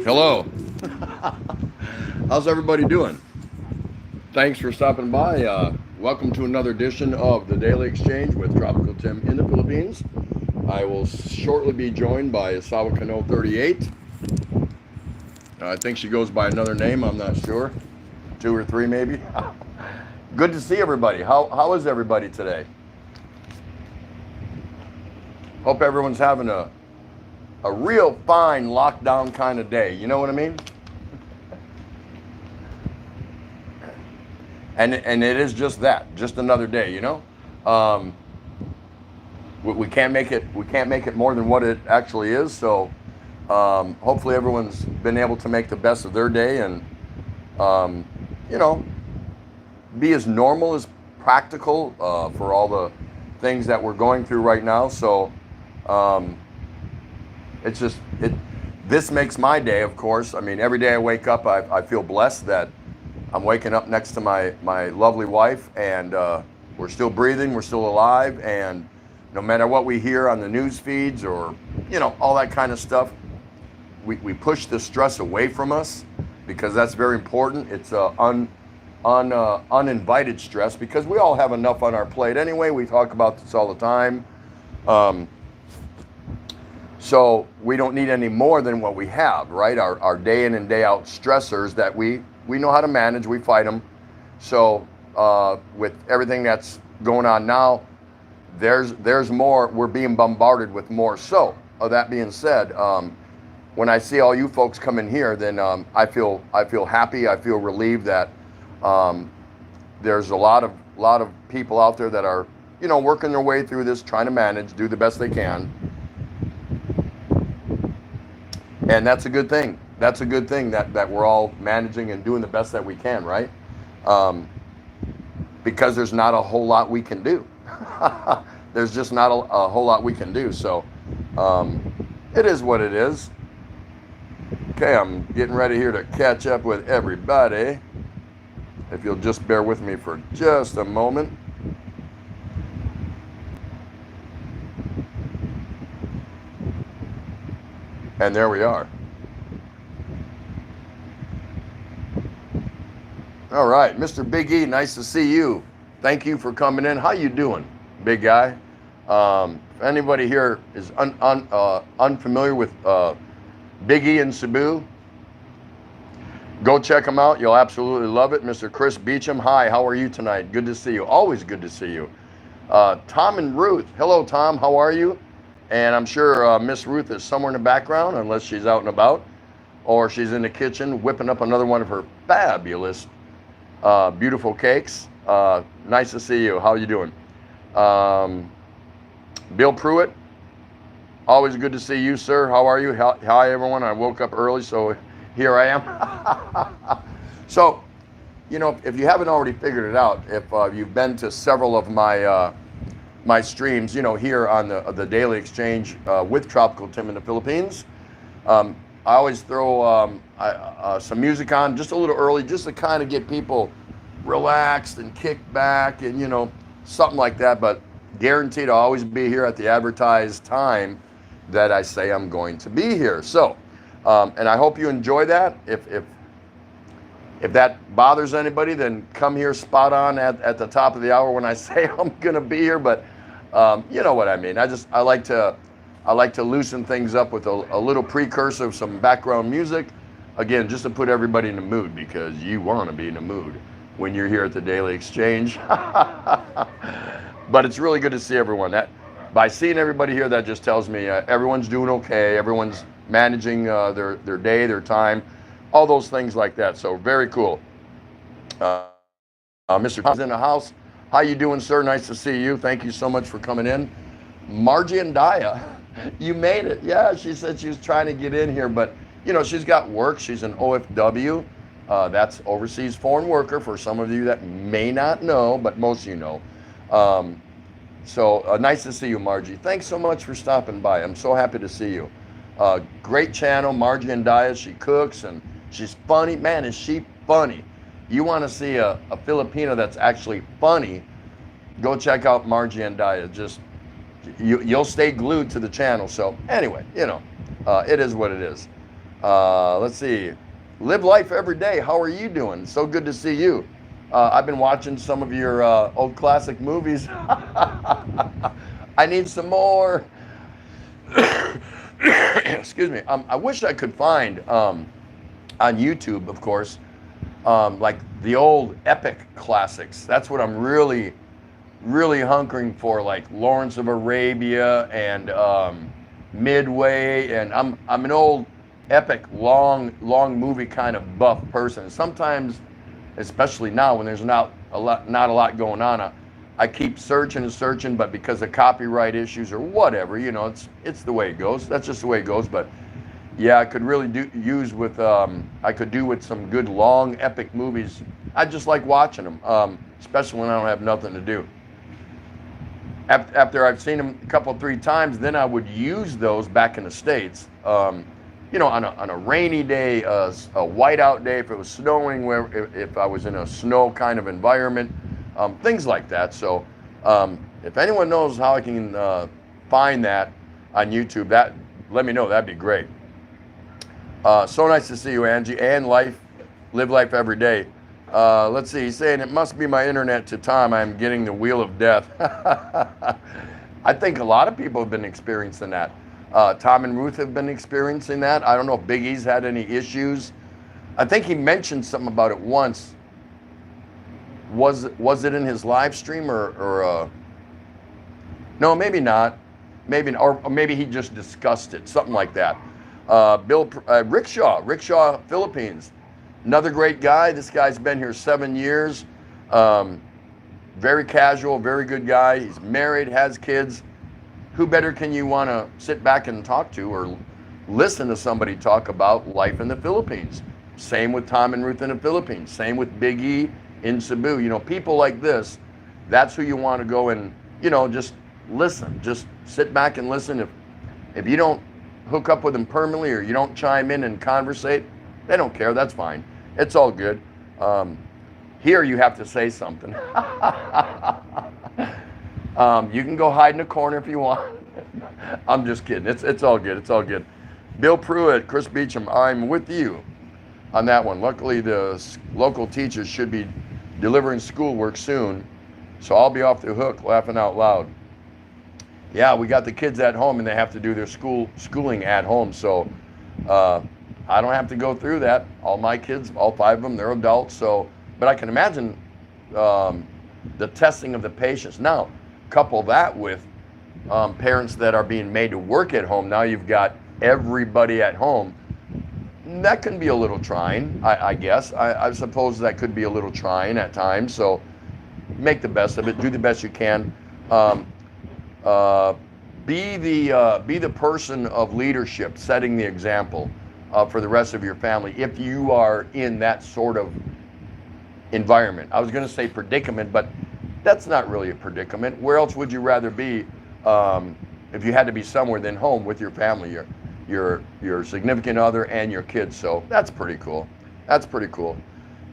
Hello. How's everybody doing? Thanks for stopping by. Welcome to another edition of the Daily Exchange with Tropical Tim in the Philippines. I will shortly be joined by Asawa Kano 38. I think she goes by another name, I'm not sure. Two or three maybe. Good to see everybody. How is everybody today? Hope everyone's having a real fine lockdown kind of day. You know what I mean? And it is just that, just another day. You know, we can't make it more than what it actually is. So hopefully everyone's been able to make the best of their day and you know, be as normal as practical for all the things that we're going through right now. So it's just this makes my day, of course. I mean, every day I wake up, I feel blessed that I'm waking up next to my lovely wife, and we're still breathing, we're still alive, and no matter what we hear on the news feeds or, you know, all that kind of stuff, we push the stress away from us, because that's very important. It's uninvited stress, because we all have enough on our plate anyway. We talk about this all the time. So we don't need any more than what we have, right? Our day in and day out stressors that we know how to manage, we fight them. So with everything that's going on now, there's more, we're being bombarded with more. So that being said, when I see all you folks come in here, then I feel happy, I feel relieved that there's a lot of people out there that are, you know, working their way through this, trying to manage, do the best they can. And that's a good thing. That's a good thing that we're all managing and doing the best that we can, right? Because there's not a whole lot we can do. There's just not a whole lot we can do. So it is what it is. Okay, I'm getting ready here to catch up with everybody. If you'll just bear with me for just a moment. And there we are. All right, Mr. Big E, nice to see you. Thank you for coming in. How you doing, big guy? If anybody here is unfamiliar with Big E and Cebu, go check them out. You'll absolutely love it. Mr. Chris Beecham, hi, how are you tonight? Good to see you. Always good to see you. Tom and Ruth. Hello, Tom. How are you? And I'm sure Miss Ruth is somewhere in the background, unless she's out and about, or she's in the kitchen whipping up another one of her fabulous, beautiful cakes. Nice to see you. How are you doing? Bill Pruitt, always good to see you, sir. How are you? Hi, everyone. I woke up early, so here I am. So, you know, if you haven't already figured it out, if you've been to several of my streams, you know, here on the Daily Exchange with Tropical Tim in the Philippines, I always throw some music on just a little early, just to kind of get people relaxed and kick back and, you know, something like that. But guaranteed to always be here at the advertised time that I say I'm going to be here. So, and I hope you enjoy that. If that bothers anybody, then come here spot on at the top of the hour when I say I'm gonna be here. But you know what I mean. I like to loosen things up with a little precursor of some background music. Again, just to put everybody in the mood, because you want to be in the mood when you're here at the Daily Exchange. But it's really good to see everyone. That by seeing everybody here, that just tells me everyone's doing okay. Everyone's managing their day, their time, all those things like that. So very cool. Mr. Tom's in the house. How you doing, sir? Nice to see you. Thank you so much for coming in. Margie and Daya, you made it. Yeah, she said she was trying to get in here, but you know, she's got work. She's an OFW. That's overseas foreign worker, for some of you that may not know, but most of you know. So nice to see you, Margie. Thanks so much for stopping by. I'm so happy to see you. Great channel, Margie and Daya. She cooks and she's funny. Man, is she funny. You want to see a Filipino that's actually funny, go check out Margie and Daya. Just you'll stay glued to the channel. So anyway, you know, it is what it is. Let's see. Live life every day. How are you doing? So good to see you. I've been watching some of your old classic movies. I need some more. Excuse me. I wish I could find on YouTube, of course, like the old epic classics. That's what I'm really, really hunkering for, like Lawrence of Arabia and Midway. And I'm an old epic, long movie kind of buff person. Sometimes, especially now when there's not a lot going on, I keep searching and searching, but because of copyright issues or whatever, you know, it's the way it goes. That's just the way it goes. But yeah, I could really I could do with some good long epic movies. I just like watching them, especially when I don't have nothing to do. After I've seen them a couple, 3 times, then I would use those back in the States. You know, on a rainy day, a whiteout day, if it was snowing, if I was in a snow kind of environment, things like that. So if anyone knows how I can find that on YouTube, let me know. That'd be great. So nice to see you, Angie. And live life every day. Let's see. He's saying it must be my internet to Tom. I'm getting the wheel of death. I think a lot of people have been experiencing that. Tom and Ruth have been experiencing that. I don't know if Big E's had any issues. I think he mentioned something about it once. Was it in his live stream or no, maybe not. Or maybe he just discussed it, something like that. Rickshaw, Philippines. Another great guy. This guy's been here 7 years. Very casual, very good guy. He's married, has kids. Who better can you want to sit back and talk to or listen to somebody talk about life in the Philippines? Same with Tom and Ruth in the Philippines. Same with Big E in Cebu. You know, people like this, that's who you want to go and, you know, just listen. Just sit back and listen. If you don't hook up with them permanently or you don't chime in and conversate, they don't care. That's fine. It's all good. Here you have to say something. You can go hide in a corner if you want. I'm just kidding. It's all good. It's all good. Bill Pruitt, Chris Beecham, I'm with you on that one. Luckily, the local teachers should be delivering schoolwork soon, so I'll be off the hook laughing out loud. Yeah, we got the kids at home and they have to do their schooling at home, so I don't have to go through that. All my kids, all 5 of them, they're adults, so, but I can imagine the testing of the patience. Now, couple that with parents that are being made to work at home. Now you've got everybody at home. That can be a little trying, I guess. I suppose that could be a little trying at times. So make the best of it. Do the best you can. Be the person of leadership, setting the example for the rest of your family if you are in that sort of environment. I was going to say predicament, but that's not really a predicament. Where else would you rather be if you had to be somewhere than home with your family, your significant other and your kids? So that's pretty cool. That's pretty cool.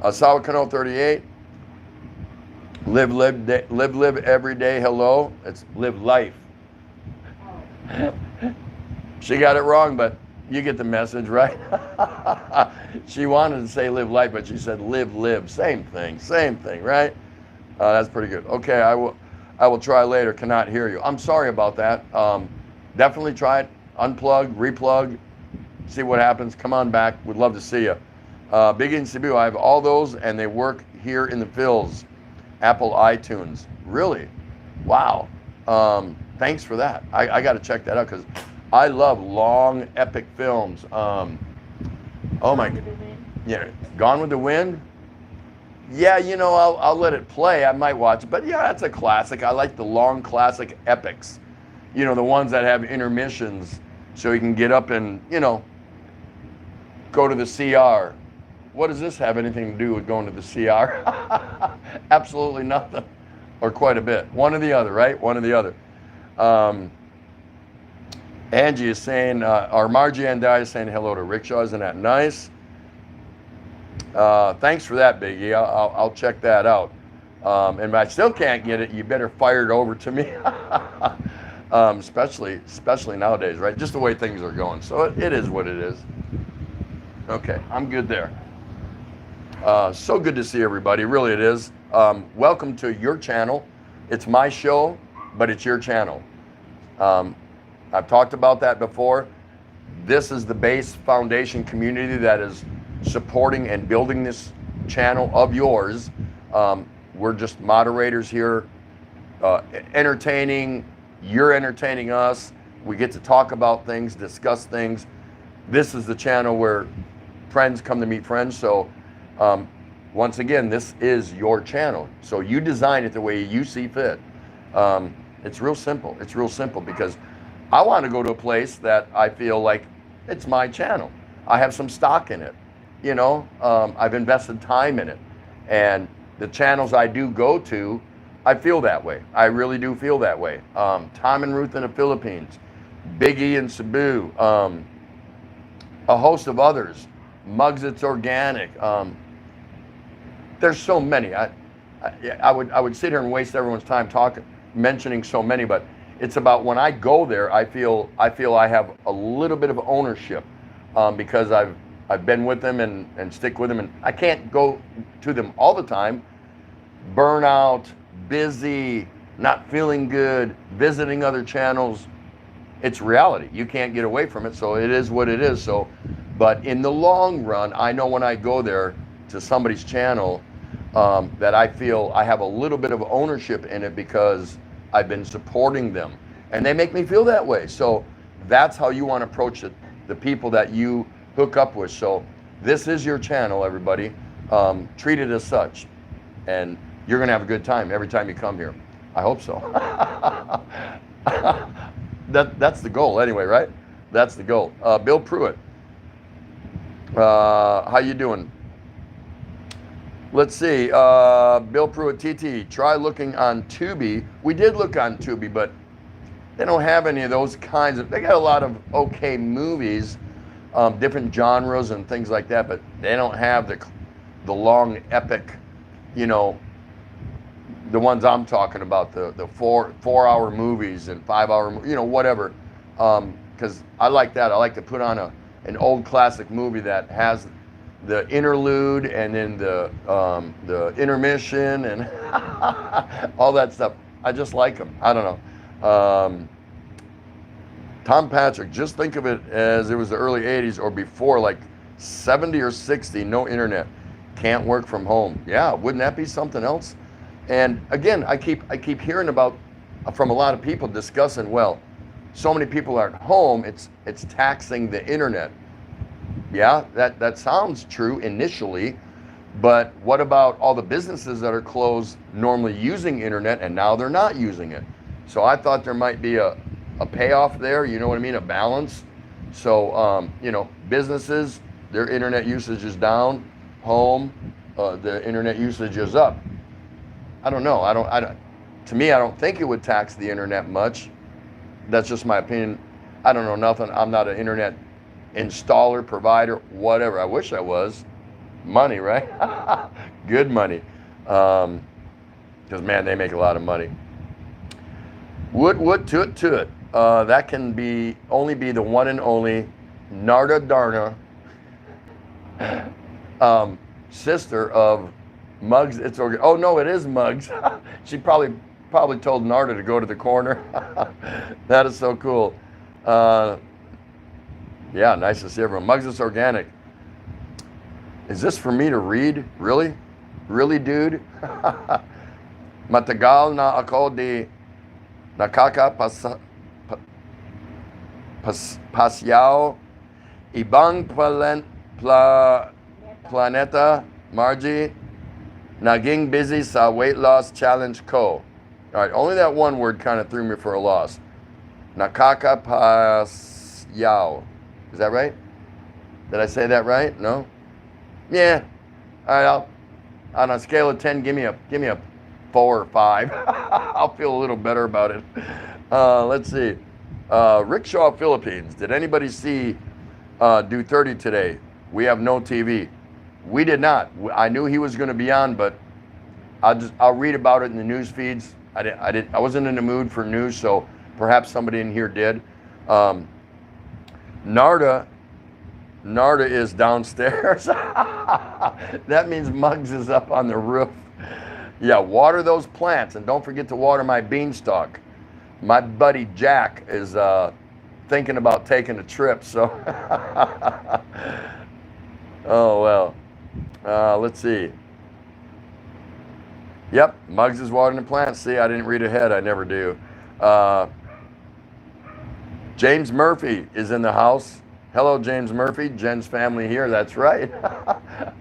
Sawakano 38. Live every day. Hello. It's live life. She got it wrong, but you get the message, right? She wanted to say live life, but she said live. Same thing, right? That's pretty good. Okay, I will try later. Cannot hear you. I'm sorry about that. Definitely try it. Unplug, replug, see what happens. Come on back. Would love to see you. Big in Cebu, I have all those, and they work here in the Phils. Apple iTunes. Really? Wow. Thanks for that. I got to check that out because I love long, epic films. Oh my God. Yeah, Gone with the Wind. Yeah, you know, I'll let it play. I might watch it, but yeah, that's a classic. I like the long classic epics. You know, the ones that have intermissions, so you can get up and, you know, go to the CR. What does this have anything to do with going to the CR? Absolutely nothing, or quite a bit. One or the other, right? One or the other. Angie is saying, or Margie and I is saying hello to Rickshaw. Isn't that nice? Thanks for that, Biggie. I'll check that out. And if I still can't get it, you better fire it over to me. Especially nowadays, right? Just the way things are going. So it is what it is. Okay, I'm good there. So good to see everybody. Really, it is. Welcome to your channel. It's my show, but it's your channel. I've talked about that before. This is the base foundation community that is supporting and building this channel of yours. We're just moderators here, entertaining. You're entertaining us. We get to talk about things, discuss things. This is the channel where friends come to meet friends. So once again, this is your channel. So you design it the way you see fit. It's real simple. It's real simple because I want to go to a place that I feel like it's my channel. I have some stock in it. You know, I've invested time in it. And the channels I do go to, I feel that way. I really do feel that way. Tom and Ruth in the Philippines, Big E and Cebu, a host of others, Mugs It's Organic. There's so many. I would sit here and waste everyone's time mentioning so many, but it's about when I go there, I feel I have a little bit of ownership because I've been with them and stick with them, and I can't go to them all the time. Burnout, busy, not feeling good, visiting other channels. It's reality. You can't get away from it, so it is what it is. So, but in the long run, I know when I go there to somebody's channel that I feel I have a little bit of ownership in it because I've been supporting them, and they make me feel that way. So that's how you want to approach it, the people that you hook up with. So this is your channel, everybody. Treat it as such, and you're gonna have a good time every time you come here. I hope so. That's the goal anyway, right? That's the goal. Bill Pruitt, how you doing? Let's see. Bill Pruitt, TT, try looking on Tubi. We did look on Tubi, but they don't have any of those kinds of. They got a lot of okay movies, different genres and things like that, but they don't have the long epic, you know, the ones I'm talking about, the 4-hour movies and 5-hour, you know, whatever. Because I like that. I like to put on an old classic movie that has the interlude and then the intermission and all that stuff. I just like them. I don't know. Tom Patrick, just think of it as it was the early 80s or before, like 70 or 60, no internet, can't work from home. Yeah, wouldn't that be something else? And again, I keep hearing about from a lot of people discussing, well, so many people are at home, it's taxing the internet. Yeah, that sounds true initially, but what about all the businesses that are closed normally using internet and now they're not using it? So I thought there might be a payoff there, you know what I mean, a balance. So, you know, businesses, their internet usage is down, home, the internet usage is up. I don't know. To me, I don't think it would tax the internet much. That's just my opinion. I don't know nothing. I'm not an internet installer, provider, whatever. I wish I was. Money, right? Good money. Because, man, they make a lot of money. Woot, toot, toot. That can only be the one and only Narda Darna, sister of Muggs. It's organic. Oh no, it is Muggs. She probably told Narda to go to the corner. That is so cool. Yeah, nice to see everyone. Muggs It's Organic. Is this for me to read? Really? Really, dude? Matagal na ako di nakakapasyaw ibang planeta, Margie. Naging busy sa weight loss challenge ko. All right, only that one word kind of threw me for a loss. Nakakapasyaw. Is that right? Did I say that right? No? Yeah. All right, on a scale of 10, give me a 4 or 5. I'll feel a little better about it. Let's see. Rickshaw, Philippines. Did anybody see Do 30 today? We have no TV. We did not. I knew he was going to be on, but I'll read about it in the news feeds. I wasn't in the mood for news, so perhaps somebody in here did. Narda Narda is downstairs. That means Muggs is up on the roof. Yeah, water those plants, and don't forget to water my beanstalk. My buddy Jack is thinking about taking a trip, so. Oh, well. Let's see. Yep, Muggs is watering the plants. See, I didn't read ahead. I never do. James Murphy is in the house. Hello, James Murphy. Jen's family here. That's right.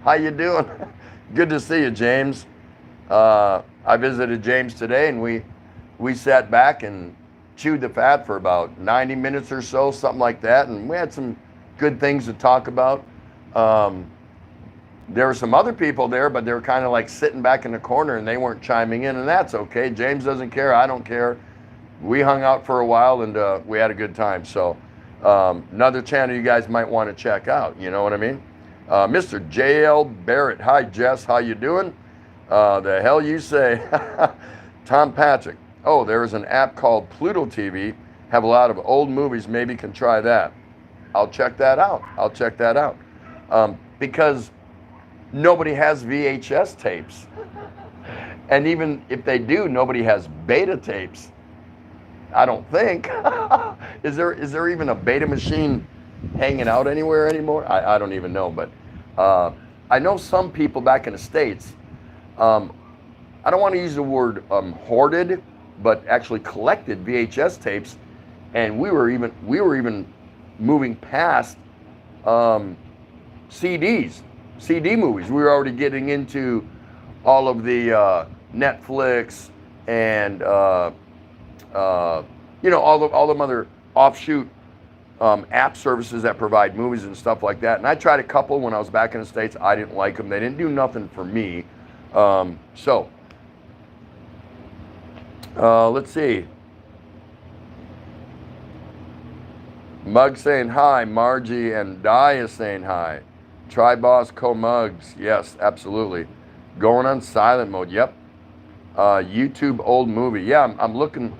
How you doing? Good to see you, James. I visited James today, and we sat back and chewed the fat for about 90 minutes or so, something like that, and we had some good things to talk about. There were some other people there, but they were kind of like sitting back in the corner, and they weren't chiming in, and that's okay. James doesn't care. I don't care. We hung out for a while, and we had a good time. So another channel you guys might want to check out. You know what I mean? Mr. J.L. Barrett. Hi, Jess. How you doing? The hell you say? Tom Patrick. Oh, there's an app called Pluto TV. Have a lot of old movies. Maybe can try that. I'll check that out. Because nobody has VHS tapes. And even if they do, nobody has beta tapes. I don't think. Is there even a beta machine hanging out anywhere anymore? I don't even know. But I know some people back in the States, I don't want to use the word hoarded, but actually collected VHS tapes, and we were even moving past CDs, CD movies. We were already getting into all of the Netflix and all the other offshoot app services that provide movies and stuff like that. And I tried a couple when I was back in the States. I didn't like them. They didn't do nothing for me. Let's see. Muggs saying hi. Margie and Di is saying hi. Tri-Boss Co-Muggs. Yes, absolutely. Going on silent mode. Yep. YouTube old movie. Yeah, I'm looking.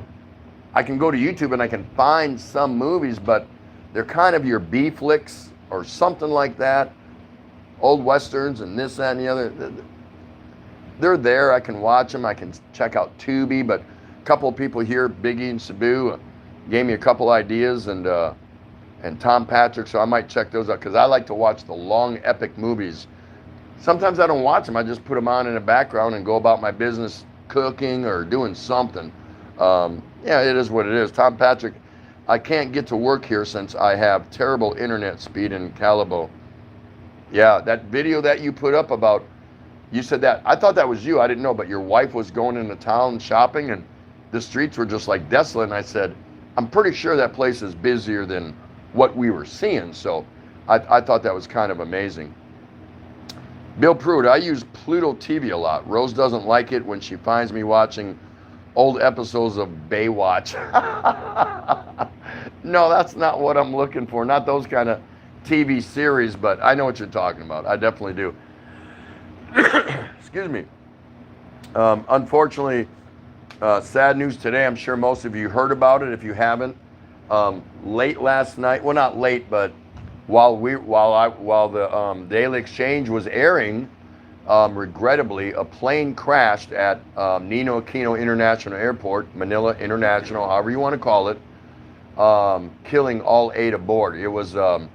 I can go to YouTube and I can find some movies, but they're kind of your B flicks or something like that. Old westerns and this, that, and the other. They're there. I can watch them. I can check out Tubi, but a couple of people here, Biggie and Sabu, gave me a couple ideas, and Tom Patrick, so I might check those out because I like to watch the long, epic movies. Sometimes I don't watch them. I just put them on in the background and go about my business cooking or doing something. Yeah, it is what it is. Tom Patrick, I can't get to work here since I have terrible internet speed in Calibo. Yeah, that video that you put up about, you said that, I thought that was you, I didn't know, but your wife was going into town shopping and the streets were just like desolate, and I said, I'm pretty sure that place is busier than what we were seeing, so I thought that was kind of amazing. Bill Pruitt, I use Pluto TV a lot. Rose doesn't like it when she finds me watching old episodes of Baywatch. No, that's not what I'm looking for. Not those kind of TV series, but I know what you're talking about. I definitely do. Excuse me. Unfortunately, sad news today. I'm sure most of you heard about it. If you haven't, late last night. Well, not late, but while the Daily Exchange was airing, regrettably, a plane crashed at Nino Aquino International Airport, Manila International, however you want to call it, killing all 8 aboard. It was a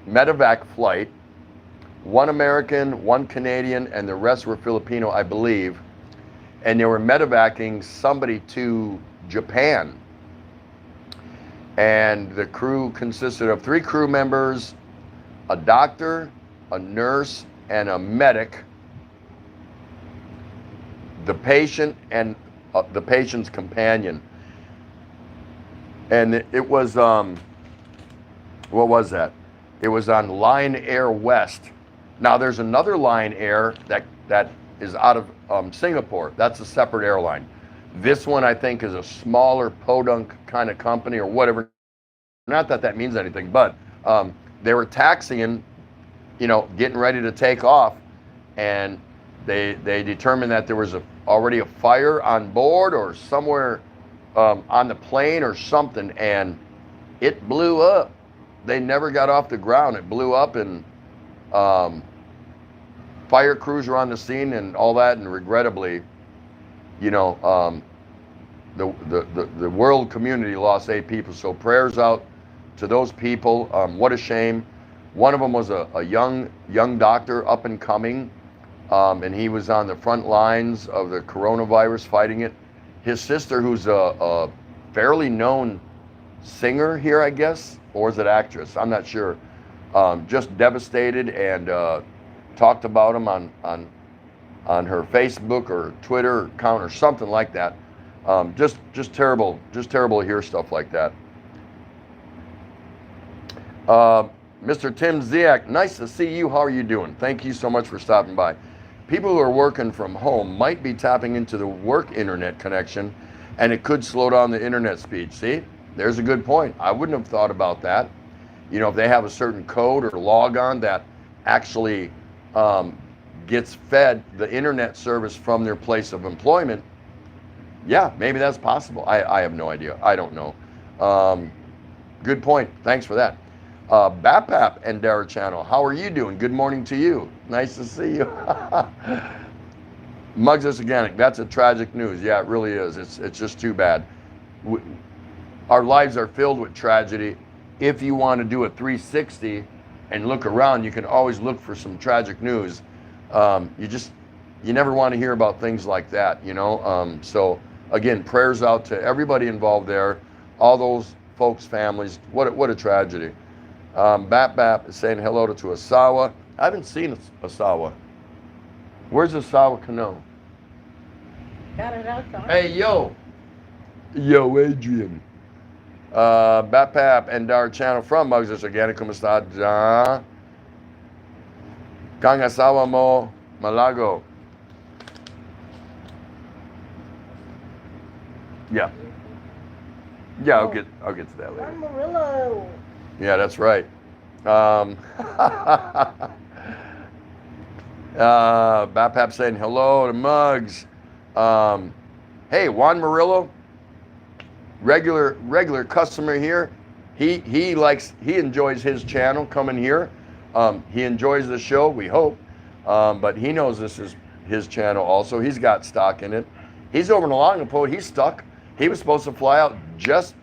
medevac flight. 1 American, 1 Canadian, and the rest were Filipino, I believe. And they were medevacing somebody to Japan. And the crew consisted of 3 crew members, a doctor, a nurse, and a medic, the patient, and the patient's companion. And it was, what was that? It was on Lion Air West. Now there's another Lion Air that is out of Singapore. That's a separate airline. This one, I think, is a smaller podunk kind of company or whatever. Not that that means anything, but they were taxiing, getting ready to take off, and they determined that there was already a fire on board or somewhere on the plane or something, and it blew up. They never got off the ground. It blew up, and fire crews were on the scene and all that. And regrettably, you know, the world community lost 8 people. So prayers out to those people. What a shame. One of them was a young doctor, up and coming, and he was on the front lines of the coronavirus, fighting it. His sister, who's a fairly known singer here, I guess, or is it actress? I'm not sure. Just devastated, and talked about him on her Facebook or Twitter account or something like that. Just terrible to hear stuff like that. Mr. Tim Ziak, nice to see you. How are you doing? Thank you so much for stopping by. People who are working from home might be tapping into the work internet connection, and it could slow down the internet speed. See, there's a good point. I wouldn't have thought about that. You know, if they have a certain code or logon that actually gets fed the internet service from their place of employment, yeah, maybe that's possible. I have no idea. I don't know. Good point. Thanks for that. Bapap and Dara Channel, how are you doing? Good morning to you. Nice to see you. Muggs Organic, that's a tragic news. Yeah, it really is. It's just too bad. Our lives are filled with tragedy. If you want to do a 360 and look around, you can always look for some tragic news. You never want to hear about things like that, you know? So again, prayers out to everybody involved there, all those folks' families. What a tragedy. Bap is saying hello to Asawa. I haven't seen Asawa. Where's Asawa Kano? Got it outside. Hey, yo, Adrian. Bapap and our channel from Muggs Organic. ¿Cómo está? Kang Asawa mo Malago. Yeah. Yeah, I'll get to that later. Amarillo. Yeah, that's right. Bapap saying hello to Muggs. Hey, Juan Murillo, regular customer here. He enjoys his channel coming here. He enjoys the show, we hope. But he knows this is his channel also. He's got stock in it. He's over in Alongapo. He's stuck. He was supposed to fly out just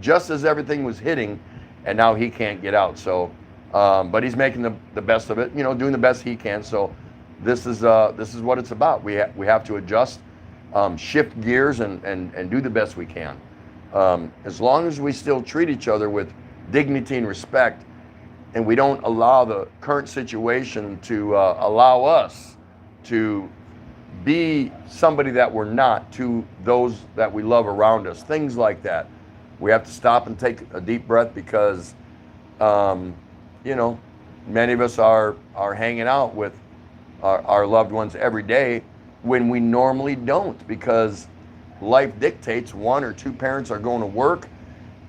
as everything was hitting, and now he can't get out. So, but he's making the best of it, you know, doing the best he can. So this is what it's about. We have to adjust, shift gears, and do the best we can. As long as we still treat each other with dignity and respect, and we don't allow the current situation to allow us to be somebody that we're not to those that we love around us, things like that. We have to stop and take a deep breath, because, you know, many of us are hanging out with our loved ones every day when we normally don't, because life dictates one or two parents are going to work,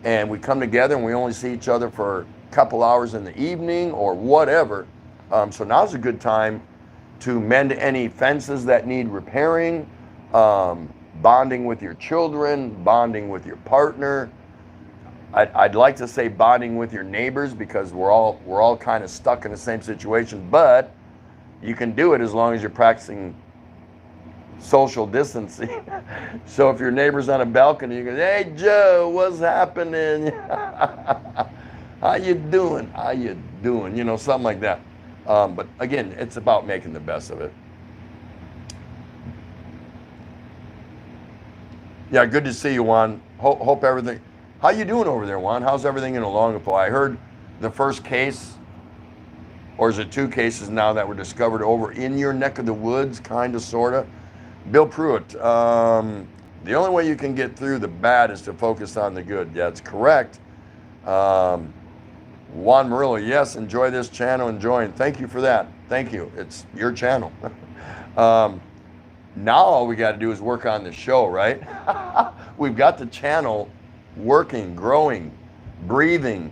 and we come together and we only see each other for a couple hours in the evening or whatever. So now's a good time to mend any fences that need repairing, bonding with your children, bonding with your partner. I'd like to say bonding with your neighbors, because we're all kind of stuck in the same situation, but you can do it as long as you're practicing social distancing. So if your neighbor's on a balcony, you go, "Hey Joe, what's happening? How you doing? How you doing?" You know, something like that. But again, it's about making the best of it. Yeah, good to see you, Juan. Hope everything. How you doing over there, Juan? How's everything in Olongapo? I heard the first case, or is it 2 cases now that were discovered over in your neck of the woods, kind of, sort of? Bill Pruitt, the only way you can get through the bad is to focus on the good. That's correct. Juan Murillo, yes, enjoy this channel, enjoying. Thank you for that. Thank you. It's your channel. Now all we got to do is work on the show, right? We've got the channel working, growing, breathing,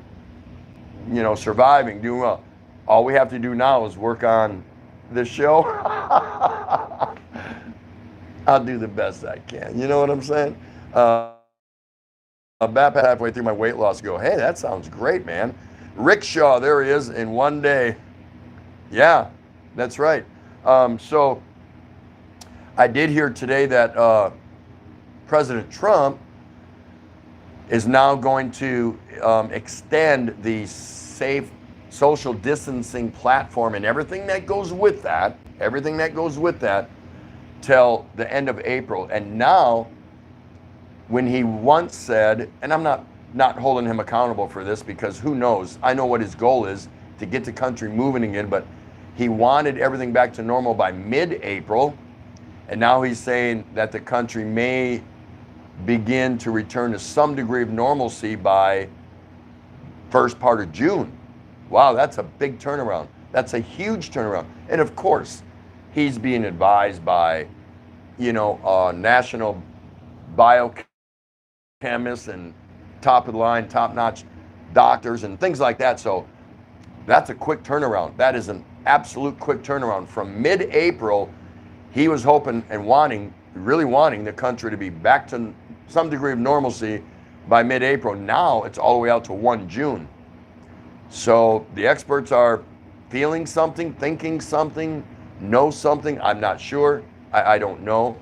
you know, surviving, doing well. All we have to do now is work on the show. I'll do the best I can. You know what I'm saying? About halfway through my weight loss, go, hey, that sounds great, man. Rickshaw, there he is in one day. Yeah, that's right. So I did hear today that President Trump is now going to extend the safe social distancing platform and everything that goes with that, till the end of April. And now, when he once said, and I'm not holding him accountable for this because who knows, I know what his goal is, to get the country moving again, but he wanted everything back to normal by mid-April, and now he's saying that the country may begin to return to some degree of normalcy by first part of June. Wow, that's a big turnaround. That's a huge turnaround. And of course, he's being advised by, national biochemists and top of the line, top-notch doctors and things like that. So that's a quick turnaround. That is an absolute quick turnaround. From mid-April, he was hoping and really wanting the country to be back to some degree of normalcy by mid-April. Now it's all the way out to 1 June. So the experts are feeling something, thinking something, know something. I'm not sure. I don't know.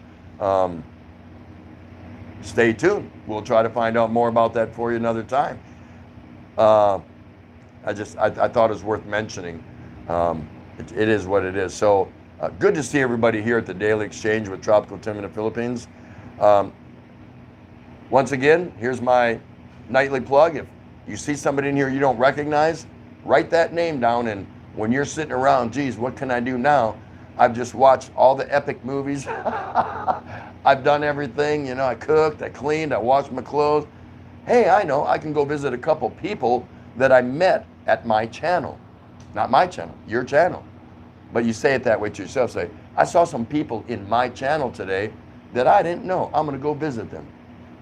Stay tuned. We'll try to find out more about that for you another time. I thought it was worth mentioning. It is what it is. So good to see everybody here at the Daily Exchange with Tropical Tim in the Philippines. Once again, here's my nightly plug. If you see somebody in here you don't recognize, write that name down, and when you're sitting around, geez, what can I do now? I've just watched all the epic movies. I've done everything, I cooked, I cleaned, I washed my clothes. Hey, I know, I can go visit a couple people that I met at my channel. Not my channel, your channel. But you say it that way to yourself. Say, I saw some people in my channel today that I didn't know. I'm going to go visit them.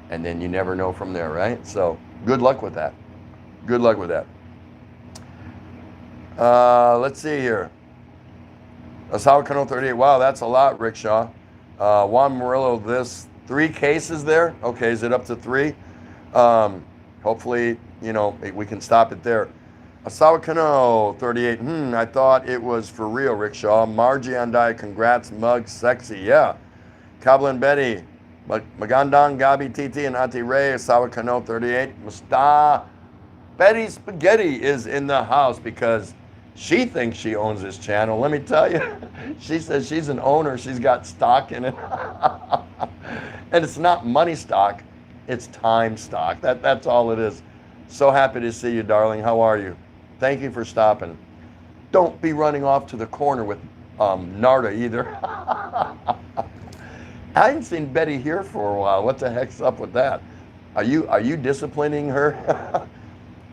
And then you never know from there, right? So good luck with that. Good luck with that. Let's see here. Asawa Kano 38. Wow, that's a lot, Rickshaw. Juan Murillo, 3 cases there. Okay, is it up to 3? Hopefully, we can stop it there. Asawa Kano 38. I thought it was for real, Rickshaw. Margie Andai, congrats, mug, sexy. Yeah. Kablan Betty, Magandang Gabi Titi and Ati Ray, Asawa Kano 38. Musta Betty Spaghetti is in the house because she thinks she owns this channel. Let me tell you, she says she's an owner. She's got stock in it. And it's not money stock, it's time stock. That's all it is. So happy to see you, darling. How are you? Thank you for stopping. Don't be running off to the corner with Narda either. I haven't seen Betty here for a while. What the heck's up with that? Are you disciplining her?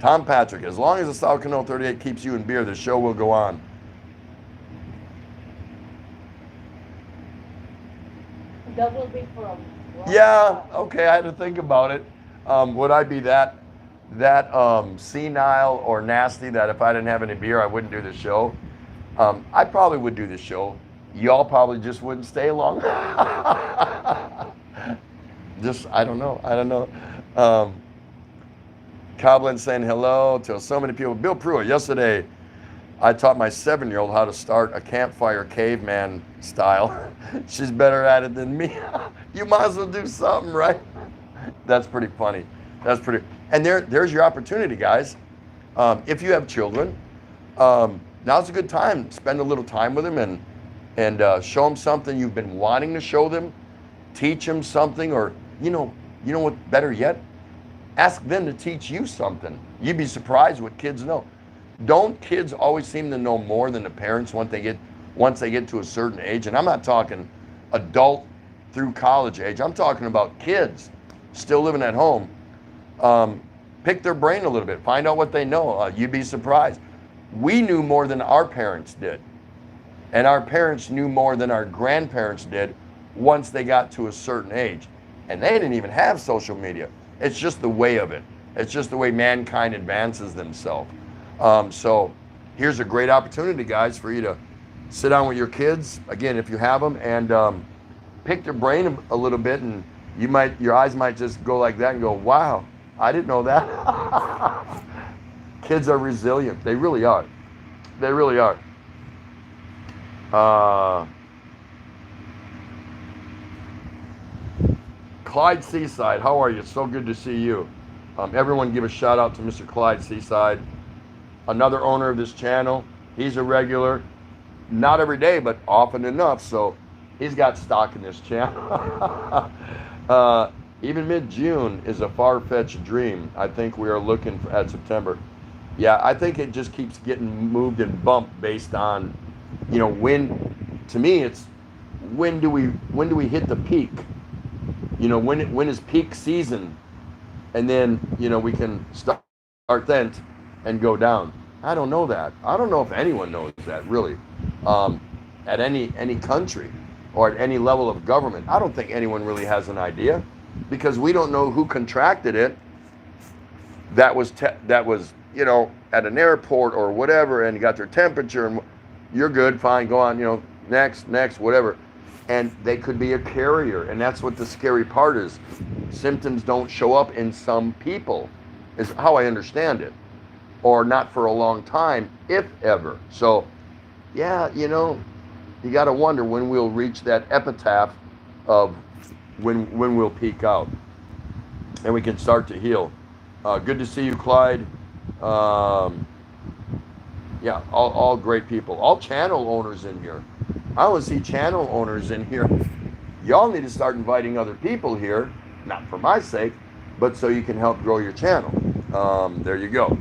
Tom Patrick, as long as the Asawa Kano 38 keeps you in beer, the show will go on. Double B from. Yeah, okay, I had to think about it. Would I be that senile or nasty that if I didn't have any beer, I wouldn't do the show? I probably would do the show. Y'all probably just wouldn't stay long. I don't know. Coblin saying hello to so many people. Bill Pruitt, yesterday I taught my 7-year-old how to start a campfire caveman style. She's better at it than me. You might as well do something, right? That's pretty funny. And there's your opportunity, guys. If you have children, now's a good time. Spend a little time with them and show them something you've been wanting to show them. Teach them something, or you know what? Better yet, ask them to teach you something. You'd be surprised what kids know. Don't kids always seem to know more than the parents once they get to a certain age? And I'm not talking adult through college age. I'm talking about kids still living at home. Pick their brain a little bit. Find out what they know. You'd be surprised. We knew more than our parents did. And our parents knew more than our grandparents did once they got to a certain age. And they didn't even have social media. It's just the way of it. It's just the way mankind advances themselves. So here's a great opportunity, guys, for you to sit down with your kids, again, if you have them, and pick their brain a little bit, and your eyes might just go like that and go, wow, I didn't know that. Kids are resilient. They really are. They really are. Clyde Seaside, how are you? So good to see you. Everyone give a shout out to Mr. Clyde Seaside, another owner of this channel. He's a regular, not every day, but often enough. So he's got stock in this channel. Even mid-June is a far-fetched dream. I think we are looking at September. Yeah, I think it just keeps getting moved and bumped based on, when. To me, it's when do we hit the peak? When is peak season, and then we can start then and go down. I don't know that. I don't know if anyone knows that really, at any country or at any level of government. I don't think anyone really has an idea, because we don't know who contracted it. That was at an airport or whatever, and got their temperature, and you're good, fine, go on, next, whatever. And they could be a carrier, and that's what the scary part is. Symptoms don't show up in some people, is how I understand it, or not for a long time, if ever. So, yeah, you got to wonder when we'll reach that epitaph of when we'll peak out, and we can start to heal. Good to see you, Clyde. Yeah, all great people, all channel owners in here. I want to see channel owners in here. Y'all need to start inviting other people here, not for my sake, but so you can help grow your channel. There you go.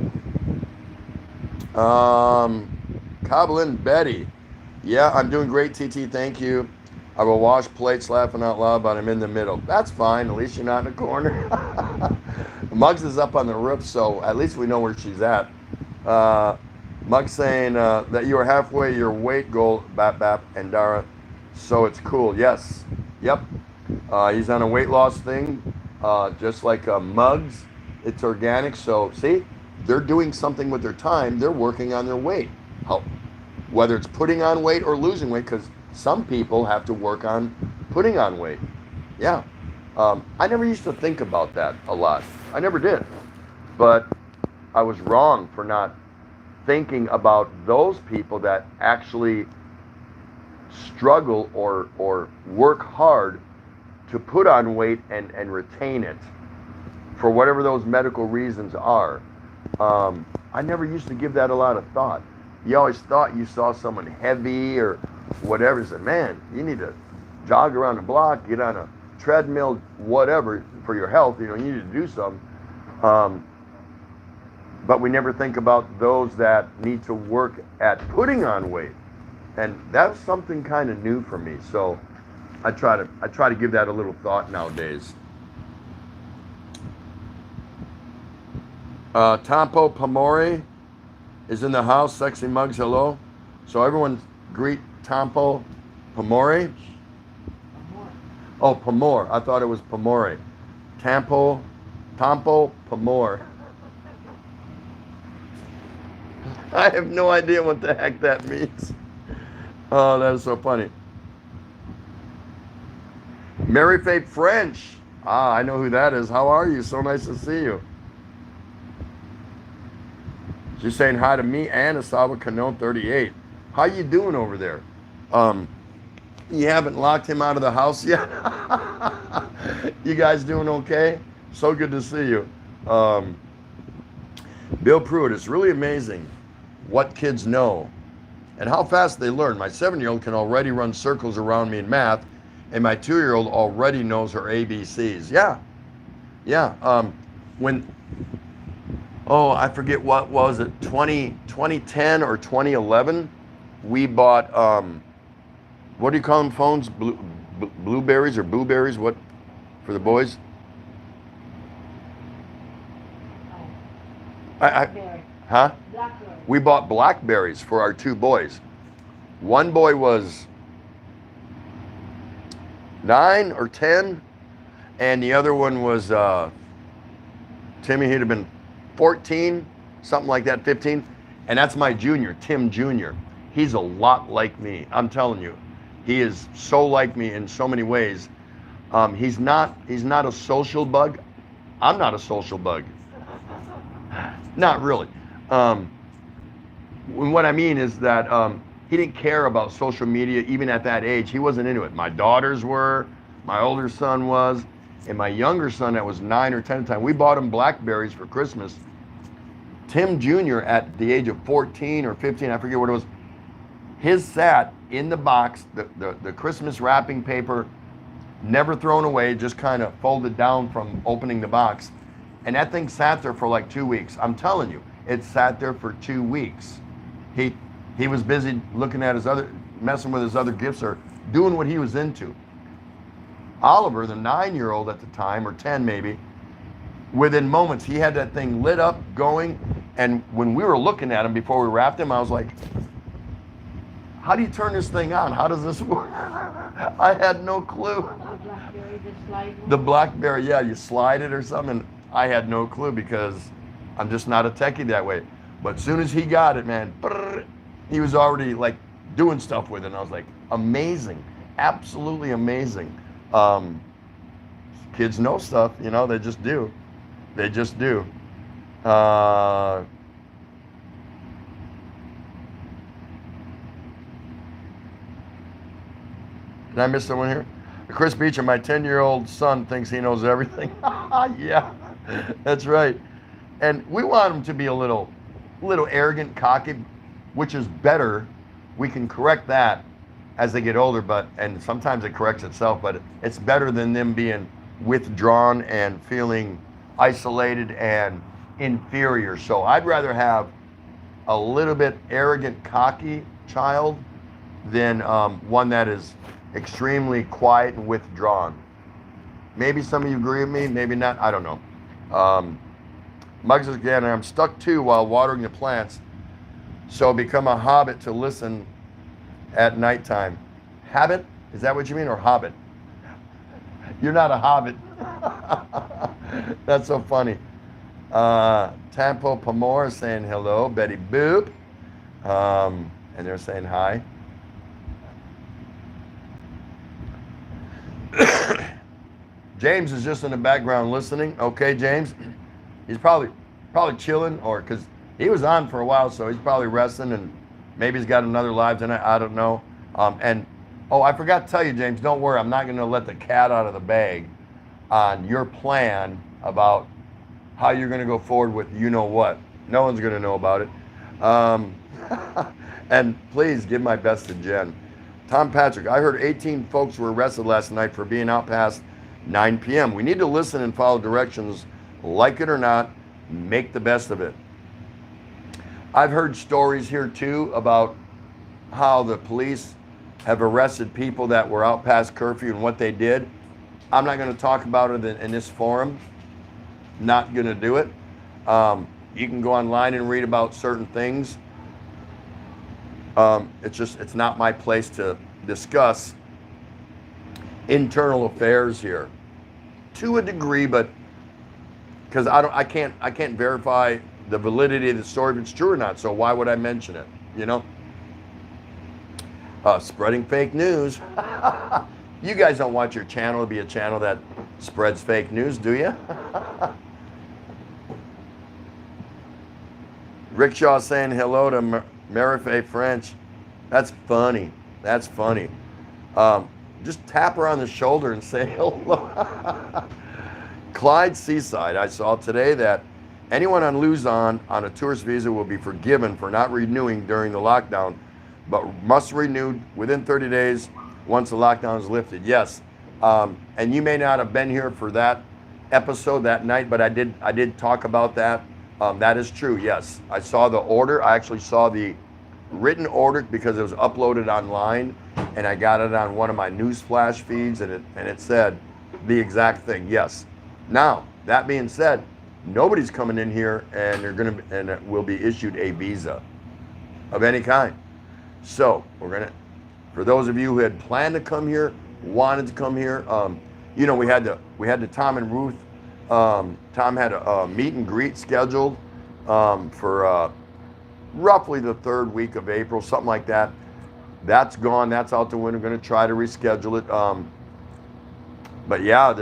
Coblin Betty. Yeah, I'm doing great, TT. Thank you. I will wash plates laughing out loud, but I'm in the middle. That's fine. At least you're not in the corner. Muggs is up on the roof, so at least we know where she's at. Muggs saying that you are halfway your weight goal, Bap and Dara, so it's cool. Yes. Yep. He's on a weight loss thing, just like Muggs. It's organic, so see, they're doing something with their time. They're working on their weight. Whether it's putting on weight or losing weight, because some people have to work on putting on weight. Yeah. I never used to think about that a lot. I never did. But I was wrong for not thinking about those people that actually struggle or work hard to put on weight and retain it for whatever those medical reasons are. I never used to give that a lot of thought. You always thought you saw someone heavy or whatever, said, man, you need to jog around the block, get on a treadmill, whatever, for your health, you need to do something. But we never think about those that need to work at putting on weight. And that's something kind of new for me. So I try to give that a little thought nowadays. Tampo Pamori is in the house. Sexy Muggs, hello. So everyone greet Tampo Pamori. Oh, Pamor. I thought it was Pamori. Tampo Pamor. I have no idea what the heck that means. Oh, that is so funny. Mary Faith French. Ah, I know who that is. How are you? So nice to see you. She's saying hi to me and Asawa Kano 38. How you doing over there? You haven't locked him out of the house yet? You guys doing okay? So good to see you. Bill Pruitt, it's really amazing what kids know and how fast they learn. My 7-year-old can already run circles around me in math, and my 2-year-old already knows her ABCs. Yeah. I forget what was it, 2010 or 2011, we bought, what do you call them phones? Blueberries or blueberries? What, for the boys? Blackberry. Huh? Blackberry. We bought Blackberries for our 2 boys. One boy was 9 or 10, and the other one was, Timmy, he'd have been 14, something like that, 15. And that's my junior, Tim Jr. He's a lot like me. I'm telling you, he is so like me in so many ways. He's not a social bug. I'm not a social bug. Not really. Um, what I mean is that he didn't care about social media even at that age. He wasn't into it. My daughters were, my older son was, and my younger son that was 9 or 10 at the time, we bought him Blackberries for Christmas. Tim Jr. at the age of 14 or 15, I forget what it was, his sat in the box, the Christmas wrapping paper, never thrown away, just kind of folded down from opening the box. And that thing sat there for like 2 weeks. I'm telling you, it sat there for 2 weeks. He was busy looking at messing with his other gifts or doing what he was into. Oliver, the 9-year-old at the time, or 10 maybe, within moments, he had that thing lit up, going, and when we were looking at him before we wrapped him, I was like, how do you turn this thing on? How does this work? I had no clue. The Blackberry, the slide one? The Blackberry, yeah, you slide it or something. I had no clue because I'm just not a techie that way. But as soon as he got it, man, he was already like doing stuff with it. And I was like, amazing, absolutely amazing. Kids know stuff, you know, they just do. They just do. Did I miss someone here? Chris Beecher, my 10-year-old son thinks he knows everything. Yeah, that's right. And we want him to be a little arrogant, cocky, which is better. We can correct that as they get older, and sometimes it corrects itself, but it's better than them being withdrawn and feeling isolated and inferior. So I'd rather have a little bit arrogant, cocky child than one that is extremely quiet and withdrawn. Maybe some of you agree with me, maybe not, I don't know. Muggs again, I'm stuck too while watering the plants, so become a hobbit to listen at nighttime. Habit? Is that what you mean, or hobbit? You're not a hobbit. That's so funny. Tampo Pamora saying hello. Betty Boop. And they're saying hi. James is just in the background listening. Okay, James. He's probably chilling, or because he was on for a while, so he's probably resting, and maybe he's got another live tonight. I don't know. And I forgot to tell you, James. Don't worry. I'm not going to let the cat out of the bag on your plan about how you're going to go forward with you know what. No one's going to know about it. And please give my best to Jen. Tom Patrick, I heard 18 folks were arrested last night for being out past 9 p.m. We need to listen and follow directions, like it or not, make the best of it. I've heard stories here too about how the police have arrested people that were out past curfew and what they did. I'm not going to talk about it in this forum. Not going to do it. You can go online and read about certain things. It's not my place to discuss internal affairs here, to a degree, but because I can't verify the validity of the story if it's true or not. So why would I mention it? You know, spreading fake news. You guys don't want your channel to be a channel that spreads fake news, do you? Rickshaw saying hello to Marife French. That's funny. That's funny. Just tap her on the shoulder and say hello. Clyde Seaside, I saw today that anyone on Luzon on a tourist visa will be forgiven for not renewing during the lockdown, but must renew within 30 days once the lockdown is lifted. Yes, and you may not have been here for that episode that night, but I did talk about that. That is true, yes. I saw the order. I actually saw the written order because it was uploaded online, and I got it on one of my news flash feeds, and it said the exact thing, yes. Now, that being said, nobody's coming in here and it will be issued a visa of any kind. So for those of you who had planned to come here, wanted to come here, we had the Tom and Ruth. Tom had a meet and greet scheduled for roughly the third week of April, something like that. That's gone. That's out the window. Going to try to reschedule it. But yeah,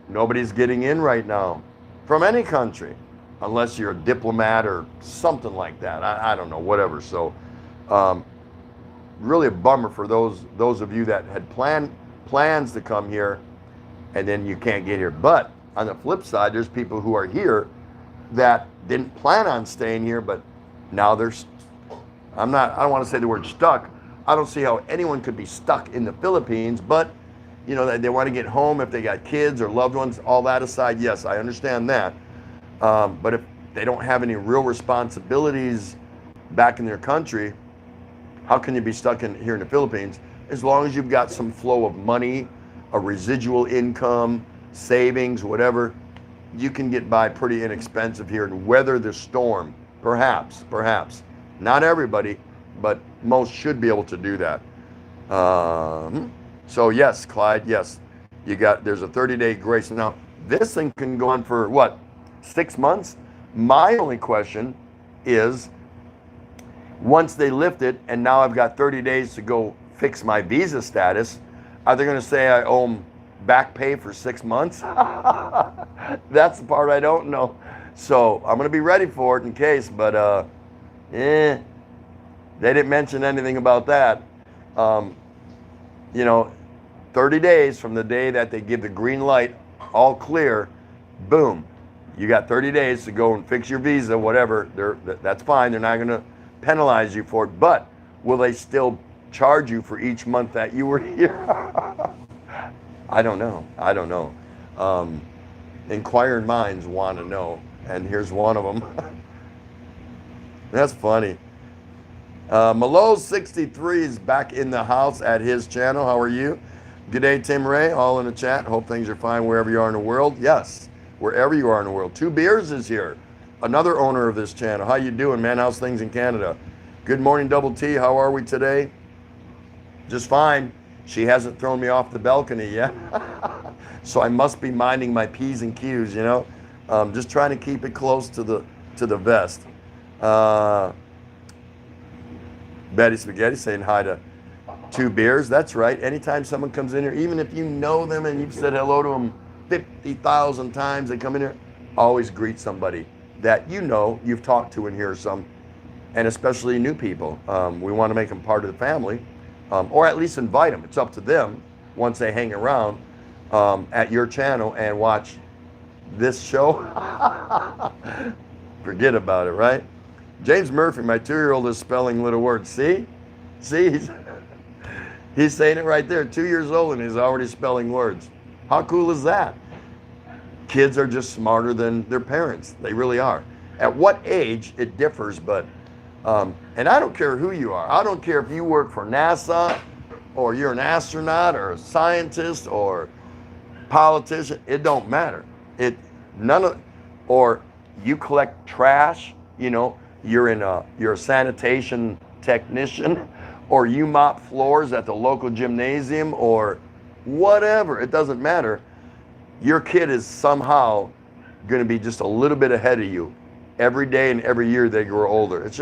Nobody's getting in right now from any country unless you're a diplomat or something like that. I don't know, whatever. So really a bummer for those of you that had plans to come here and then you can't get here. But on the flip side, there's people who are here that didn't plan on staying here, but now they're, I don't want to say the word stuck. I don't see how anyone could be stuck in the Philippines, but you know, they want to get home if they got kids or loved ones, all that aside. Yes, I understand that. But if they don't have any real responsibilities back in their country, how can you be stuck here in the Philippines? As long as you've got some flow of money, a residual income, savings, whatever, you can get by pretty inexpensive here and weather the storm. Perhaps. Not everybody, but most should be able to do that. So yes, Clyde, yes, there's a 30-day grace. Now, this thing can go on for what, 6 months? My only question is, once they lift it and now I've got 30 days to go fix my visa status, are they going to say I owe them back pay for 6 months? That's the part I don't know. So I'm going to be ready for it in case, but they didn't mention anything about that. You know, 30 days from the day that they give the green light, all clear, boom. You got 30 days to go and fix your visa, whatever. That's fine. They're not going to penalize you for it. But will they still charge you for each month that you were here? I don't know. Inquiring minds want to know. And here's one of them. That's funny. Malo63 is back in the house at his channel. How are you? Good day, Tim Ray. All in the chat. Hope things are fine wherever you are in the world. Yes, wherever you are in the world. Two Beers is here. Another owner of this channel. How you doing, man? How's things in Canada? Good morning, Double T. How are we today? Just fine. She hasn't thrown me off the balcony yet. So I must be minding my P's and Q's, you know? Just trying to keep it close to the vest. Betty Spaghetti saying hi to Two Beers. That's right. Anytime someone comes in here, even if you know them and you've said hello to them 50,000 times, they come in here, always greet somebody that you know you've talked to in here some, and especially new people. We want to make them part of the family, or at least invite them. It's up to them once they hang around at your channel and watch this show. Forget about it, right? James Murphy, my 2-year-old is spelling little words. See, he's saying it right there. 2 years old and he's already spelling words. How cool is that? Kids are just smarter than their parents. They really are. At what age, it differs, but, and I don't care who you are. I don't care if you work for NASA or you're an astronaut or a scientist or politician. It don't matter. Or you collect trash, you know, you're a sanitation technician, or you mop floors at the local gymnasium, or whatever. It doesn't matter. Your kid is somehow going to be just a little bit ahead of you every day and every year they grow older. It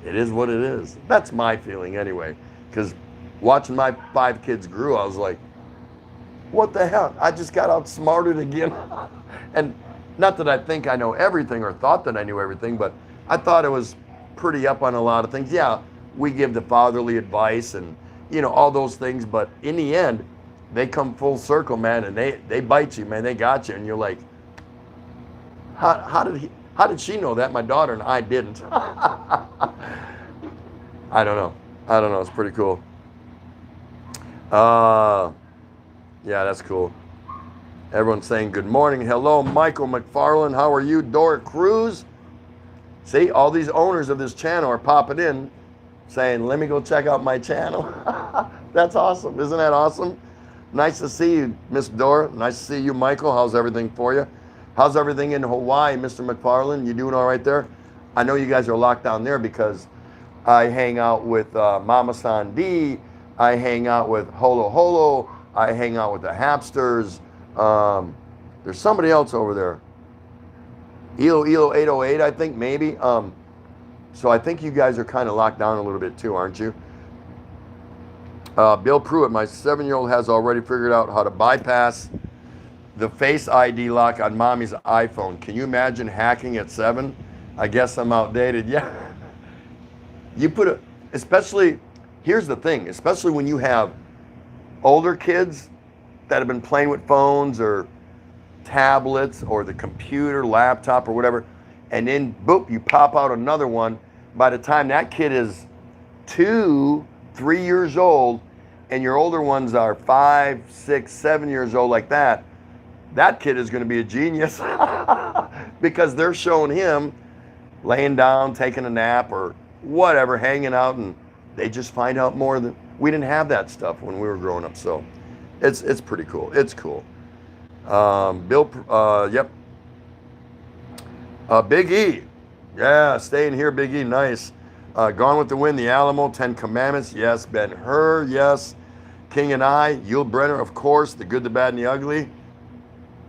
is what it is. That's my feeling anyway. Because watching my 5 kids grow, I was like, what the hell? I just got outsmarted again. And not that I think I know everything or thought that I knew everything, but I thought it was pretty up on a lot of things. Yeah, we give the fatherly advice and, you know, all those things, but in the end, they come full circle, man, and they bite you, man. They got you, and you're like, how did she know that? My daughter and I didn't. I don't know. It's pretty cool. Yeah, that's cool. Everyone's saying good morning. Hello, Michael McFarland. How are you? Dora Cruz. See, all these owners of this channel are popping in saying, let me go check out my channel. That's awesome. Isn't that awesome? Nice to see you, Miss Dora. Nice to see you, Michael. How's everything for you? How's everything in Hawaii, Mr. McFarland? You doing all right there? I know you guys are locked down there because I hang out with Mama San D. I hang out with Holo Holo. I hang out with the Hapsters. There's somebody else over there. Elo 808, I think, maybe. So I think you guys are kind of locked down a little bit too, aren't you? Bill Pruitt, my 7-year-old has already figured out how to bypass the Face ID lock on mommy's iPhone. Can you imagine hacking at 7? I guess I'm outdated. Yeah. You put a, especially, here's the thing, especially when you have older kids that have been playing with phones or tablets or the computer, laptop or whatever, and then boop, you pop out another one. By the time that kid is 2, 3 years old, and your older ones are 5, 6, 7 years old like that, that kid is going to be a genius because they're showing him laying down, taking a nap or whatever, hanging out, and they just find out more than, we didn't have that stuff when we were growing up. So it's pretty cool. It's cool. Bill, yep. Big E. Yeah, staying here, Big E, nice. Gone with the Wind, The Alamo, 10 Commandments, yes. Ben-Hur, yes. King and I, Yul Brynner, of course. The Good, the Bad, and the Ugly.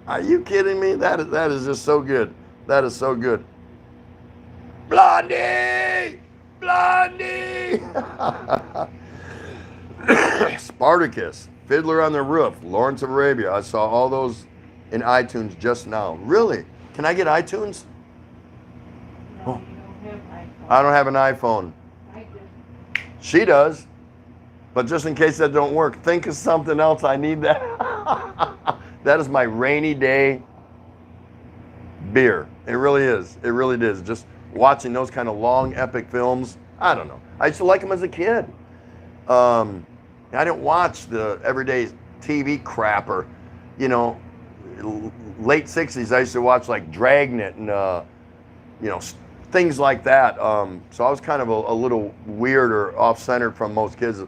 Are you kidding me? That is just so good. That is so good. Blondie! Blondie! Spartacus, Fiddler on the Roof, Lawrence of Arabia. I saw all those in iTunes just now. Really? Can I get iTunes? No, you don't have iPhone. I don't have an iPhone. I do. She does. But just in case that don't work, think of something else. I need that. That is my rainy day beer. It really is. It really is. Just watching those kind of long, epic films. I don't know. I used to like them as a kid. I didn't watch the everyday TV crap or, you know, late 60s. I used to watch like Dragnet and, you know, things like that. So I was kind of a little weird or off-centered from most kids.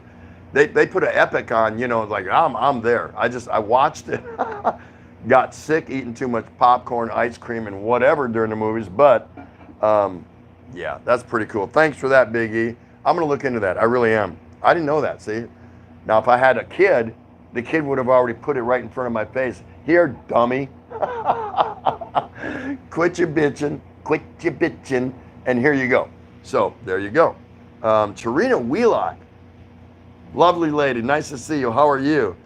They put an epic on, you know, like I'm there. I watched it. Got sick eating too much popcorn, ice cream, and whatever during the movies. But yeah, that's pretty cool. Thanks for that, Big E. I'm gonna look into that. I really am. I didn't know that. See, now if I had a kid, the kid would have already put it right in front of my face. Here, dummy. Quit your bitching. Quit your bitching. And here you go. So there you go. Tarina Wheelock. Lovely lady, nice to see you. How are you?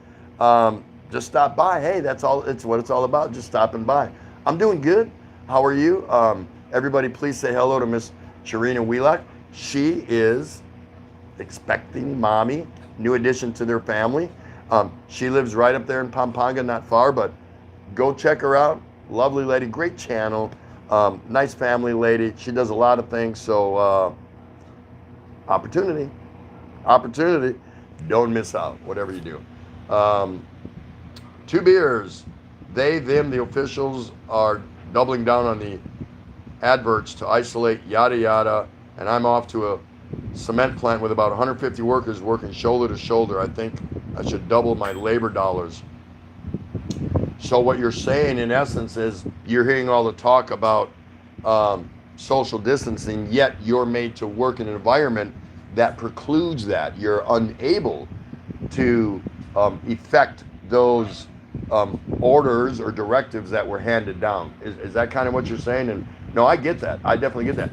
Just stop by. Hey, that's all. It's what it's all about. Just stopping by. I'm doing good. How are you? Everybody, please say hello to Miss Tarina Wheelock. She is expecting mommy. New addition to their family. She lives right up there in Pampanga, not far, but go check her out. Lovely lady, great channel. Nice family lady. She does a lot of things. So opportunity. Don't miss out, whatever you do. 2 beers. They, them, the officials are doubling down on the adverts to isolate, yada, yada. And I'm off to a cement plant with about 150 workers working shoulder to shoulder. I think I should double my labor dollars. So what you're saying, in essence, is you're hearing all the talk about social distancing, yet you're made to work in an environment that precludes that. You're unable to effect those orders or directives that were handed down. Is that kind of what you're saying? And no, I get that. I definitely get that.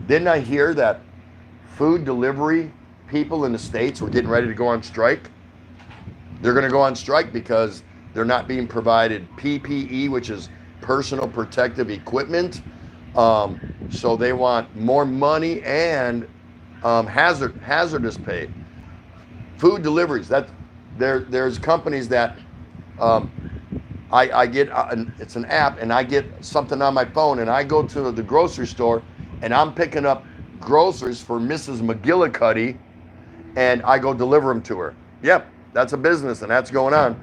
Didn't I hear that food delivery people in the States were getting ready to go on strike? They're going to go on strike because they're not being provided PPE, which is personal protective equipment. So they want more money and hazardous pay. Food deliveries. There's companies that I get. It's an app, and I get something on my phone, and I go to the grocery store, and I'm picking up groceries for Mrs. McGillicuddy, and I go deliver them to her. Yep, that's a business, and that's going on.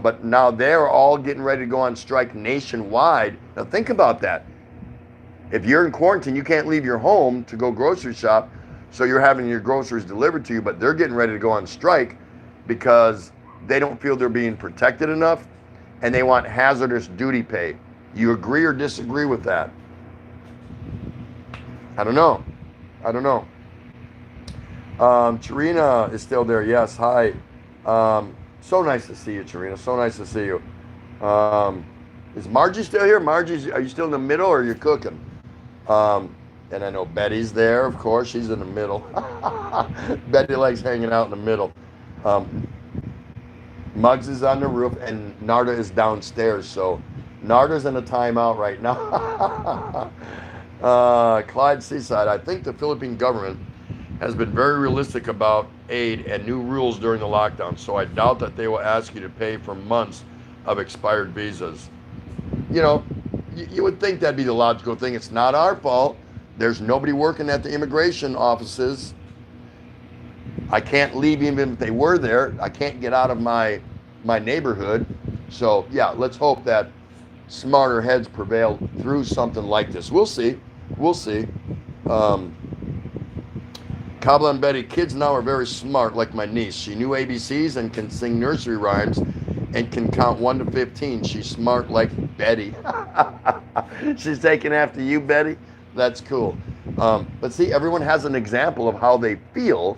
But now they're all getting ready to go on strike nationwide. Now think about that. If you're in quarantine, you can't leave your home to go grocery shop, so you're having your groceries delivered to you, but they're getting ready to go on strike because they don't feel they're being protected enough, and they want hazardous duty pay. You agree or disagree with that? I don't know. Tarina is still there. Yes, hi. So nice to see you, Tarina. So nice to see you. Is Margie still here? Margie, are you still in the middle or are you cooking? And I know Betty's there, of course. She's in the middle. Betty likes hanging out in the middle. Muggs is on the roof and Narda is downstairs. So Narda's in a timeout right now. Clyde Seaside, I think the Philippine government has been very realistic about aid and new rules during the lockdown, so I doubt that they will ask you to pay for months of expired visas. You know, you would think that'd be the logical thing. It's not our fault. There's nobody working at the immigration offices. I can't leave even if they were there. I can't get out of my neighborhood. So yeah, let's hope that smarter heads prevail through something like this. We'll see. We'll see. Kabla and Betty, kids now are very smart, like my niece. She knew ABCs and can sing nursery rhymes and can count 1 to 15. She's smart like Betty. She's taking after you, Betty? That's cool. But see, everyone has an example of how they feel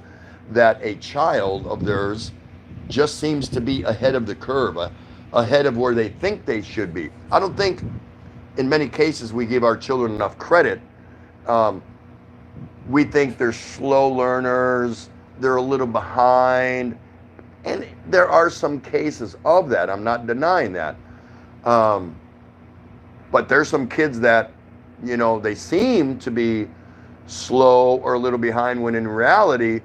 that a child of theirs just seems to be ahead of the curve, ahead of where they think they should be. I don't think in many cases we give our children enough credit. We think they're slow learners, they're a little behind, and there are some cases of that. I'm not denying that. But there's some kids that, you know, they seem to be slow or a little behind when in reality,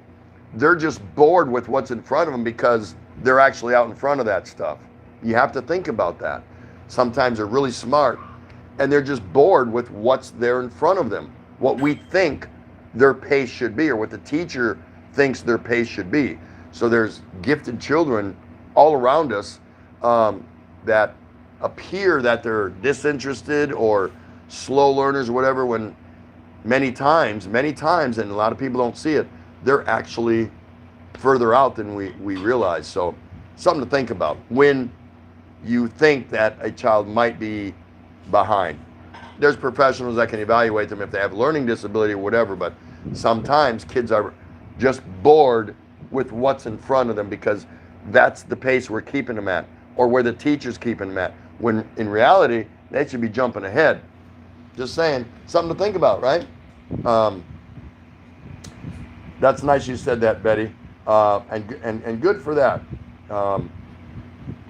they're just bored with what's in front of them because they're actually out in front of that stuff. You have to think about that. Sometimes they're really smart and they're just bored with what's there in front of them, what we think their pace should be or what the teacher thinks their pace should be. So there's gifted children all around us that appear that they're disinterested or slow learners or whatever, when many times, and a lot of people don't see it, they're actually further out than we realize. So something to think about when you think that a child might be behind. There's professionals that can evaluate them if they have learning disability or whatever, but sometimes kids are just bored with what's in front of them because that's the pace we're keeping them at or where the teacher's keeping them at, when in reality, they should be jumping ahead. Just saying, something to think about, right? That's nice you said that, Betty, and good for that,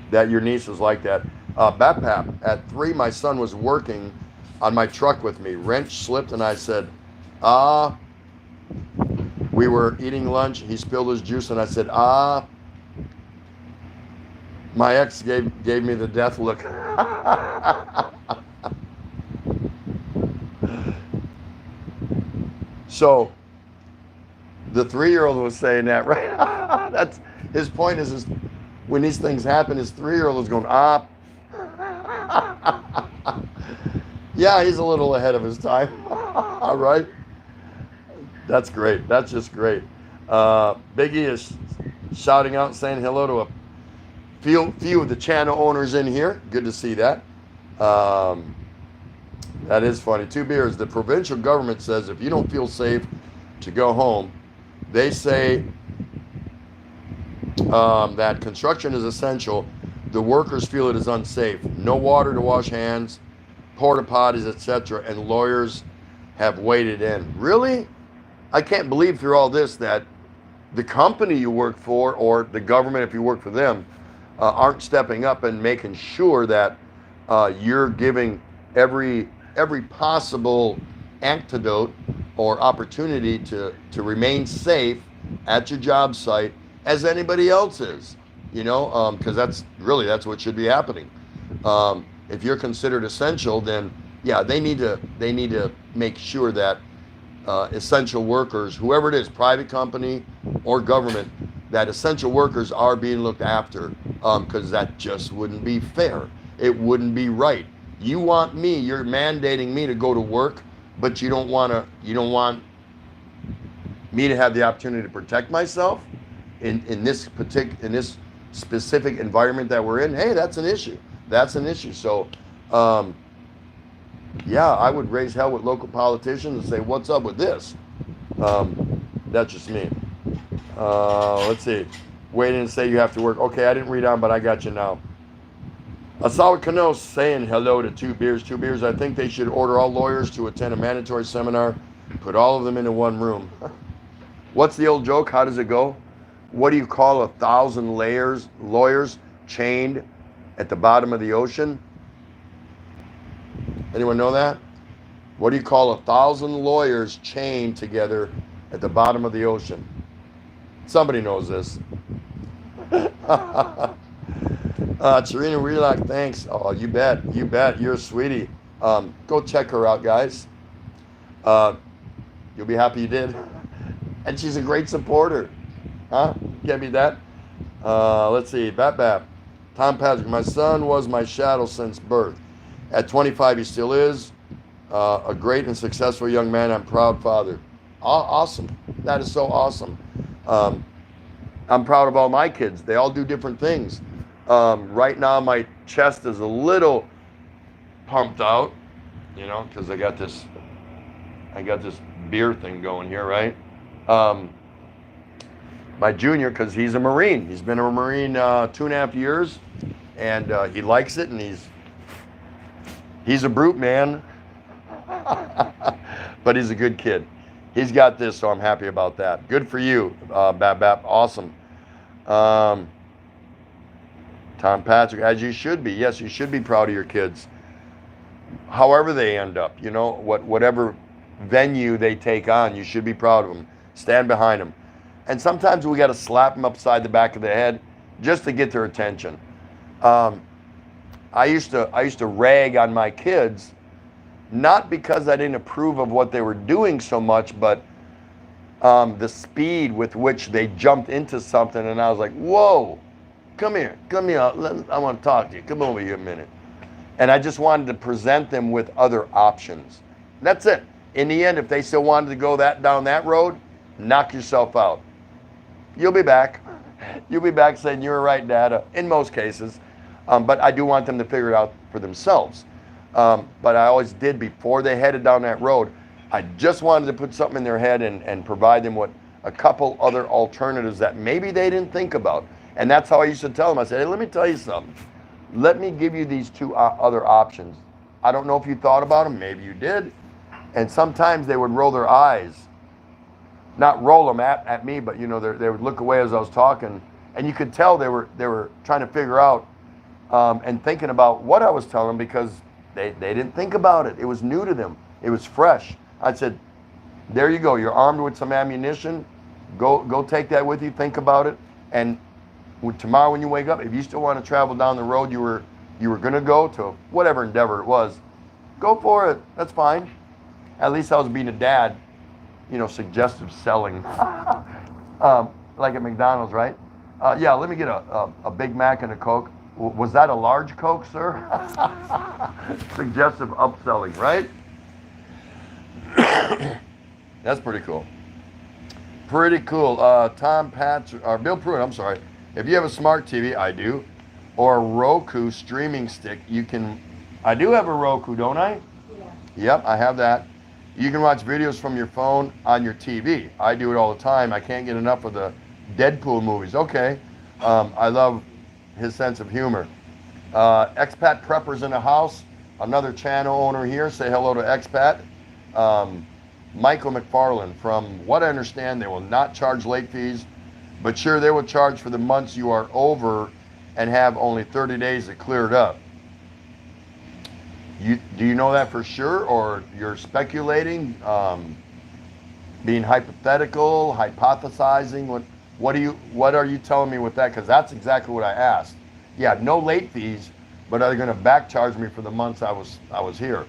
that your niece is like that. Bapap, at 3, my son was working on my truck with me. Wrench slipped and I said, we were eating lunch. He spilled his juice and I said, my ex gave me the death look. So the 3-year-old was saying that, right? That's his point is when these things happen, his 3-year-old is going, yeah, he's a little ahead of his time. All right. That's great. That's just great. Biggie is shouting out and saying hello to a few of the channel owners in here. Good to see that. That is funny. 2 beers. The provincial government says if you don't feel safe to go home, they say that construction is essential. The workers feel it is unsafe. No water to wash hands, porta potties, etc. And lawyers have waded in. Really? I can't believe through all this that the company you work for or the government, if you work for them, aren't stepping up and making sure that you're giving every possible antidote or opportunity to remain safe at your job site as anybody else is, you know, because that's what should be happening. If you're considered essential, then yeah, they need to make sure that essential workers, whoever it is, private company or government, that essential workers are being looked after, because that just wouldn't be fair. It wouldn't be right. You're mandating me to go to work, but you don't want me to have the opportunity to protect myself in this specific environment that we're in. Hey, that's an issue. That's an issue. So, yeah, I would raise hell with local politicians and say, what's up with this? That's just me. Let's see. Wait and say you have to work. Okay, I didn't read on, but I got you now. Asawa Kano saying hello to 2 beers. 2 beers. I think they should order all lawyers to attend a mandatory seminar. Put all of them into one room. What's the old joke? How does it go? What do you call 1,000 lawyers chained at the bottom of the ocean? Anyone know that? What do you call 1,000 lawyers chained together at the bottom of the ocean? Somebody knows this. Serena Wheelock, thanks. Oh, you bet. You bet. You're a sweetie. Go check her out, guys. You'll be happy you did. And she's a great supporter. Huh? Get me that? Let's see. Bap. Tom Patrick, my son was my shadow since birth. At 25, he still is. A great and successful young man. I'm proud father. Awesome. That is so awesome. I'm proud of all my kids. They all do different things. Right now, my chest is a little pumped out, you know, because I got this beer thing going here, right? My junior, because he's a Marine. He's been a Marine 2.5 years, and he likes it, and he's a brute, man. But he's a good kid. He's got this, so I'm happy about that. Good for you, Bap. Awesome. Tom Patrick, as you should be. Yes, you should be proud of your kids. However they end up, you know, whatever venue they take on, you should be proud of them. Stand behind them. And sometimes we got to slap them upside the back of the head just to get their attention. I used to rag on my kids, not because I didn't approve of what they were doing so much, but the speed with which they jumped into something, and I was like, whoa, come here, I want to talk to you, come over here a minute. And I just wanted to present them with other options. That's it. In the end, if they still wanted to go down that road, knock yourself out. You'll be back. You'll be back saying you were right, Dad, in most cases. But I do want them to figure it out for themselves. But I always did, before they headed down that road, I just wanted to put something in their head and provide them with a couple other alternatives that maybe they didn't think about. And that's how I used to tell them. I said, hey, let me tell you something. Let me give you these two other options. I don't know if you thought about them. Maybe you did. And sometimes they would roll their eyes. Not roll them at me, but, you know, they would look away as I was talking. And you could tell they were trying to figure out and thinking about what I was telling them, because they didn't think about it. It was new to them. It was fresh. I said, there you go. You're armed with some ammunition. Go take that with you. Think about it. And tomorrow when you wake up, if you still want to travel down the road you were going to go to, whatever endeavor it was, go for it. That's fine. At least I was being a dad, you know, suggestive selling. Like at McDonald's, right? Yeah, let me get a Big Mac and a Coke. Was that a large Coke, sir? Suggestive upselling, right? That's pretty cool. Pretty cool. Tom Patch, or Bill Pruitt, I'm sorry. If you have a smart TV, I do, or a Roku streaming stick, I do have a Roku, don't I? Yeah. Yep, I have that. You can watch videos from your phone on your TV. I do it all the time. I can't get enough of the Deadpool movies. Okay. I love his sense of humor. Expat Preppers in the house. Another channel owner here. Say hello to Expat. Michael McFarland. From what I understand, they will not charge late fees, but sure, they will charge for the months you are over and have only 30 days to clear it up. Do you know that for sure, or you're speculating, being hypothetical, hypothesizing? What are you telling me with that? Because that's exactly what I asked. Yeah, no late fees, but are they going to back charge me for the months I was here?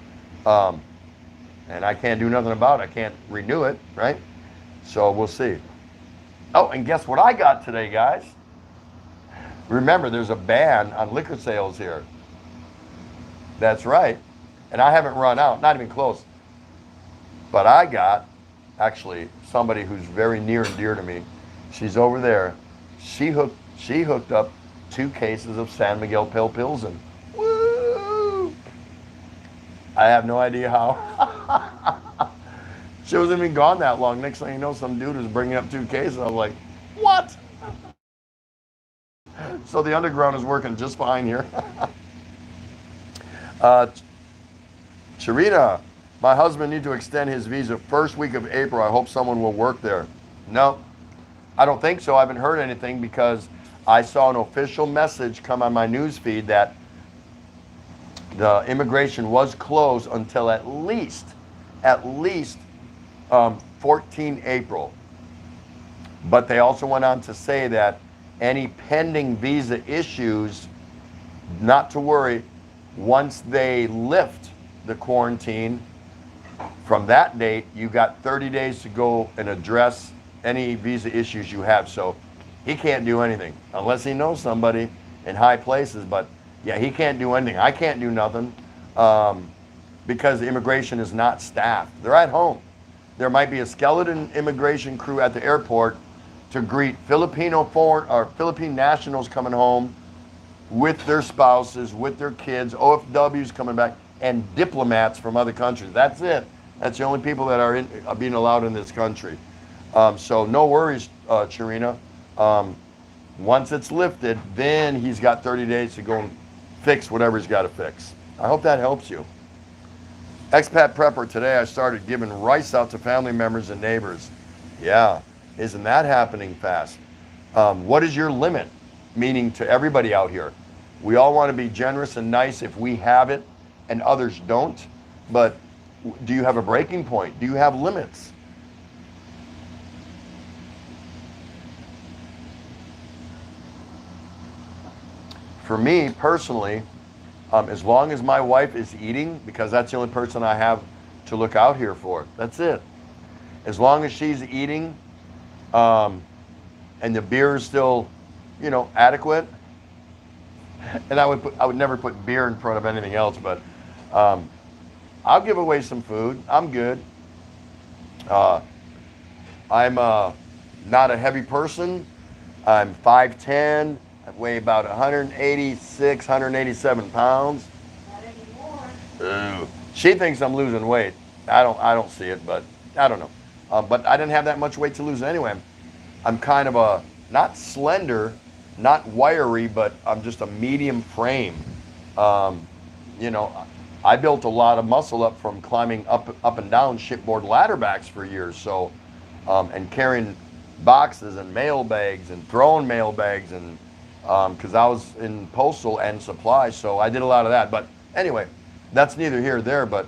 And I can't do nothing about it. I can't renew it, right? So we'll see. Oh, and guess what I got today, guys? Remember, there's a ban on liquor sales here. That's right. And I haven't run out, not even close. But I got, actually, somebody who's very near and dear to me. She's over there. She hooked up 2 cases of San Miguel Pale Pilsen. Woo! I have no idea how. She wasn't even gone that long. Next thing you know, some dude was bringing up 2 cases. I was like, what? So the underground is working just fine here. Sharita, my husband needs to extend his visa first week of April. I hope someone will work there. No, I don't think so. I haven't heard anything because I saw an official message come on my news feed that the immigration was closed until at least 14 April. But they also went on to say that any pending visa issues, not to worry, once they lift the quarantine, from that date, you got 30 days to go and address any visa issues you have. So he can't do anything unless he knows somebody in high places. But yeah, he can't do anything. I can't do nothing because immigration is not staffed. They're at home. There might be a skeleton immigration crew at the airport to greet Philippine nationals coming home with their spouses, with their kids, OFWs coming back, and diplomats from other countries. That's it. That's the only people that are being allowed in this country. So no worries, Charina. Once it's lifted, then he's got 30 days to go and fix whatever he's got to fix. I hope that helps you. Expat Prepper, today I started giving rice out to family members and neighbors. Yeah, isn't that happening fast? What is your limit? Meaning to everybody out here. We all want to be generous and nice if we have it and others don't. But do you have a breaking point? Do you have limits? For me personally, as long as my wife is eating, because that's the only person I have to look out here for. That's it. As long as she's eating, and the beer is still, adequate. And I would never put beer in front of anything else, but I'll give away some food. I'm good. I'm not a heavy person. I'm 5'10". I weigh about 186, 187 pounds. Not anymore. Ooh. She thinks I'm losing weight. I don't see it, but I don't know. But I didn't have that much weight to lose anyway. I'm kind of not slender, not wiry, but I'm just a medium frame. I built a lot of muscle up from climbing up and down shipboard ladder backs for years. So, and carrying boxes and mail bags and throwing mail bags and because I was in postal and supply, so I did a lot of that. But anyway, that's neither here nor there. But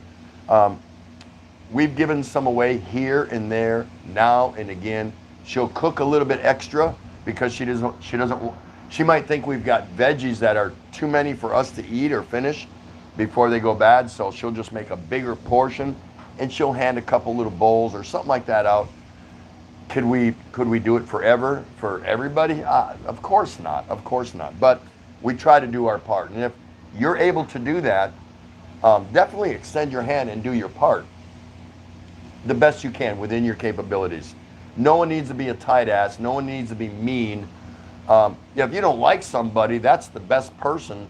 we've given some away here and there, now and again. She'll cook a little bit extra because she doesn't. She might think we've got veggies that are too many for us to eat or finish before they go bad. So she'll just make a bigger portion, and she'll hand a couple little bowls or something like that out. Could we do it forever for everybody? Of course not. Of course not. But we try to do our part. And if you're able to do that, definitely extend your hand and do your part the best you can within your capabilities. No one needs to be a tight ass. No one needs to be mean. If you don't like somebody, that's the best person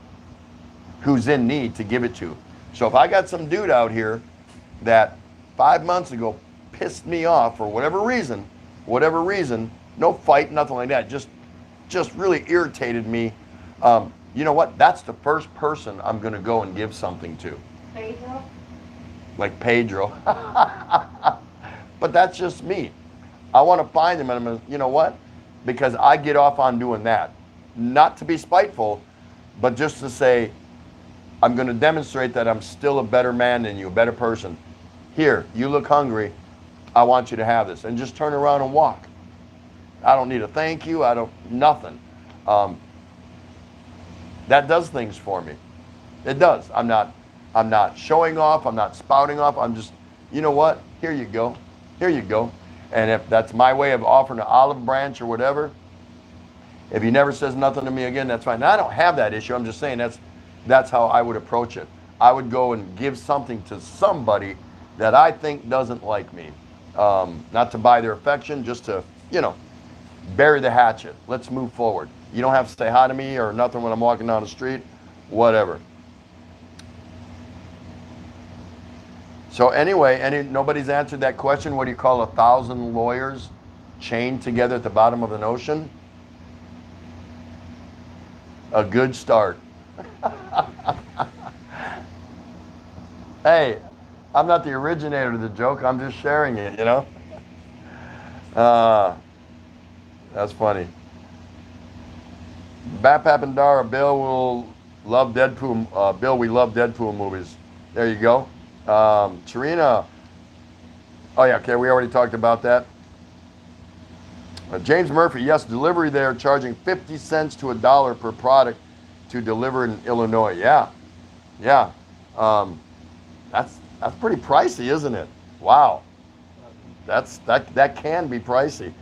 who's in need to give it to. So if I got some dude out here that 5 months ago pissed me off for whatever reason, no fight, nothing like that, just really irritated me, you know what? That's the first person I'm going to go and give something to. Pedro? Like Pedro. But that's just me. I want to find him, and I'm going to, you know what? Because I get off on doing that. Not to be spiteful, but just to say, I'm going to demonstrate that I'm still a better man than you, a better person. Here, you look hungry. I want you to have this. And just turn around and walk. I don't need a thank you. Nothing. That does things for me. It does. I'm not showing off. I'm not spouting off. I'm just, you know what? Here you go. Here you go. And if that's my way of offering an olive branch or whatever, if he never says nothing to me again, that's fine. Now, I don't have that issue. I'm just saying that's how I would approach it. I would go and give something to somebody that I think doesn't like me. Not to buy their affection, just to, bury the hatchet. Let's move forward. You don't have to say hi to me or nothing when I'm walking down the street, whatever. So anyway, nobody's answered that question. What do you call 1,000 lawyers chained together at the bottom of an ocean? A good start. Hey, I'm not the originator of the joke. I'm just sharing it, That's funny. Bapap and Dara, Bill will love Deadpool. Bill, we love Deadpool movies. There you go. Tarina, oh yeah, okay, we already talked about that. James Murphy, yes, delivery there charging 50 cents to $1 per product to deliver in Illinois. Yeah, yeah. That's pretty pricey, isn't it? Wow, that can be pricey.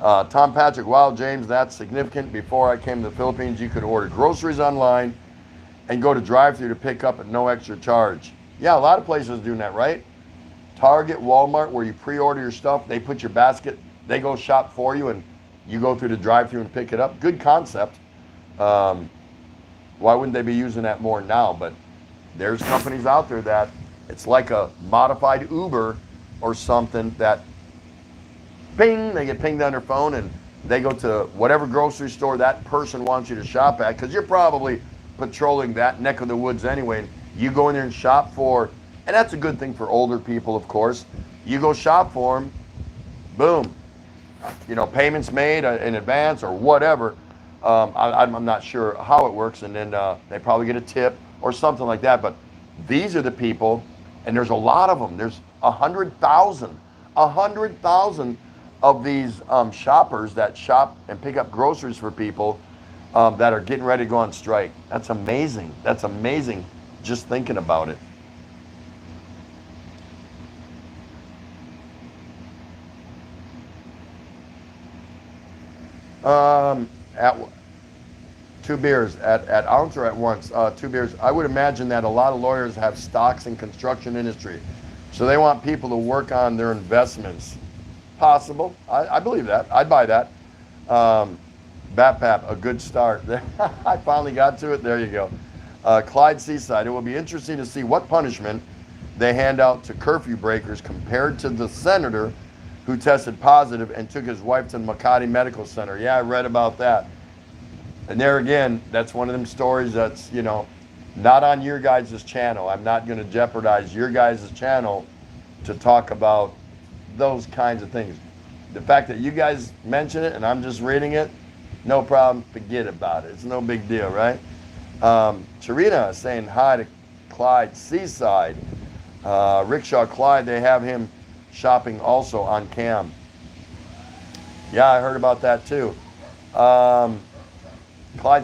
Tom Patrick, wow, James, that's significant. Before I came to the Philippines, you could order groceries online and go to drive-thru to pick up at no extra charge. Yeah, a lot of places doing that, right? Target, Walmart, where you pre-order your stuff, they put your basket, they go shop for you, and you go through the drive-thru and pick it up. Good concept. Why wouldn't they be using that more now? But there's companies out there that it's like a modified Uber or something that ping, they get pinged on their phone and they go to whatever grocery store that person wants you to shop at, because you're probably patrolling that neck of the woods anyway. And you go in there and shop for, and that's a good thing for older people, of course. You go shop for them, boom, payments made in advance or whatever. I'm not sure how it works, and then they probably get a tip or something like that. But these are the people, and there's a lot of them. There's 100,000 of these shoppers that shop and pick up groceries for people that are getting ready to go on strike. That's amazing. That's amazing just thinking about it. At two beers, at ounce or at once? Two beers. I would imagine that a lot of lawyers have stocks in construction industry, so they want people to work on their investments. Possible. I believe that. I'd buy that. BAPAP, a good start. I finally got to it. There you go. Clyde Seaside, it will be interesting to see what punishment they hand out to curfew breakers compared to the senator who tested positive and took his wife to Makati Medical Center. Yeah, I read about that. And there again, that's one of them stories that's, not on your guys' channel. I'm not going to jeopardize your guys' channel to talk about those kinds of things. The fact that you guys mention it and I'm just reading it, no problem, forget about it. It's no big deal, right? Tarina saying hi to Clyde Seaside. Rickshaw Clyde, they have him shopping also on cam. Yeah, I heard about that too. Clyde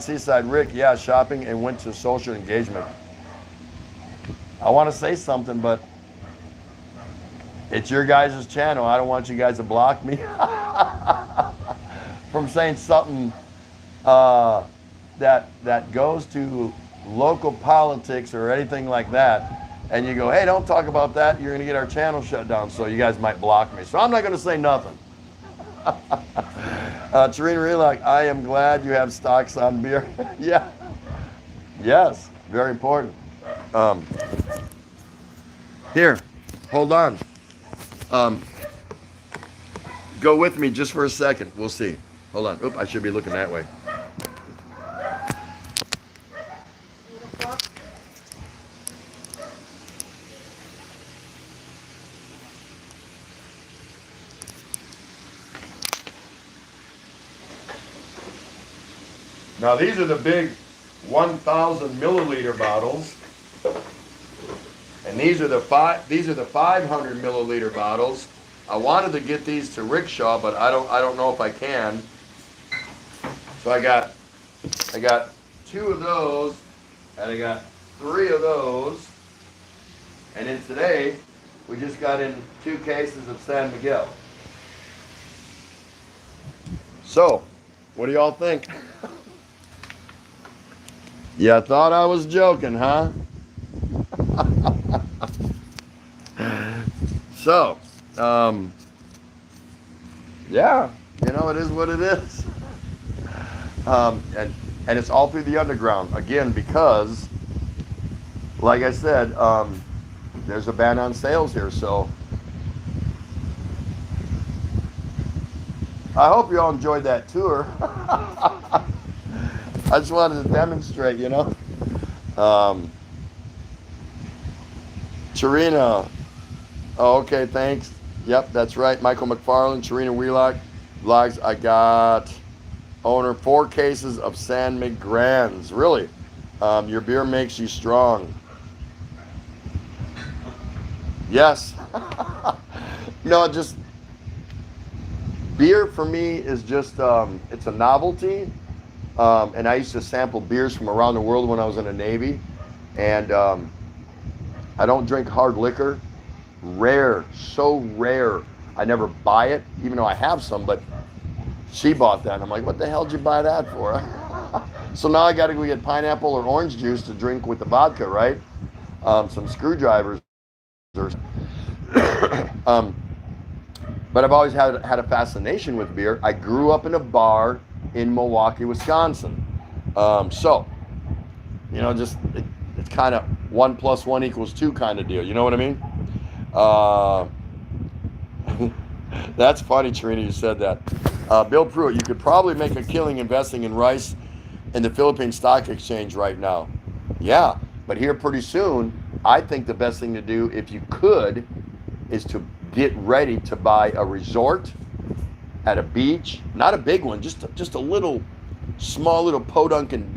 Seaside, Rick, yeah, shopping and went to social engagement. I want to say something, but it's your guys' channel. I don't want you guys to block me from saying something that goes to local politics or anything like that. And you go, hey, don't talk about that. You're going to get our channel shut down. So you guys might block me. So I'm not going to say nothing. Tarina Relac, I am glad you have stocks on beer. Yeah. Yes. Very important. Here. Hold on. Go with me just for a second. We'll see. Hold on. Oop, I should be looking that way. Now these are the big 1,000 milliliter bottles, and these are the 500 milliliter bottles. I wanted to get these to Rickshaw, but I don't know if I can. So I got 2 of those, and I got 3 of those, and then today we just got in 2 cases of San Miguel. So, what do y'all think? You thought I was joking, huh? So, yeah, it is what it is. And it's all through the underground, again, because, like I said, there's a ban on sales here, so I hope you all enjoyed that tour. I just wanted to demonstrate, Tarina, oh, okay, thanks. Yep, that's right. Michael McFarland, Tarina Wheelock, vlogs. I got owner, 4 cases of San Migrands. Really? Your beer makes you strong. Yes. No, just beer for me is just, it's a novelty. And I used to sample beers from around the world when I was in the Navy. And I don't drink hard liquor. Rare, so rare. I never buy it, even though I have some, but she bought that. And I'm like, what the hell did you buy that for? So now I got to go get pineapple or orange juice to drink with the vodka, right? Some screwdrivers. But I've always had a fascination with beer. I grew up in a bar in Milwaukee, Wisconsin. So, you know, just it's kind of 1 + 1 = 2 kind of deal. You know what I mean? That's funny, Trina, you said that. Bill Pruitt, you could probably make a killing investing in rice in the Philippine Stock Exchange right now. Yeah, but here pretty soon, I think the best thing to do, if you could, is to get ready to buy a resort at a beach. Not a big one, just a little, small little podunk and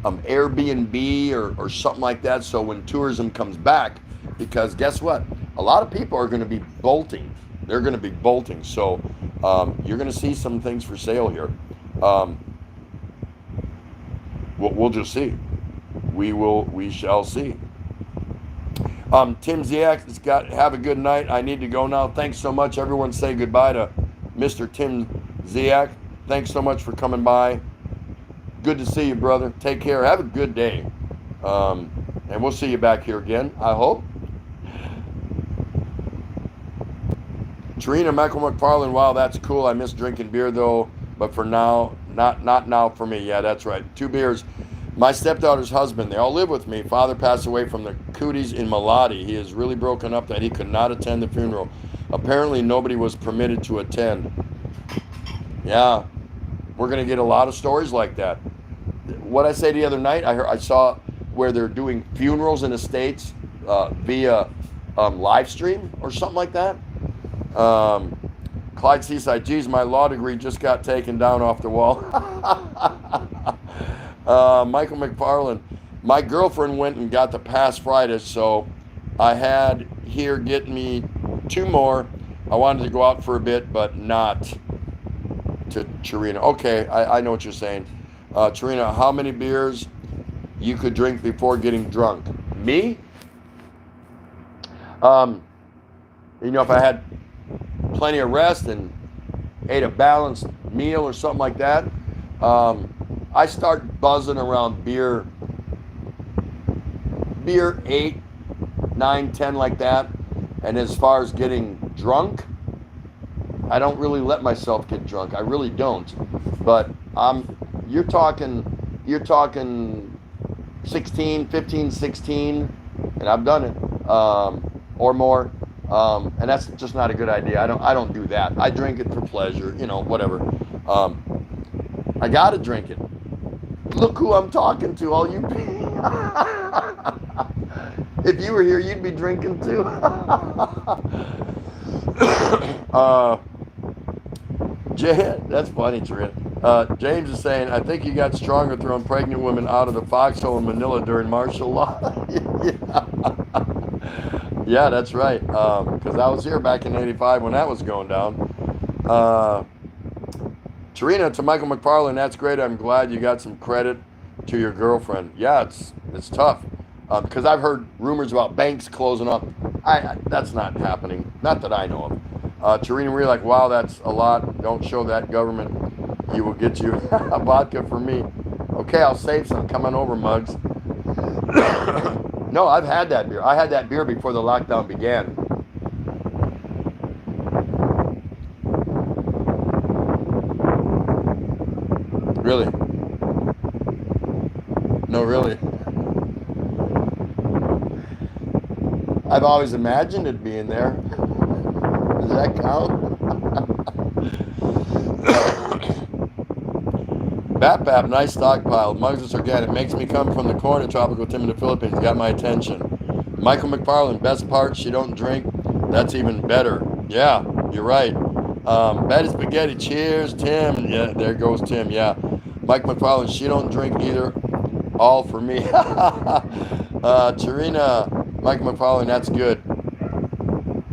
Airbnb or something like that, so when tourism comes back, because guess what? A lot of people are going to be bolting. They're going to be bolting. So you're going to see some things for sale here. We'll just see. We shall see. Tim Ziak, have a good night. I need to go now. Thanks so much. Everyone say goodbye to Mr. Tim Ziak. Thanks so much for coming by. Good to see you, brother. Take care. Have a good day. And we'll see you back here again, I hope. Trina, Michael McFarland, wow, that's cool. I miss drinking beer, though. But for now, not now for me. Yeah, that's right. 2 beers. My stepdaughter's husband, they all live with me. Father passed away from the cooties in Maladi. He is really broken up that he could not attend the funeral. Apparently, nobody was permitted to attend. Yeah, we're going to get a lot of stories like that. What I say the other night, I saw where they're doing funerals in the States via live stream or something like that. Clyde Seaside, geez, my law degree just got taken down off the wall. Michael McFarland, my girlfriend went and got the pass Friday, so I had here get me 2 more. I wanted to go out for a bit, but not to Charina. Okay, I know what you're saying. Charina, how many beers you could drink before getting drunk? Me? You know, if I had plenty of rest and ate a balanced meal or something like that, I start buzzing around beer 8, 9, 10 like that. And as far as getting drunk, I don't really let myself get drunk. I really don't. But you're talking 16, 15, 16, and I've done it, or more. And that's just not a good idea. I don't do that. I drink it for pleasure, you know, whatever. I gotta drink it. Look who I'm talking to, all you people. If you were here, you'd be drinking too. That's funny, Trent. James is saying, I think you got stronger throwing pregnant women out of the foxhole in Manila during martial law. Yeah, that's right. Because I was here back in '85 when that was going down. Tarina, to Michael McFarland, that's great. I'm glad you got some credit to your girlfriend. Yeah, it's tough. Because I've heard rumors about banks closing up. That's not happening. Not that I know of. Tarina, we're like, wow, that's a lot. Don't show that government. You will get you a vodka for me. Okay, I'll save some. Come on over, Muggs. No, I've had that beer. I had that beer before the lockdown began. Really? No, really. I've always imagined it being there. Does that count? Bap, nice stockpile. Muggs is organic. Makes me come from the corn of Tropical Tim in the Philippines. Got my attention. Michael McFarland, best part, she don't drink. That's even better. Yeah, you're right. Betty Spaghetti, cheers, Tim. Yeah, there goes Tim. Yeah, Mike McFarland, she don't drink either. All for me. Tarina, Mike McFarland, that's good.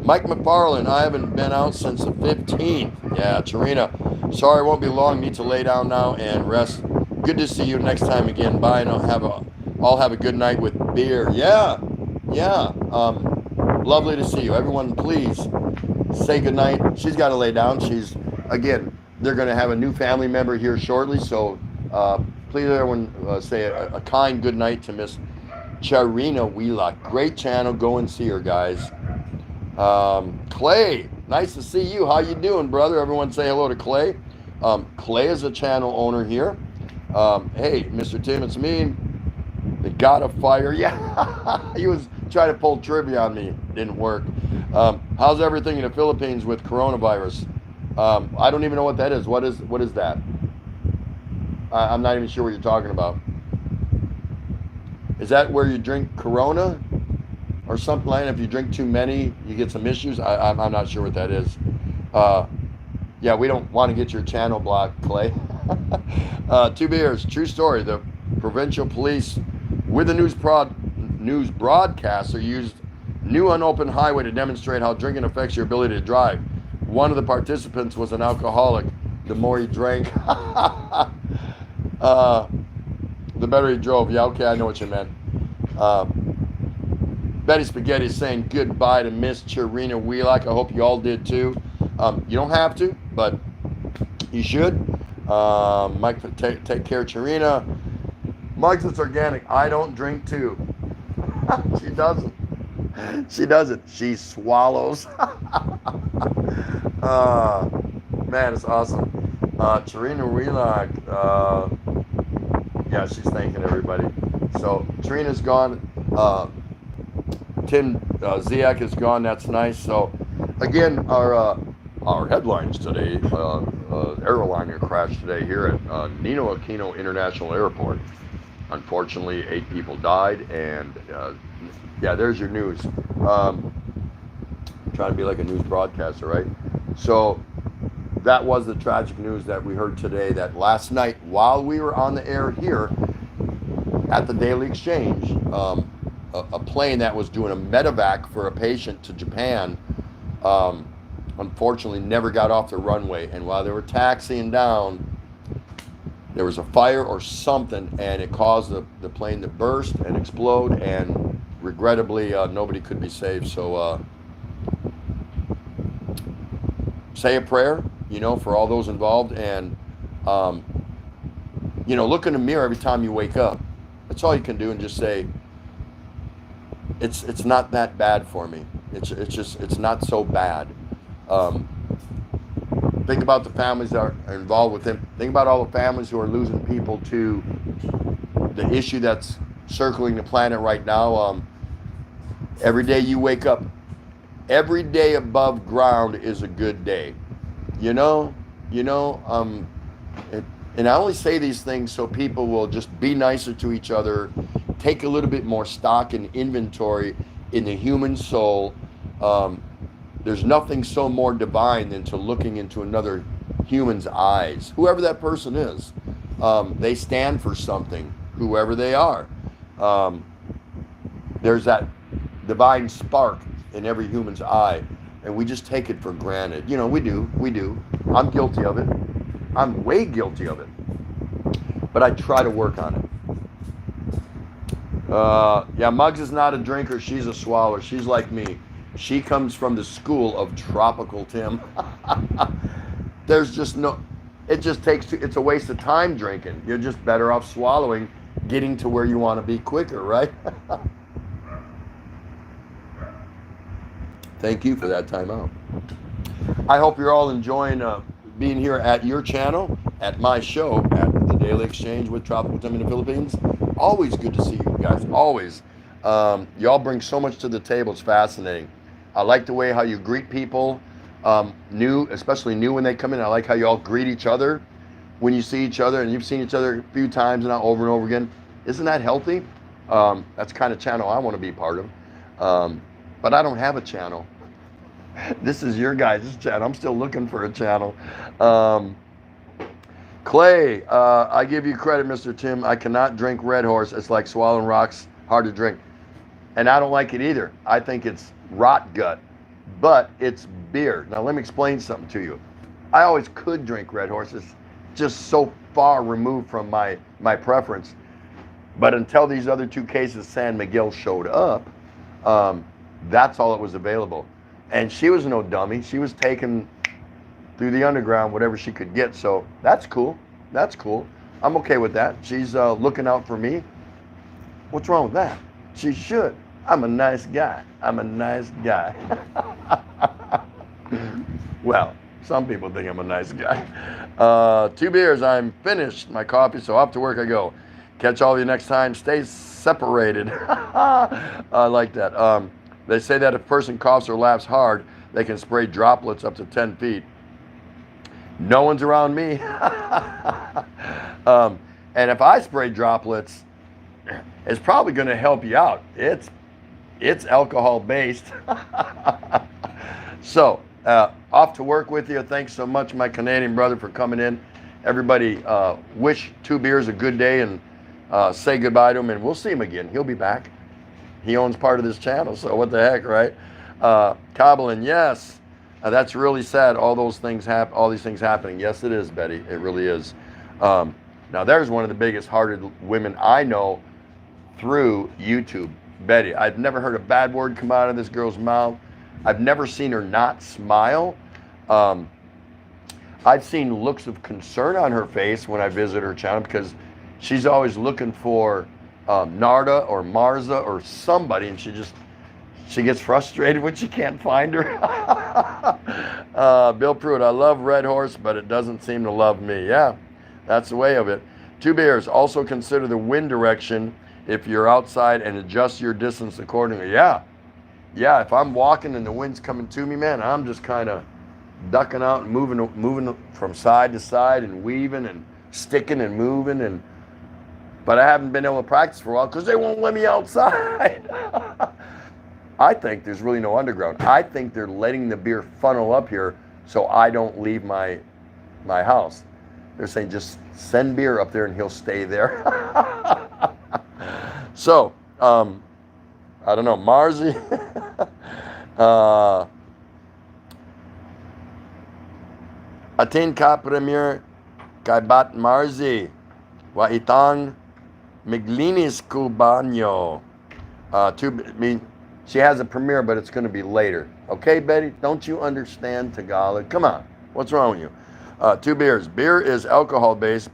Mike McFarland, I haven't been out since the 15th. Yeah, Tarina, sorry, I won't be long. Need to lay down now and rest. Good to see you next time again. Bye, and I'll have a good night with beer. Yeah, yeah. Lovely to see you. Everyone, please say good night. She's got to lay down. Again, they're going to have a new family member here shortly, so please, everyone, say a kind good night to Miss Charina Wheelock. Great channel. Go and see her, guys. Clay, nice to see you. How you doing, brother? Everyone say hello to Clay. Clay is a channel owner here. Hey, Mr. Tim, it's me. The God of Fire. Yeah, he was trying to pull trivia on me. Didn't work. How's everything in the Philippines with coronavirus? I don't even know what that is. What is that? I'm not even sure what you're talking about. Is that where you drink Corona or something like that? If you drink too many, you get some issues? I'm not sure what that is. Yeah, we don't want to get your channel blocked, Clay. 2 beers. True story. The provincial police with a news broadcaster used new unopened highway to demonstrate how drinking affects your ability to drive. One of the participants was an alcoholic. The more he drank, the better he drove. Yeah, okay, I know what you meant. Betty Spaghetti is saying goodbye to Miss Charina Wheelock. I hope you all did too. You don't have to, but you should. Mike, take care, Charina. Mike's it's organic. I don't drink too. She doesn't. She doesn't. She swallows. Man, it's awesome. Charina Wheelock. Yeah, she's thanking everybody. So Trina's gone. Tim Ziak is gone. That's nice. So again, our headlines today: airliner crash today here at Nino Aquino International Airport. Unfortunately, 8 people died, and yeah, there's your news. Trying to be like a news broadcaster, right? So that was the tragic news that we heard today. That last night, while we were on the air here at the Daily Exchange, a plane that was doing a medevac for a patient to Japan, unfortunately never got off the runway. And while they were taxiing down, there was a fire or something, and it caused the plane to burst and explode, and regrettably nobody could be saved. So say a prayer, for all those involved, and look in the mirror every time you wake up. That's all you can do, and just say, it's not that bad for me. It's not so bad. Think about the families that are involved with him. Think about all the families who are losing people to the issue that's circling the planet right now. Every day you wake up, every day above ground is a good day. And I only say these things so people will just be nicer to each other, take a little bit more stock and inventory in the human soul. There's nothing so more divine than to looking into another human's eyes, whoever that person is. They stand for something, whoever they are. There's that divine spark in every human's eye, and we just take it for granted. We do. I'm guilty of it. I'm way guilty of it. But I try to work on it. Yeah, Muggs is not a drinker. She's a swallower. She's like me. She comes from the school of Tropical Tim. There's just it's a waste of time drinking. You're just better off swallowing, getting to where you want to be quicker, right? Thank you for that time out. I hope you're all enjoying being here at your channel, at my show, at the Daily Exchange with Tropical Tim in the Philippines. Always good to see you guys, always. Y'all bring so much to the table. It's fascinating. I like the way how you greet people, especially new when they come in. I like how you all greet each other when you see each other, and you've seen each other a few times now, over and over again. Isn't that healthy? That's the kind of channel I want to be part of. But I don't have a channel. This is your guys' channel. I'm still looking for a channel. Clay, I give you credit, Mr. Tim. I cannot drink Red Horse. It's like swallowing rocks, hard to drink. And I don't like it either. I think it's rot gut, but it's beer. Now let me explain something to you. I always could drink Red Horse. It's just so far removed from my preference. But until these other two cases, San Miguel showed up, that's all that was available. And she was no dummy. She was taking through the underground whatever she could get. So that's cool. That's cool. I'm okay with that. She's looking out for me. What's wrong with that? She should. I'm a nice guy. I'm a nice guy. Well, some people think I'm a nice guy. 2 beers. I'm finished my coffee, so off to work I go. Catch all of you next time. Stay separated. I like that. They say that if a person coughs or laughs hard, they can spray droplets up to 10 feet. No one's around me. And if I spray droplets, it's probably going to help you out. It's alcohol based. So off to work with you. Thanks so much, my Canadian brother, for coming in. Everybody wish 2 beers a good day and say goodbye to him, and we'll see him again. He'll be back. He owns part of this channel, so what the heck, right? Cobbling, yes. That's really sad. All these things happening. Yes, it is, Betty. It really is. Now, there's one of the biggest hearted women I know through YouTube, Betty. I've never heard a bad word come out of this girl's mouth. I've never seen her not smile. I've seen looks of concern on her face when I visit her channel because she's always looking for Narda or Marza or somebody, and she gets frustrated when she can't find her. Bill Pruitt, I love Red Horse, but it doesn't seem to love me. Yeah, that's the way of it. 2 beers. Also consider the wind direction if you're outside and adjust your distance accordingly. Yeah, if I'm walking and the wind's coming to me, man, I'm just kind of ducking out and moving from side to side and weaving and sticking and moving. But I haven't been able to practice for a while because they won't let me outside. I think there's really no underground. I think they're letting the beer funnel up here so I don't leave my house. They're saying just send beer up there and he'll stay there. So, I don't know, Marzi. Atin ka premier kay Bat Marzi. Wa itang Miglinis Cubanyo. She has a premiere, but it's going to be later. Okay, Betty? Don't you understand Tagalog? Come on. What's wrong with you? 2 beers. Beer is alcohol-based,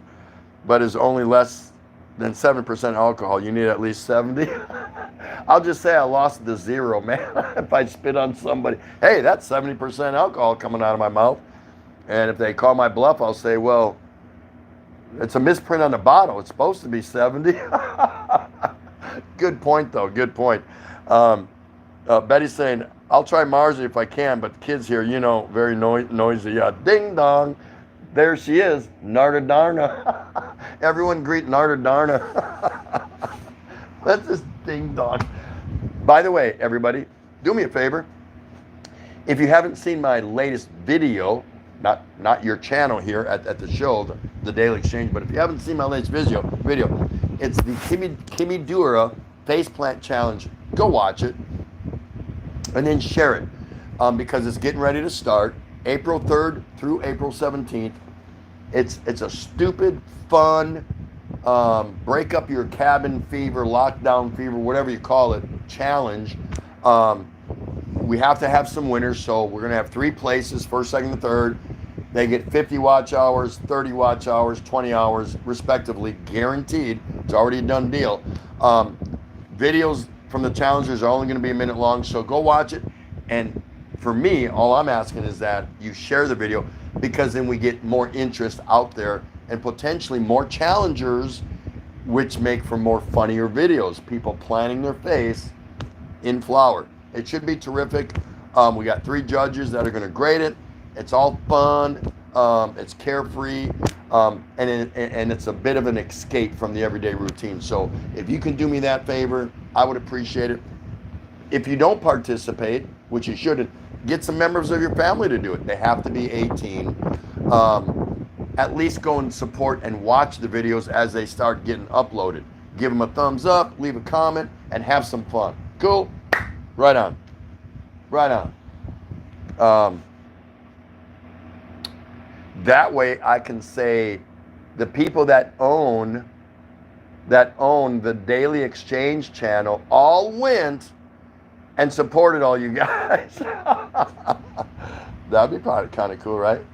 but is only less than 7% alcohol. You need at least 70. I'll just say I lost the 0, man. If I spit on somebody, hey, that's 70% alcohol coming out of my mouth. And if they call my bluff, I'll say, well, it's a misprint on the bottle. It's supposed to be 70. Good point, though. Good point. Betty's saying, I'll try Marzi if I can, but the kids here, very noisy. Yeah, ding dong. There she is, Narda Darna. Everyone greet Narda Darna. That's just ding dong. By the way, everybody, do me a favor. If you haven't seen my latest video, not your channel here at the show, the Daily Exchange, but if you haven't seen my latest video, it's the Kimidura Faceplant Challenge. Go watch it and then share it because it's getting ready to start April 3rd through April 17th. It's a stupid, fun, break up your cabin fever, lockdown fever, whatever you call it, challenge. We have to have some winners, so we're going to have 3 places, first, second, and third. They get 50 watch hours, 30 watch hours, 20 hours, respectively, guaranteed. It's already a done deal. Videos from the challengers are only going to be a minute long, so go watch it. And for me, all I'm asking is that you share the video because then we get more interest out there and potentially more challengers, which make for more funnier videos. People planting their face in flour. It should be terrific. We got 3 judges that are going to grade it. It's all fun. It's carefree. And it's a bit of an escape from the everyday routine. So if you can do me that favor, I would appreciate it. If you don't participate, which you shouldn't, get some members of your family to do it. They have to be 18. At least go and support and watch the videos as they start getting uploaded. Give them a thumbs up, leave a comment, and have some fun. Cool? Right on. Right on. That way I can say the people that own the Daily Exchange channel all went and supported all you guys. That'd be probably kind of cool, right?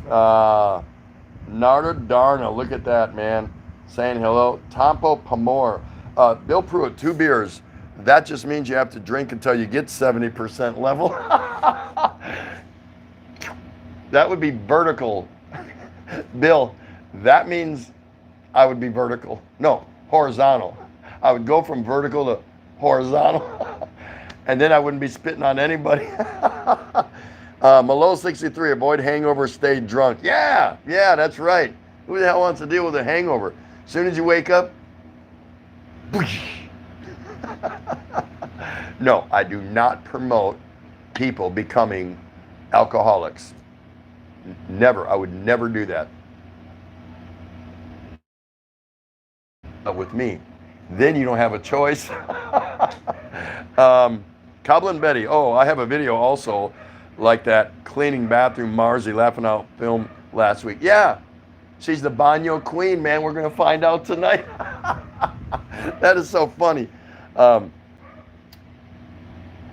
Narda Darna, look at that, man. Saying hello. Tampo Pamor. Bill Pruitt, 2 beers. That just means you have to drink until you get 70% level. That would be vertical. Bill, that means I would be vertical. No, horizontal. I would go from vertical to horizontal. And then I wouldn't be spitting on anybody. Malo 63, avoid hangover, stay drunk. Yeah, that's right. Who the hell wants to deal with a hangover? As soon as you wake up, no, I do not promote people becoming alcoholics. Never. I would never do that. But with me, then you don't have a choice. Coblin Betty. Oh, I have a video also like that, cleaning bathroom, Marzi laughing out film last week. Yeah, she's the baño queen, man. We're going to find out tonight. That is so funny.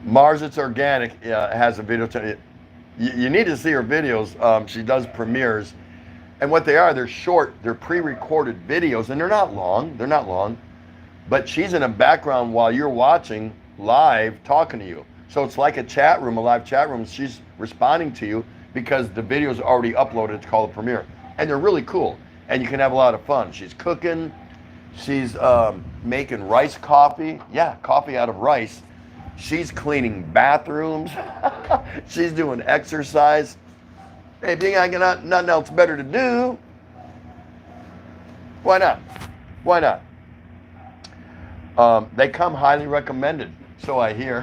Mars It's Organic has a video. You need to see her videos. She does premieres. And what they are, they're short, they're pre-recorded videos, and they're not long. But she's in a background while you're watching live talking to you. So it's like a chat room, a live chat room. She's responding to you because the video's already uploaded. It's called a premiere. And they're really cool. And you can have a lot of fun. She's cooking. She's making rice coffee. Yeah, coffee out of rice. She's cleaning bathrooms. She's doing exercise. Hey, if you ain't got nothing else better to do, why not? Why not? They come highly recommended, so I hear.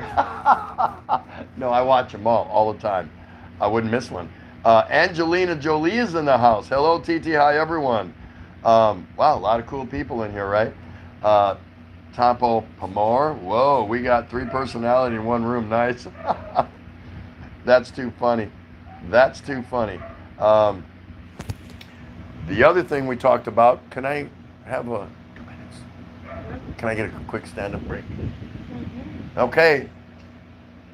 No, I watch them all the time. I wouldn't miss one. Angelina Jolie is in the house. Hello, TT. Hi, everyone. Wow, a lot of cool people in here, right? Tampo Pamor. Whoa, we got 3 personality in one room. Nice. That's too funny. That's too funny. The other thing we talked about, can I get a quick stand-up break? Mm-hmm. Okay.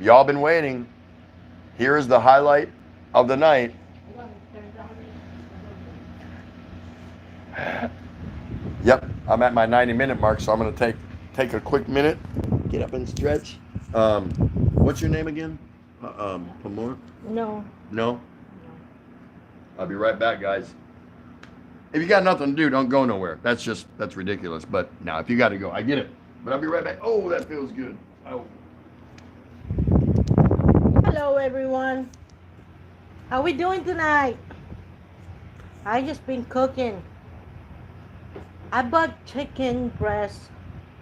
Y'all been waiting. Here's the highlight of the night. Yep, I'm at my 90-minute mark, so I'm going to take a quick minute, get up and stretch. What's your name again? Pamor? No. No? I'll be right back, guys. If you got nothing to do, don't go nowhere. That's ridiculous. But now, if you got to go, I get it. But I'll be right back. Oh, that feels good. Oh. Hello, everyone. How we doing tonight? I just been cooking. I bought chicken breast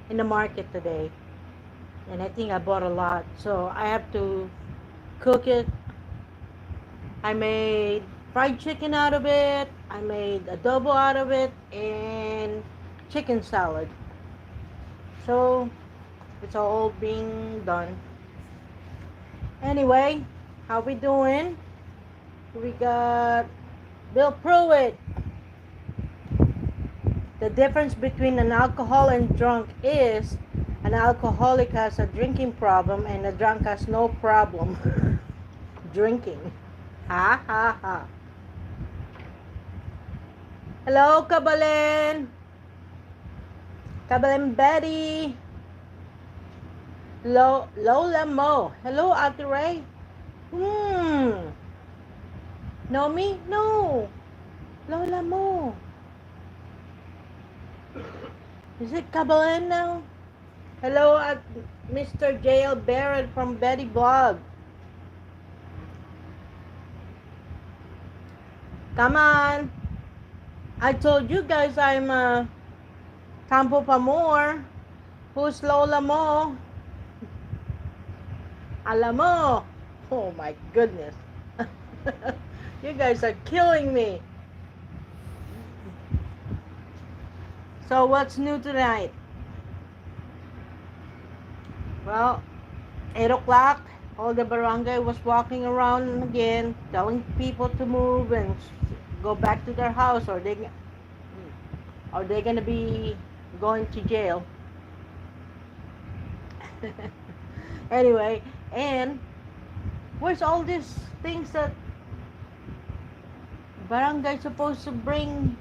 in the market today. And I think I bought a lot. So I have to cook it. I made fried chicken out of it. I made adobo out of it and chicken salad. So it's all being done. Anyway, how we doing? We got Bill Pruitt. The difference between an alcoholic and drunk is an alcoholic has a drinking problem and a drunk has no problem drinking. Ha ha ha. Hello, Kabalen. Kabalen Betty. Lola Mo. Hello, Ate Ray. Know me? No. Lola Mo. Is it Kabalen now? Hello, Mr. J.L. Barrett from Betty Blog. Come on. I told you guys I'm Tampo Pamor. Who's Lola Mo? Alam mo. Oh my goodness. You guys are killing me. So what's new tonight? Well, 8 o'clock, all the barangay was walking around again, telling people to move and go back to their house, or they gonna be going to jail. Anyway, and where's all these things that barangay supposed to bring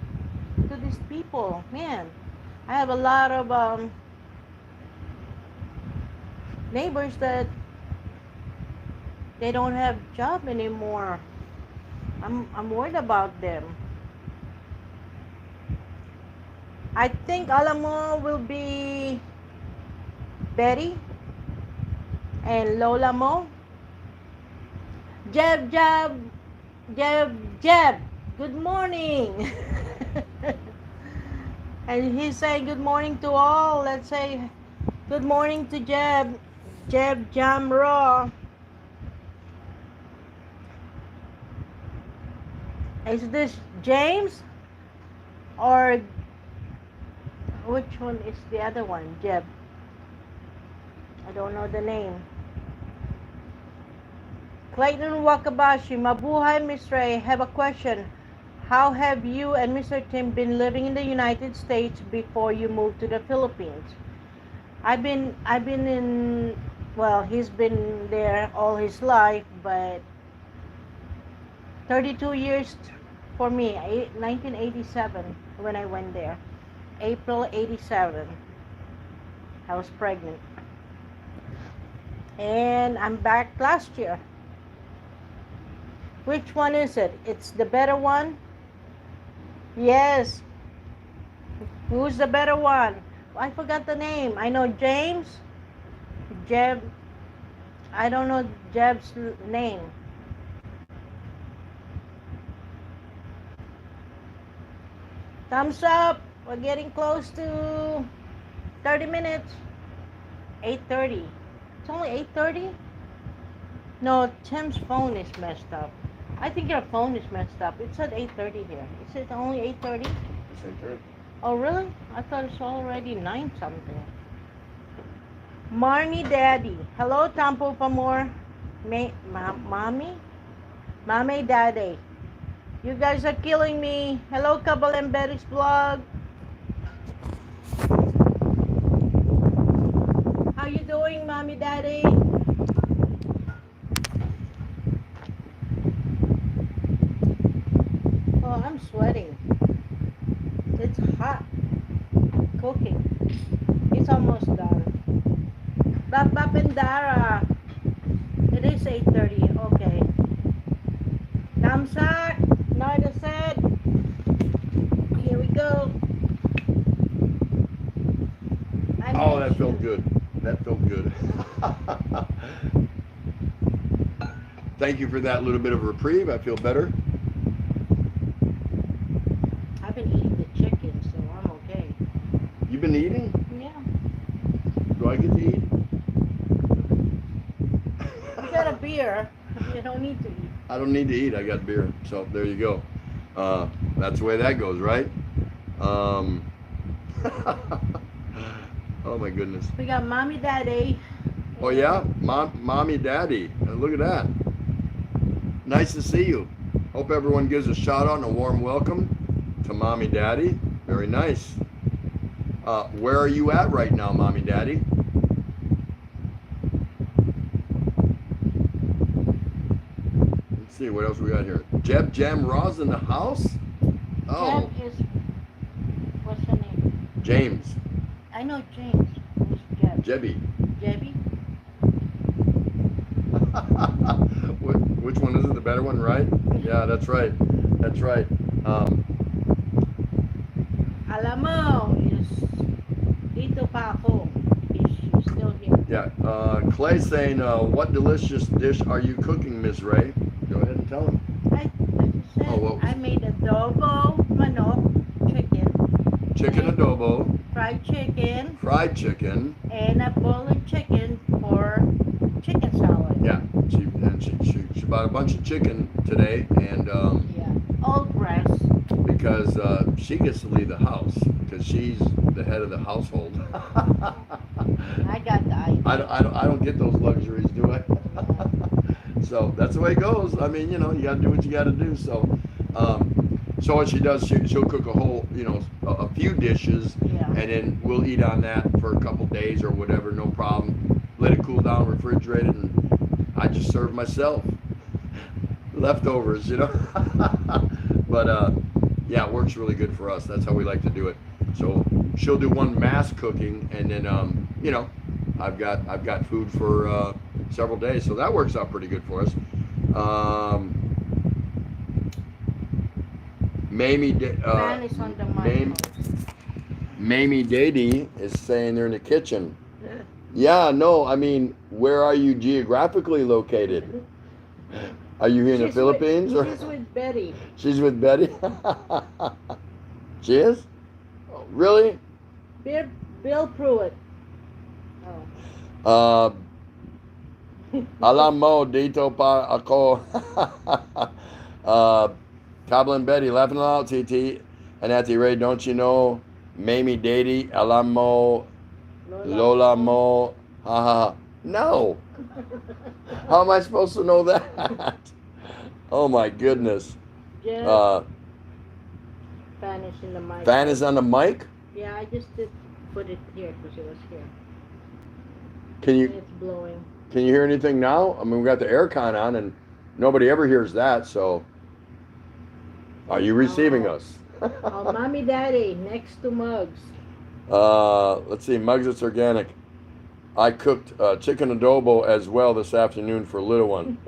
to these people? Man, I have a lot of neighbors that they don't have job anymore. I'm worried about them. I think Alamo will be Betty and Lola Mo. Jeb, Jeb, Jeb, Jeb. Good morning. And he's saying good morning to all. Let's say good morning to Jeb. Jeb Jam Raw. Is this James? Or which one is the other one? Jeb. I don't know the name. Clayton Wakabashi. Mabuhay, Miss Ray. Have a question. How have you and Mr. Tim been living in the United States before you moved to the Philippines? I've been in, well, he's been there all his life, but 32 years for me. 1987 when I went there. April 87. I was pregnant. And I'm back last year. Which one is it? It's the better one? Yes. Who's the better one? I forgot the name. I know James. Jeb. I don't know Jeb's name. Thumbs up. We're getting close to 30 minutes. 8:30. It's only 8:30? No, Tim's phone is messed up. I think your phone is messed up. It said 8:30 here. Is it only 8:30? It's 8:30. Oh, really? I thought it's already 9 something. Marnie Daddy. Hello, Tampo Pamor. Mommy? Mommy Daddy. You guys are killing me. Hello, Kabal and Betty's vlog. How you doing, Mommy Daddy? Oh, I'm sweating. It's hot. Cooking. It's almost done. Bap Bap and Dara. It is 8:30. Okay. Damsak. Narda said. Here we go. Oh, that felt good. That felt good. Thank you for that little bit of reprieve. I feel better. I've been eating the chicken, so I'm okay. You've been eating? Yeah. Do I get to eat? You got a beer. You don't need to eat. I don't need to eat. I got beer. So there you go. That's the way that goes, right? Oh my goodness. We got Mommy Daddy. Oh yeah, mommy, daddy. Look at that. Nice to see you. Hope everyone gives a shout out and a warm welcome to mommy, daddy. Very nice. Where are you at right now, mommy, daddy? Let's see what else we got here. Jeb Jam Raw's in the house. Oh, Jeb is, what's her name? James. I know James. Who's Jeb? Jebby. Jebby? Which one is it? The better one, right? Yeah, that's right. That's right. Alamo is dito pa ako. She's still here. Yeah. Clay saying, what delicious dish are you cooking, Miss Ray? Go ahead and tell him. I just said Oh, what was I made adobo manok chicken. Chicken and adobo, fried chicken fried chicken. and a bowl of chicken for chicken salad. Yeah, she bought a bunch of chicken today, and Yeah. All breast. because she gets to leave the house because she's the head of the household. I got the idea. I don't get those luxuries, do I? So that's the way it goes. I mean, you know, you got to do what you got to do. So what she does, she'll cook a whole, you know, a few dishes, Yeah. and then we'll eat on that for a couple days or whatever, no problem. Let it cool down, refrigerate it, and I just serve myself leftovers, you know. But yeah, it works really good for us. That's how we like to do it. So she'll do one mass cooking, and then you know, I've got food for several days, so that works out pretty good for us. Mamie, Man is on the mic. Mamie Dady is saying they're in the kitchen. Yeah, no, I mean, where are you geographically located? Are you here in the Philippines? She's with Betty. She's with Betty? She is? Oh, really? Bill Pruitt. Oh. Alam mo, dito pa ako. Kabla and Betty, laughing aloud, TT. And Auntie Ray, don't you know Mamie Dady, alam mo, Lola mo, ha ha. No. How am I supposed to know that? Oh my goodness. Just Spanish in the mic. Fan is on the mic? Yeah, I just did put it here because it was here. Can And you it's blowing. can you hear anything now? I mean, we got the air con on and nobody ever hears that, so are you receiving us? Oh, Mommy Daddy, next to Mugs. Let's see, Mugs, it's organic. I cooked chicken adobo as well this afternoon for little one.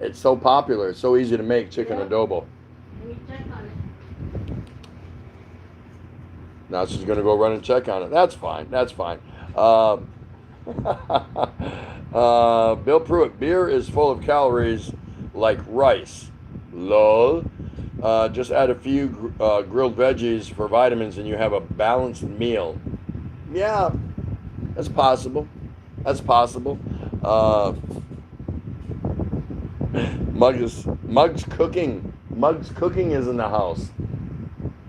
It's so popular. It's so easy to make chicken Yeah. adobo. Let me check on it. Now she's going to go run and check on it. That's fine. That's fine. Bill Pruitt, beer is full of calories like rice. Lol. Just add a few grilled veggies for vitamins and you have a balanced meal. Yeah, that's possible. That's possible. Mugs cooking. Mugs cooking is in the house.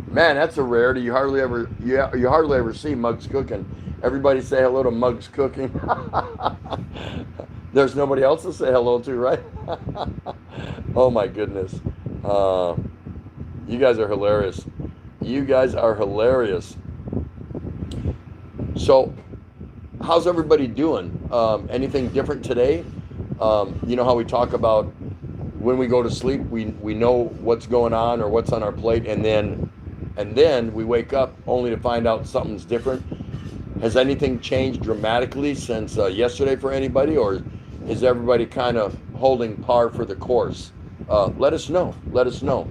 Man, that's a rarity. You hardly ever see Mugs cooking. Everybody say hello to Mugs cooking. There's nobody else to say hello to, right? Oh my goodness. You guys are hilarious. You guys are hilarious. So, how's everybody doing? Anything different today? You know how we talk about when we go to sleep, we know what's going on or what's on our plate, and then we wake up only to find out something's different. Has anything changed dramatically since yesterday for anybody, or is everybody kind of holding par for the course? Let us know. Let us know.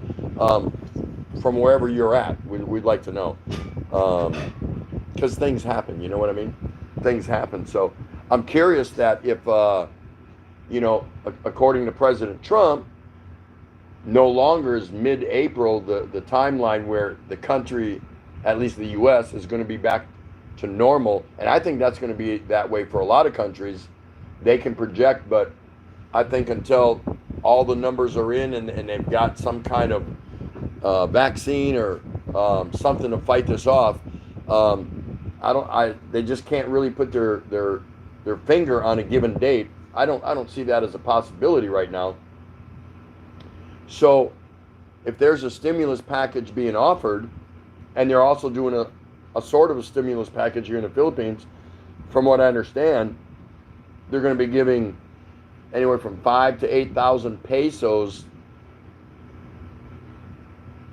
From wherever you're at, we'd like to know. Because things happen, you know what I mean? Things happen. So I'm curious that if, you know, according to President Trump, no longer is mid-April the timeline where the country, at least the U.S., is going to be back to normal. And I think that's going to be that way for a lot of countries. They can project, but I think until all the numbers are in and they've got some kind of vaccine or something to fight this off, they just can't really put their finger on a given date. I don't see that as a possibility right now. So if there's a stimulus package being offered, and they're also doing a sort of a stimulus package here in the Philippines, from what I understand, they're going to be giving anywhere from 5,000 to 8,000 pesos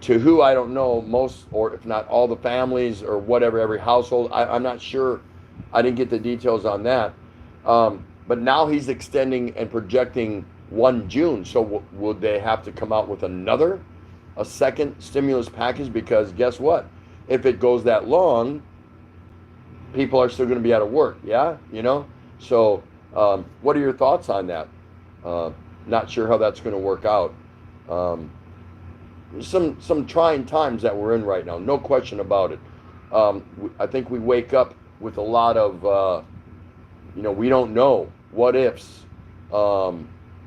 to who, I don't know, most or if not all the families or whatever, every household. I'm not sure. I didn't get the details on that. But now he's extending and projecting 1 June. So would they have to come out with a second stimulus package? Because guess what? If it goes that long, people are still going to be out of work. Yeah, you know. So what are your thoughts on that? Not sure how that's going to work out. Some trying times that we're in right now, no question about it. I think we wake up with a lot of We don't know what ifs,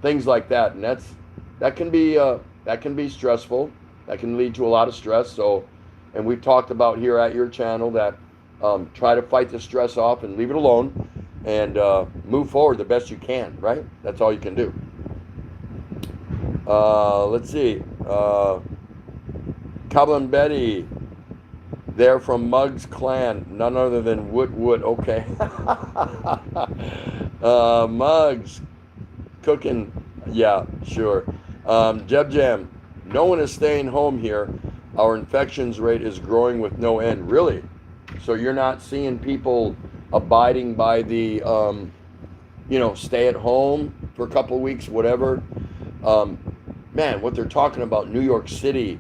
things like that, and that can be stressful. That can lead to a lot of stress. So, and we've talked about here at your channel that try to fight the stress off and leave it alone, and move forward the best you can. Right? That's all you can do. Let's see. Cumberland Betty, they're from Muggs Clan, none other than Wood. Okay. Muggs cooking. Yeah, sure. Jeb Jam, no one is staying home here. Our infections rate is growing with no end. Really? So you're not seeing people abiding by the, stay at home for a couple of weeks, whatever. Man, what they're talking about, New York City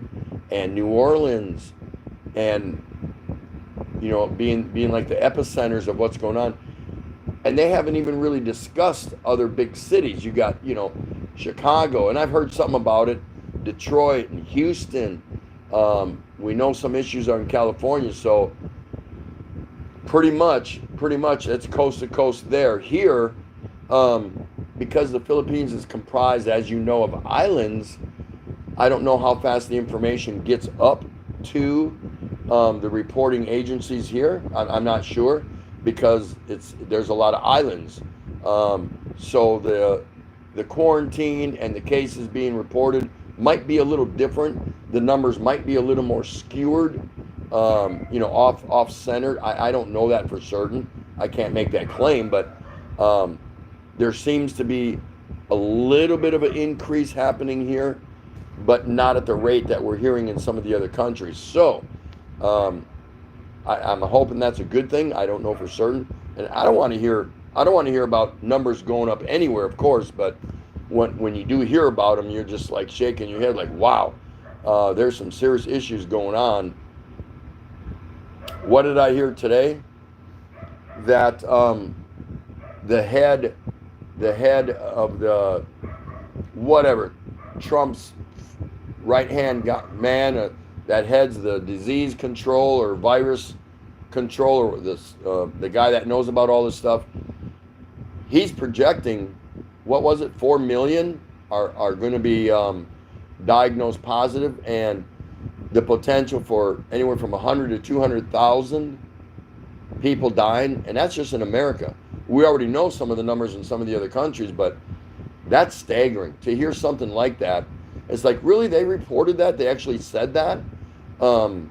and New Orleans, and being like the epicenters of what's going on, and they haven't even really discussed other big cities. You got Chicago, and I've heard something about it, Detroit and Houston. We know some issues are in California, so pretty much it's coast to coast there. Here, because the Philippines is comprised, as you know, of islands, I don't know how fast the information gets up to the reporting agencies here. I'm not sure, because there's a lot of islands. So the quarantine and the cases being reported might be a little different. The numbers might be a little more skewered, off centered. I don't know that for certain. I can't make that claim, but there seems to be a little bit of an increase happening here, but not at the rate that we're hearing in some of the other countries. So I'm hoping that's a good thing. I don't know for certain, and I don't want to hear about numbers going up anywhere, of course. But when you do hear about them, you're just like shaking your head, like, wow, there's some serious issues going on. What did I hear today? That the head of the whatever Trump's right hand man that heads the disease control or virus control, or the guy that knows about all this stuff, he's projecting, what was it, 4 million are going to be diagnosed positive, and the potential for anywhere from 100 to 200,000 people dying, and that's just in America. We already know some of the numbers in some of the other countries, but that's staggering to hear something like that. It's like, really, they reported that? They actually said that? So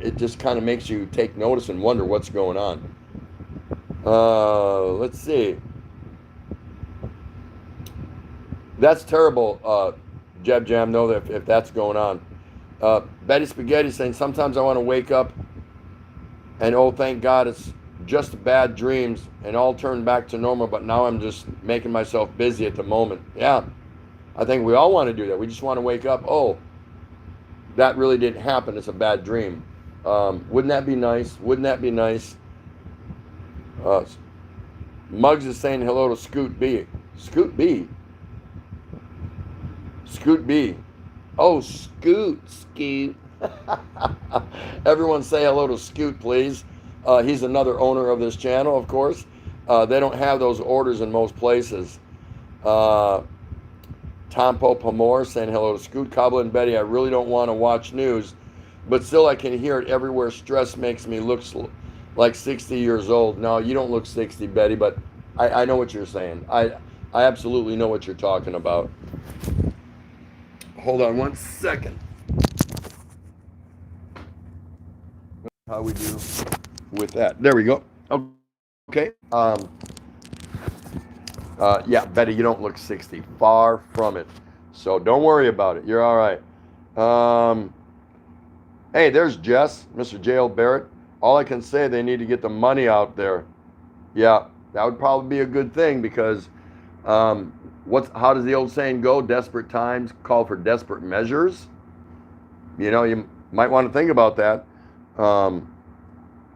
it just kind of makes you take notice and wonder what's going on. Let's see. That's terrible, Jeb Jam, know that if that's going on. Betty Spaghetti saying, sometimes I want to wake up and, oh, thank God it's just bad dreams and all turned back to normal, but now I'm just making myself busy at the moment. Yeah, I think we all want to do that. We just want to wake up, oh, that really didn't happen. It's a bad dream. Wouldn't that be nice? Wouldn't that be nice? Muggs is saying hello to Scoot B. Scoot B? Scoot B. Oh, Scoot. Everyone say hello to Scoot, please. He's another owner of this channel, of course. They don't have those orders in most places. Tompo Pamor saying hello to Scoot. Cobbler and Betty, I really don't want to watch news, but still I can hear it everywhere. Stress makes me look like 60 years old. No, you don't look 60, Betty, but I know what you're saying. I absolutely know what you're talking about. Hold on one second. How we do with that? There we go. Okay. Yeah, Betty, you don't look 60. Far from it. So don't worry about it. You're all right. Hey, there's Jess, Mr. J.L. Barrett. All I can say, they need to get the money out there. Yeah, that would probably be a good thing, because how does the old saying go? Desperate times call for desperate measures. You might want to think about that.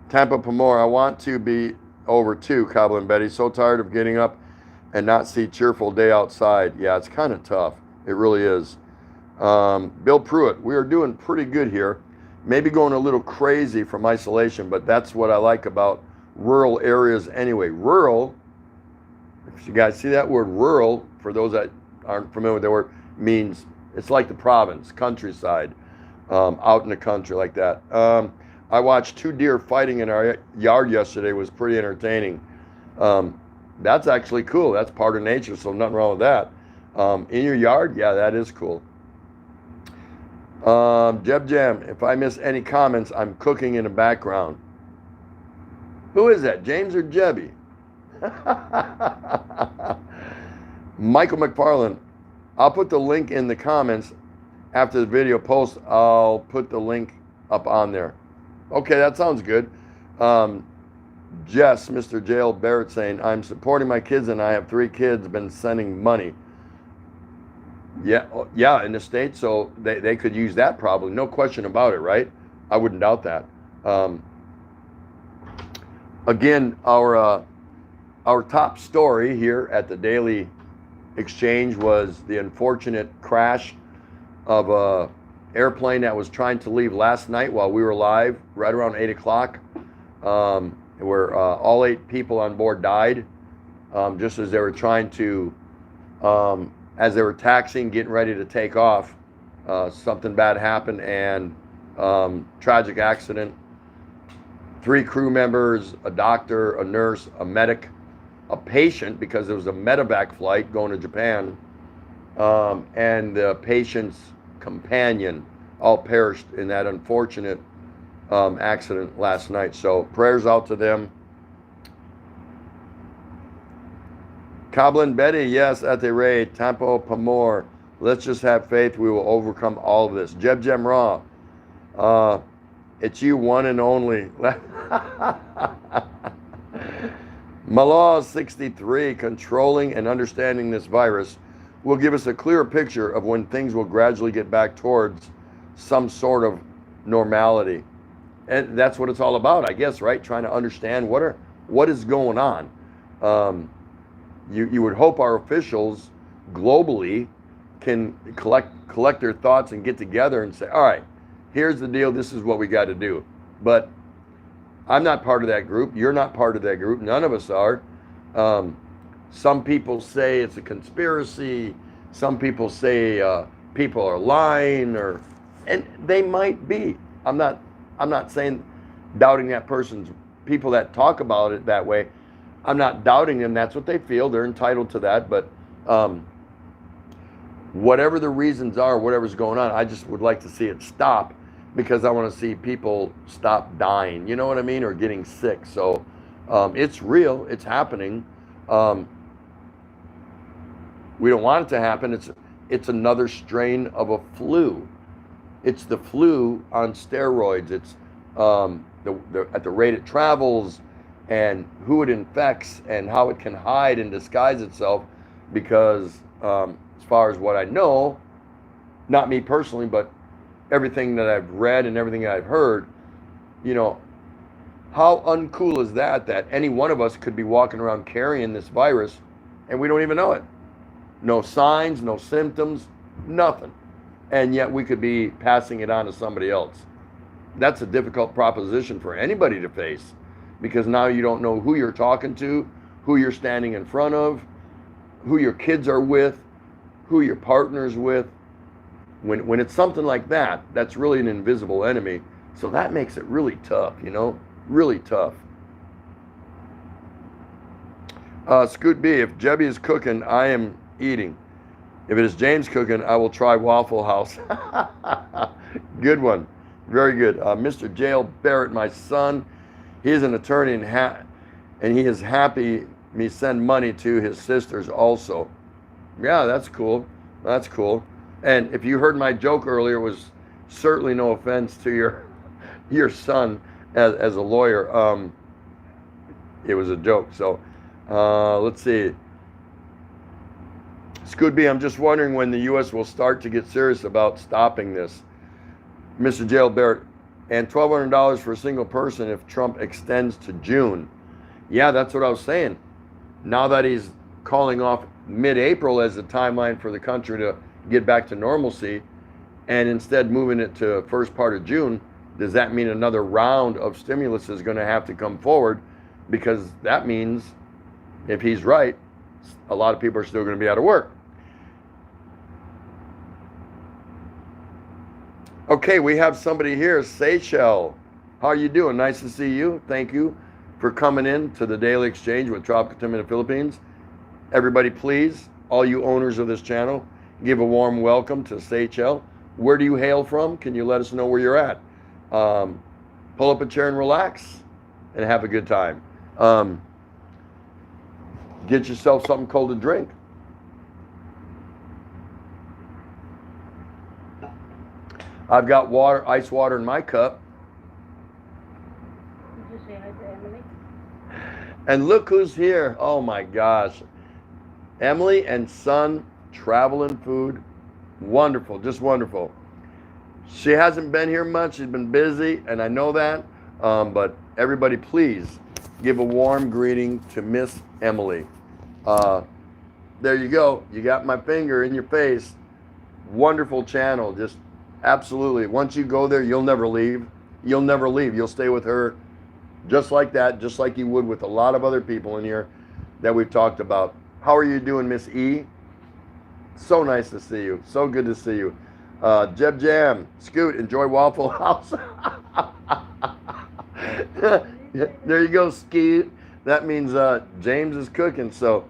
Tampa Pamor, I want to be over too, Cobbler and Betty. So tired of getting up and not see cheerful day outside. Yeah, it's kind of tough. It really is. Bill Pruitt, we are doing pretty good here. Maybe going a little crazy from isolation, but that's what I like about rural areas anyway. Rural, if you guys see that word rural, for those that aren't familiar with the word, means it's like the province, countryside, out in the country like that. I watched 2 deer fighting in our yard yesterday. It was pretty entertaining. That's actually cool. That's part of nature, so nothing wrong with that. In your yard, yeah, that is cool. Jeb Jam, if I miss any comments, I'm cooking in the background. Who is that, James or Jebby? Michael McFarland, I'll put the link in the comments after the video post. I'll put the link up on there. Okay, that sounds good. Jess, Mr. Jail Barrett saying, I'm supporting my kids and I have 3 kids, been sending money. Yeah, in the States, so they could use that probably. No question about it, right? I wouldn't doubt that. Again, our top story here at the Daily Exchange was the unfortunate crash of a airplane that was trying to leave last night while we were live, right around 8 o'clock, where all 8 people on board died, just as they were trying to, as they were taxiing, getting ready to take off. Something bad happened, and tragic accident. 3 crew members, a doctor, a nurse, a medic, a patient, because it was a medevac flight going to Japan, and the patient's companion all perished in that unfortunate accident last night. So prayers out to them. Coblin Betty, yes, at the rate. Tampo Pamor, let's just have faith we will overcome all of this. Jeb Jem Raw, it's you, one and only. Malaw 63, controlling and understanding this virus will give us a clearer picture of when things will gradually get back towards some sort of normality. And that's what it's all about, I guess, right? Trying to understand what is going on. You would hope our officials globally can collect their thoughts and get together and say, all right, here's the deal, this is what we got to do. But I'm not part of that group. You're not part of that group. None of us are. Some people say it's a conspiracy. Some people say people are lying, and they might be. I'm not saying doubting that person's, people that talk about it that way. I'm not doubting them. That's what they feel. They're entitled to that. But whatever the reasons are, whatever's going on, I just would like to see it stop, because I want to see people stop dying, you know what I mean, or getting sick. So it's real, it's happening. We don't want it to happen. It's another strain of a flu. It's the flu on steroids. It's at the rate it travels, and who it infects, and how it can hide and disguise itself. Because as far as what I know, not me personally, but everything that I've read and everything that I've heard, you know, how uncool is that any one of us could be walking around carrying this virus and we don't even know it? No signs, no symptoms, nothing. And yet we could be passing it on to somebody else. That's a difficult proposition for anybody to face, because now you don't know who you're talking to, who you're standing in front of, who your kids are with, who your partner's with. When it's something like that, that's really an invisible enemy. So that makes it really tough, you know, really tough. Scoot B, if Jebby is cooking, I am eating. If it is James cooking, I will try Waffle House. Good one. Very good. Mr. Jail Barrett, my son, he is an attorney and he is happy me send money to his sisters also. Yeah, that's cool. That's cool. And if you heard my joke earlier, it was certainly no offense to your son as a lawyer. It was a joke. So let's see. Scoot B, I'm just wondering when the U.S. will start to get serious about stopping this. Mr. Jail Barrett, and $1,200 for a single person if Trump extends to June. Yeah, that's what I was saying. Now that he's calling off mid-April as the timeline for the country to get back to normalcy, and instead moving it to first part of June, does that mean another round of stimulus is going to have to come forward? because that means if he's right, a lot of people are still going to be out of work. Okay, we have somebody here, Seychelles. How are you doing? Nice to see you. Thank you for coming in to the Daily Exchange with Tropical Tim in the Philippines. Everybody, please, all you owners of this channel, give a warm welcome to Seychelles. Where do you hail from? Can you let us know where you're at? Pull up a chair and relax and have a good time. Get yourself something cold to drink. I've got water, ice water in my cup. Did you say hi to Emily? And look who's here. Oh my gosh. Emily and son traveling food. Wonderful, just wonderful. She hasn't been here much. She's been busy, and I know that. But everybody, please give a warm greeting to Miss Emily. There you go. You got my finger in your face. Wonderful channel. Just absolutely. Once you go there, you'll never leave. You'll never leave. You'll stay with her just like that, just like you would with a lot of other people in here that we've talked about. How are you doing, Miss E? So nice to see you. So good to see you. Jeb Jam, Scoot, enjoy Waffle House. There you go, Scoot. That means James is cooking. So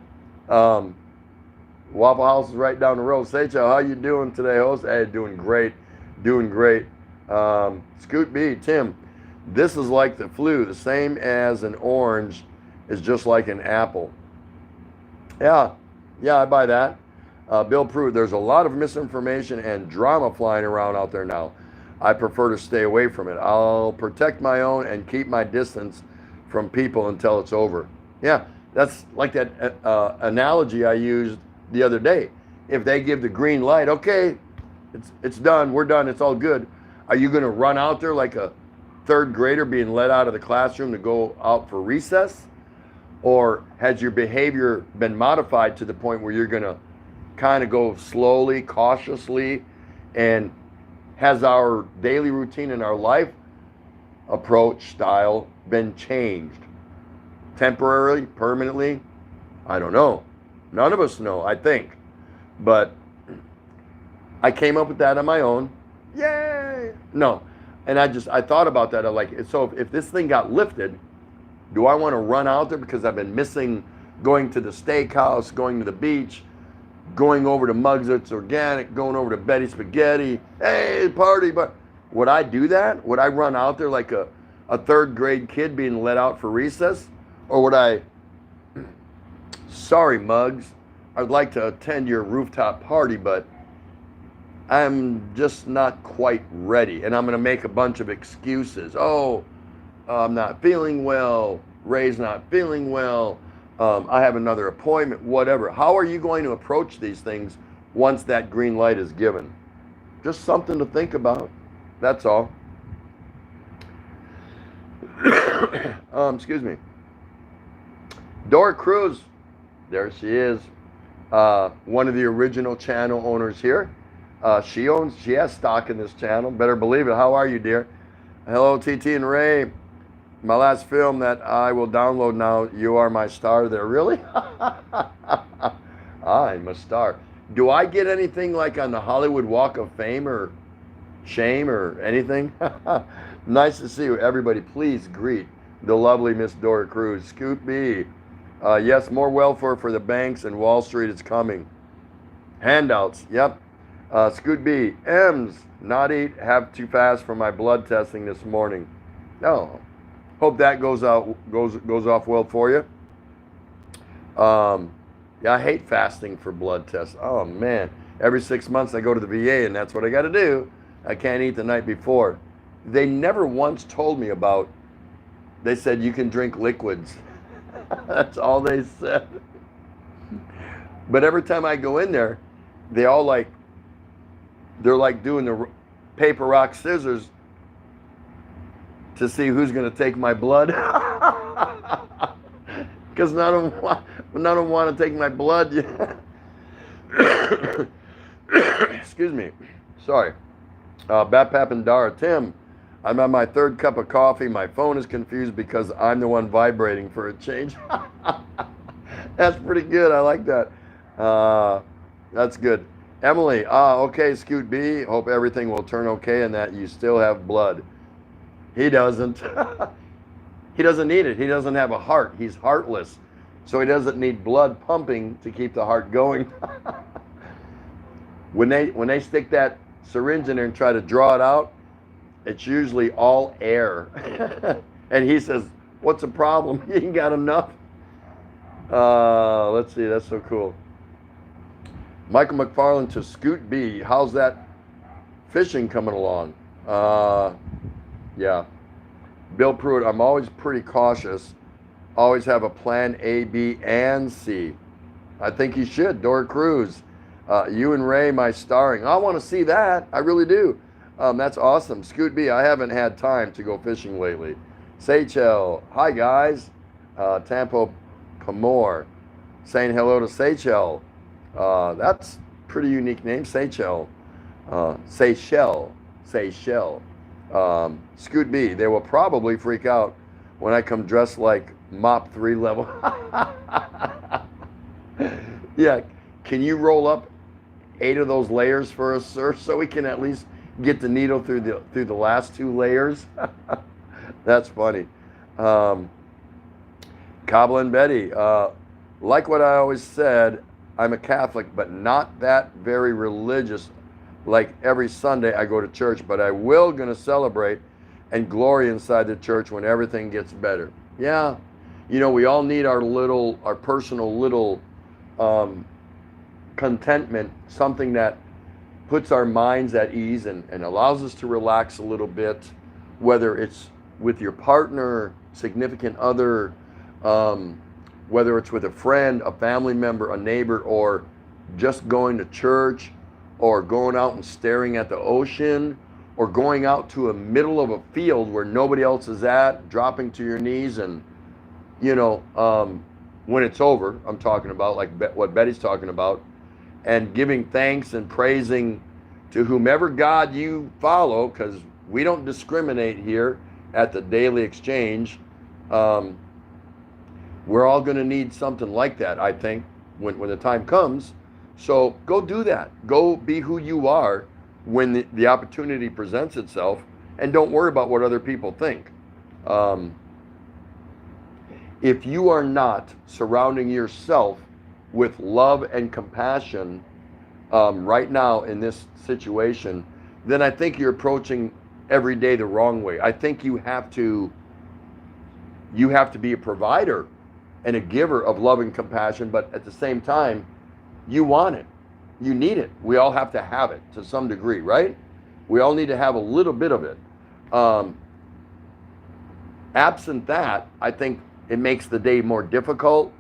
Waffle House is right down the road. Seychelles, how you doing today, host? Hey, doing great. Doing great. Scoot B, Tim, this is like the flu. The same as an orange is just like an apple. Yeah, I buy that. Bill Pruitt, there's a lot of misinformation and drama flying around out there now. I prefer to stay away from it. I'll protect my own and keep my distance from people until it's over. Yeah, that's like that analogy I used the other day. If they give the green light, okay, it's done, we're done, it's all good. Are you going to run out there like a third grader being let out of the classroom to go out for recess? Or has your behavior been modified to the point where you're going to kind of go slowly, cautiously, and has our daily routine in our life approach style been changed? Temporarily, permanently? I don't know. None of us know, I think. But I came up with that on my own. Yay! No. And I thought about that. I'm like, so if this thing got lifted, do I want to run out there because I've been missing going to the steakhouse, going to the beach, going over to Muggs It's Organic, going over to Betty Spaghetti, hey, party, but would I do that? Would I run out there like a third grade kid being let out for recess? Or would I, sorry Muggs, I'd like to attend your rooftop party, but I'm just not quite ready. And I'm going to make a bunch of excuses. Oh, I'm not feeling well. Ray's not feeling well. I have another appointment, whatever. How are you going to approach these things once that green light is given? Just something to think about. That's all. Excuse me. Dora Cruz, there she is. One of the original channel owners here. She has stock in this channel. Better believe it. How are you, dear? Hello, TT and Ray. My last film that I will download now, You Are My Star there. Really? I'm a star. Do I get anything like on the Hollywood Walk of Fame or Shame or anything? Nice to see you. Everybody, please greet the lovely Miss Dora Cruz. Scoot B. Yes, more welfare for the banks and Wall Street is coming. Handouts. Yep. Scoot B. M's. Not eat. Have too fast for my blood testing this morning. No. Hope that goes off well for you. Yeah, I hate fasting for blood tests. Oh man, every 6 months I go to the VA and that's what I got to do. I can't eat the night before. They never once told me about. They said you can drink liquids. That's all they said. But every time I go in there, they're like doing the paper, rock, scissors to see who's going to take my blood. Because none of them want to take my blood. Excuse me. Sorry. Bat Pap and Dara. Tim, I'm on my third cup of coffee. My phone is confused because I'm the one vibrating for a change. That's pretty good. I like that. That's good. Emily, okay, Scoot B. Hope everything will turn okay and that you still have blood. He doesn't. He doesn't need it. He doesn't have a heart. He's heartless. So he doesn't need blood pumping to keep the heart going. When they stick that syringe in there and try to draw it out, it's usually all air. And he says, what's the problem? You ain't got enough? Let's see, that's so cool. Michael McFarland to Scoot B. How's that fishing coming along? Yeah. Bill Pruitt, I'm always pretty cautious. Always have a plan A, B, and C. I think you should. Dora Cruz. You and Ray, my starring. I want to see that. I really do. That's awesome. Scoot B, I haven't had time to go fishing lately. Seychelles. Hi, guys. Tampo Pamor. Saying hello to Seychelles. That's pretty unique name, Seychelles. Seychelles. Scoot B, they will probably freak out when I come dressed like Mop 3 level. Yeah, can you roll up 8 of those layers for us, sir, so we can at least get the needle through the last 2 layers? That's funny. Cobbler and Betty, like what I always said, I'm a Catholic, but not that very religious. Like every Sunday I go to church, but I will gonna celebrate and glory inside the church when everything gets better. Yeah, you know, we all need our personal little contentment, something that puts our minds at ease and allows us to relax a little bit, whether it's with your partner, significant other, whether it's with a friend, a family member, a neighbor, or just going to church, or going out and staring at the ocean, or going out to a middle of a field where nobody else is at, dropping to your knees, and when it's over, I'm talking about like what Betty's talking about, and giving thanks and praising to whomever God you follow, because we don't discriminate here at the Daily Exchange. We're all going to need something like that, I think, when the time comes. So go do that. Go be who you are when the opportunity presents itself, and don't worry about what other people think. If you are not surrounding yourself with love and compassion right now in this situation, then I think you're approaching every day the wrong way. I think you have to be a provider and a giver of love and compassion, but at the same time, you want it. You need it. We all have to have it to some degree, right? We all need to have a little bit of it. Absent that, I think it makes the day more difficult.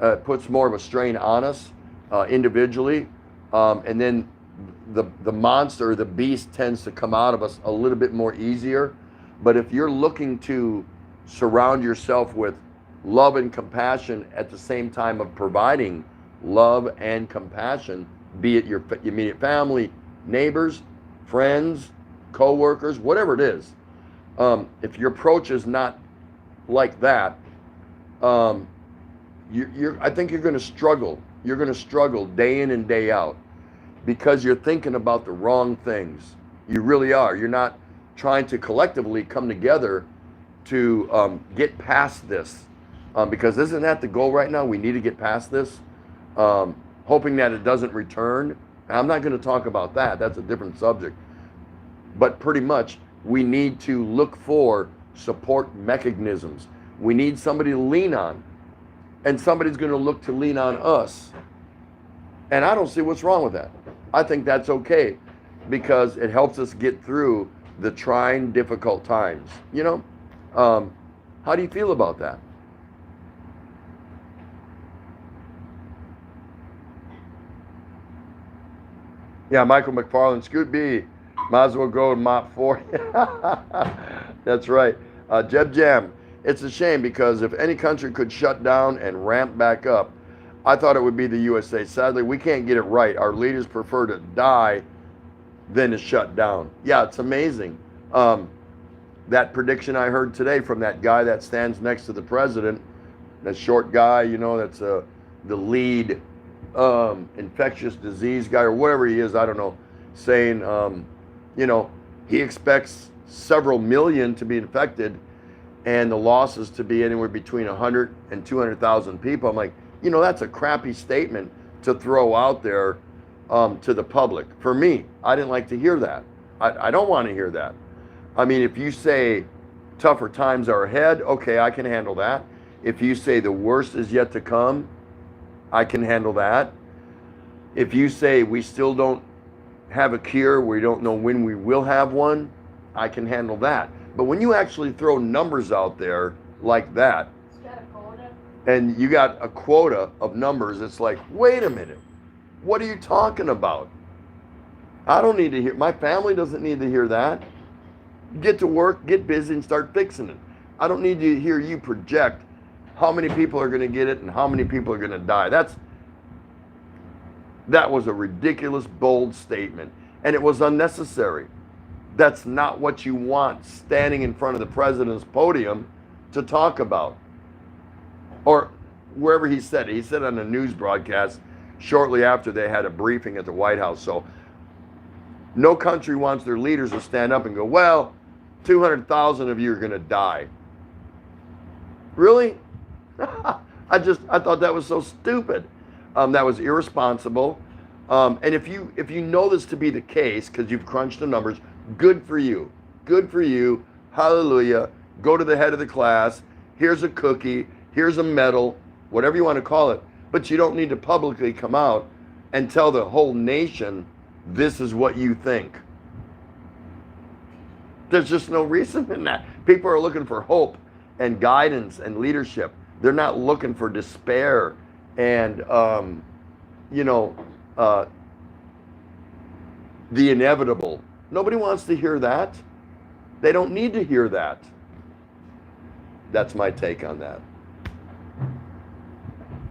It puts more of a strain on us individually. And then the monster, the beast tends to come out of us a little bit more easier. But if you're looking to surround yourself with love and compassion at the same time of providing love and compassion, be it your immediate family, neighbors, friends, co-workers, whatever it is, if your approach is not like that, I think you're going to struggle. You're going to struggle day in and day out because you're thinking about the wrong things. You really are. You're not trying to collectively come together to get past this, because isn't that the goal right now? We need to get past this, hoping that it doesn't return. I'm not going to talk about that. That's a different subject. But pretty much, we need to look for support mechanisms. We need somebody to lean on. And somebody's going to look to lean on us. And I don't see what's wrong with that. I think that's okay because it helps us get through the trying, difficult times. How do you feel about that? Yeah, Michael McFarland, Scoot B, might as well go and Mop 4. That's right. Jeb Jam, it's a shame because if any country could shut down and ramp back up, I thought it would be the USA. Sadly, we can't get it right. Our leaders prefer to die than to shut down. Yeah, it's amazing. that prediction I heard today from that guy that stands next to the president, that short guy, you know, that's the lead infectious disease guy or whatever he is, I don't know, saying, you know, he expects several million to be infected and the losses to be anywhere between 100 and 200,000 people. I'm like, you know, that's a crappy statement to throw out there to the public. For me, I didn't like to hear that. I don't want to hear that. I mean, if you say tougher times are ahead, okay, I can handle that. If you say the worst is yet to come, I can handle that. If you say we still don't have a cure, we don't know when we will have one, I can handle that. But when you actually throw numbers out there like that, and you got a quota of numbers, it's like, wait a minute, what are you talking about? I don't need to hear, my family doesn't need to hear that. Get to work, get busy, and start fixing it. I don't need to hear you project how many people are going to get it and how many people are going to die. That was a ridiculous, bold statement, and it was unnecessary. That's not what you want standing in front of the president's podium to talk about. Or wherever he said it. He said it on a news broadcast shortly after they had a briefing at the White House. So no country wants their leaders to stand up and go, well, 200,000 of you are going to die. Really? I thought that was so stupid. That was irresponsible. And if you know this to be the case, because you've crunched the numbers, good for you. Good for you. Hallelujah. Go to the head of the class. Here's a cookie. Here's a medal. Whatever you want to call it. But you don't need to publicly come out and tell the whole nation this is what you think. There's just no reason in that. People are looking for hope and guidance and leadership. They're not looking for despair and, the inevitable. Nobody wants to hear that. They don't need to hear that. That's my take on that.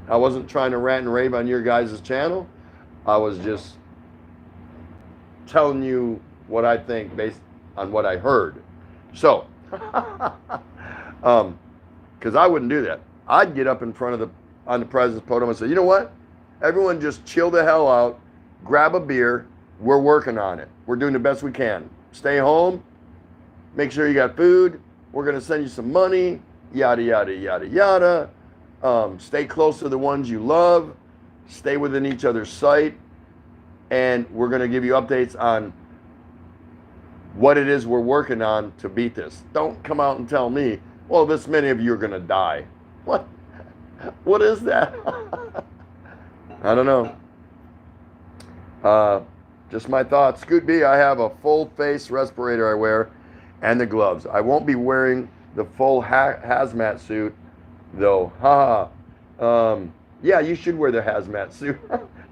I wasn't trying to rant and rave on your guys' channel. I was just telling you what I think based on what I heard. So, because I wouldn't do that. I'd get up in front of on the president's podium and say, you know what? Everyone just chill the hell out, grab a beer, we're working on it. We're doing the best we can. Stay home, make sure you got food, we're gonna send you some money, yada, yada, yada, yada. Stay close to the ones you love, stay within each other's sight, and we're gonna give you updates on what it is we're working on to beat this. Don't come out and tell me, well, this many of you are gonna die. What? What is that? I don't know. Just my thoughts. Scoot B, I have a full face respirator I wear and the gloves. I won't be wearing the full hazmat suit though. Yeah, you should wear the hazmat suit.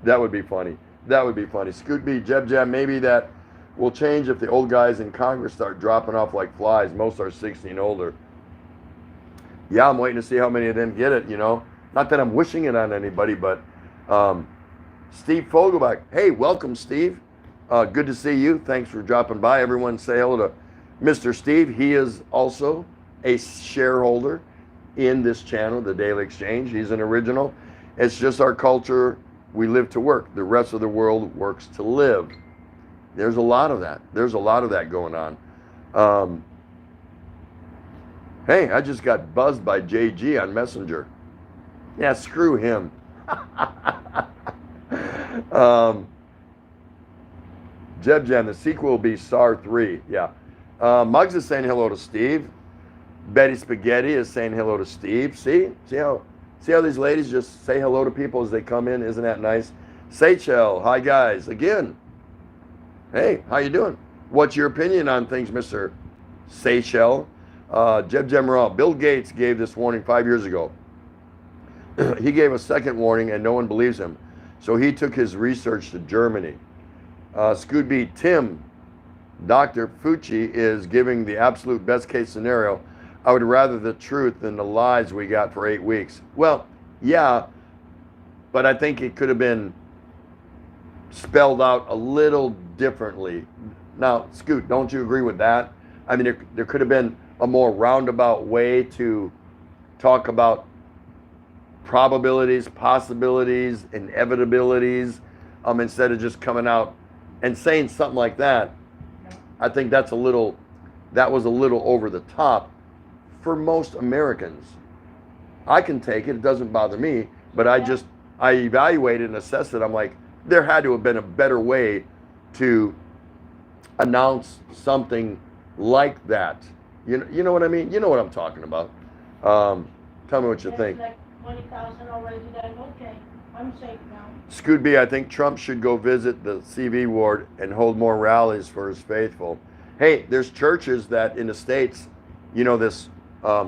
That would be funny. That would be funny. Scoot B, Jeb Jam, maybe that will change if the old guys in Congress start dropping off like flies. Most are 60 and older. Yeah, I'm waiting to see how many of them get it, you know. Not that I'm wishing it on anybody, but Steve Fogelbach. Hey, welcome, Steve. Good to see you. Thanks for dropping by. Everyone say hello to Mr. Steve. He is also a shareholder in this channel, The Daily Exchange. He's an original. It's just our culture. We live to work. The rest of the world works to live. There's a lot of that. There's a lot of that going on. Hey, I just got buzzed by JG on Messenger. Yeah, screw him. Jeb Jam, the sequel will be SAR 3. Yeah. Muggs is saying hello to Steve. Betty Spaghetti is saying hello to Steve. See how these ladies just say hello to people as they come in? Isn't that nice? Seychelles, hi guys. Again. Hey, how you doing? What's your opinion on things, Mr. Seychelles? Jeb Jam, Bill Gates gave this warning 5 years ago. He gave a second warning and no one believes him. So he took his research to Germany. Scoot B, Tim, Dr. Fucci is giving the absolute best case scenario. I would rather the truth than the lies we got for 8 weeks. Well, yeah, but I think it could have been spelled out a little differently. Now, Scoot, don't you agree with that? I mean, there could have been a more roundabout way to talk about probabilities, possibilities, inevitabilities, instead of just coming out and saying something like that. I think that was a little over the top for most Americans. I can take it, it doesn't bother me, but I evaluate it and assess it. I'm like, there had to have been a better way to announce something like that. You know what I mean? You know what I'm talking about. Tell me what you think. Like 20,000 already done. Okay, I'm safe now. Scoot B, I think Trump should go visit the CV ward and hold more rallies for his faithful. Hey, there's churches that in the States, this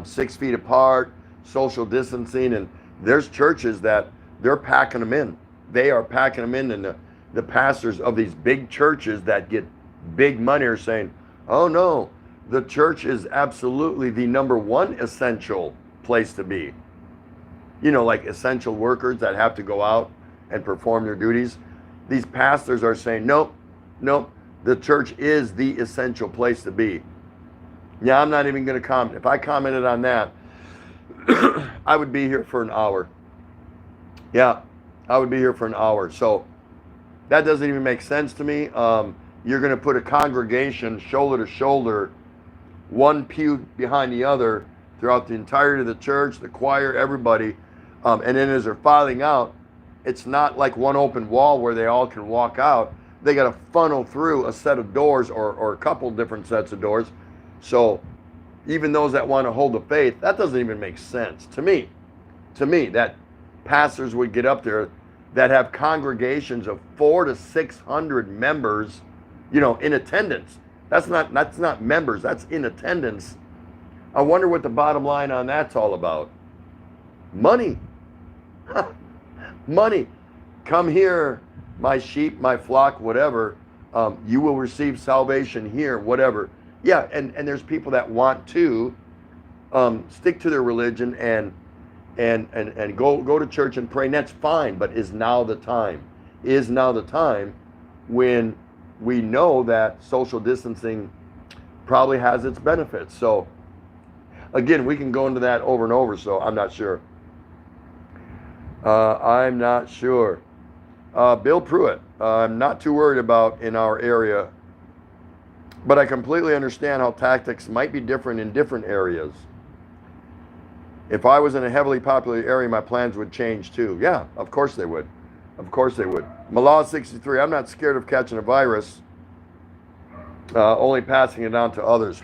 6 feet apart, social distancing, and there's churches that they're packing them in. They are packing them in, and the pastors of these big churches that get big money are saying, oh no, the church is absolutely the number one essential place to be. Like essential workers that have to go out and perform their duties. These pastors are saying, nope, the church is the essential place to be. Yeah, I'm not even going to comment. If I commented on that, I would be here for an hour. Yeah, I would be here for an hour. So that doesn't even make sense to me. You're going to put a congregation shoulder to shoulder, one pew behind the other throughout the entirety of the church, the choir, everybody. And then as they're filing out, it's not like one open wall where they all can walk out. They got to funnel through a set of doors or a couple different sets of doors. So even those that want to hold the faith, that doesn't even make sense to me. To me, that pastors would get up there that have congregations of 400 to 600 members, in attendance. That's not members, that's in attendance. I wonder what the bottom line on that's all about. Money. Money. Come here, my sheep, my flock, whatever. You will receive salvation here, whatever. Yeah, and there's people that want to stick to their religion and go to church and pray, and that's fine, but is now the time when we know that social distancing probably has its benefits. So again, we can go into that over and over, so I'm not sure. Bill Pruitt, I'm not too worried about in our area, but I completely understand how tactics might be different in different areas. If I was in a heavily populated area, my plans would change too. Yeah, of course they would. Of course they would. Mallah 63, I'm not scared of catching a virus, only passing it on to others.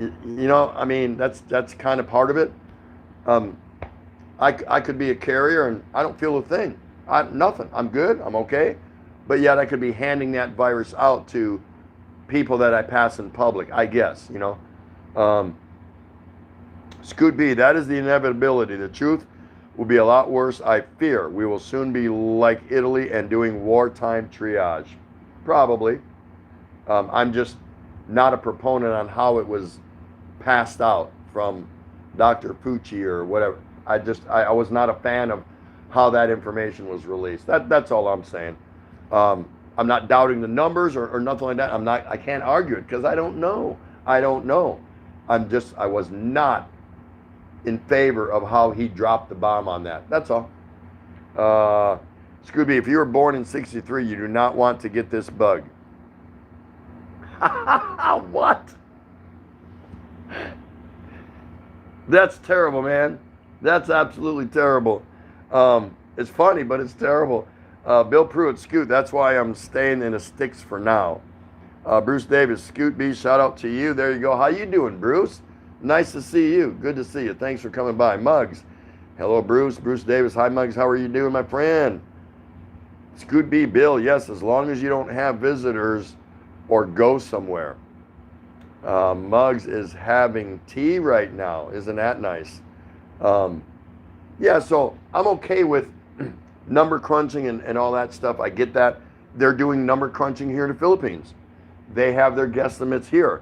I mean, that's kind of part of it. I could be a carrier and I don't feel a thing. Nothing. I'm good. I'm okay. But yet I could be handing that virus out to people that I pass in public, I guess, Scoot B, that is the inevitability. The truth will be a lot worse, I fear. We will soon be like Italy and doing wartime triage. Probably. I'm just not a proponent on how it was passed out from Dr. Fauci or whatever. I was not a fan of how that information was released. That's all I'm saying. I'm not doubting the numbers or nothing like that. I can't argue it because I don't know. I was not in favor of how he dropped the bomb on that. That's all. Scooby, if you were born in 63, you do not want to get this bug. What? That's terrible, man. That's absolutely terrible. It's funny, but it's terrible. Bill Pruitt, Scoot, that's why I'm staying in the sticks for now. Bruce Davis, Scoot B, shout out to you. There you go. How you doing, Bruce? Nice to see you. Good to see you. Thanks for coming by. Muggs, hello, Bruce. Bruce Davis, hi, Muggs. How are you doing, my friend? Scoot B, Bill, yes, as long as you don't have visitors or go somewhere. Muggs is having tea right now. Isn't that nice? Yeah, so I'm okay with number crunching and all that stuff. I get that. They're doing number crunching here in the Philippines. They have their guesstimates here.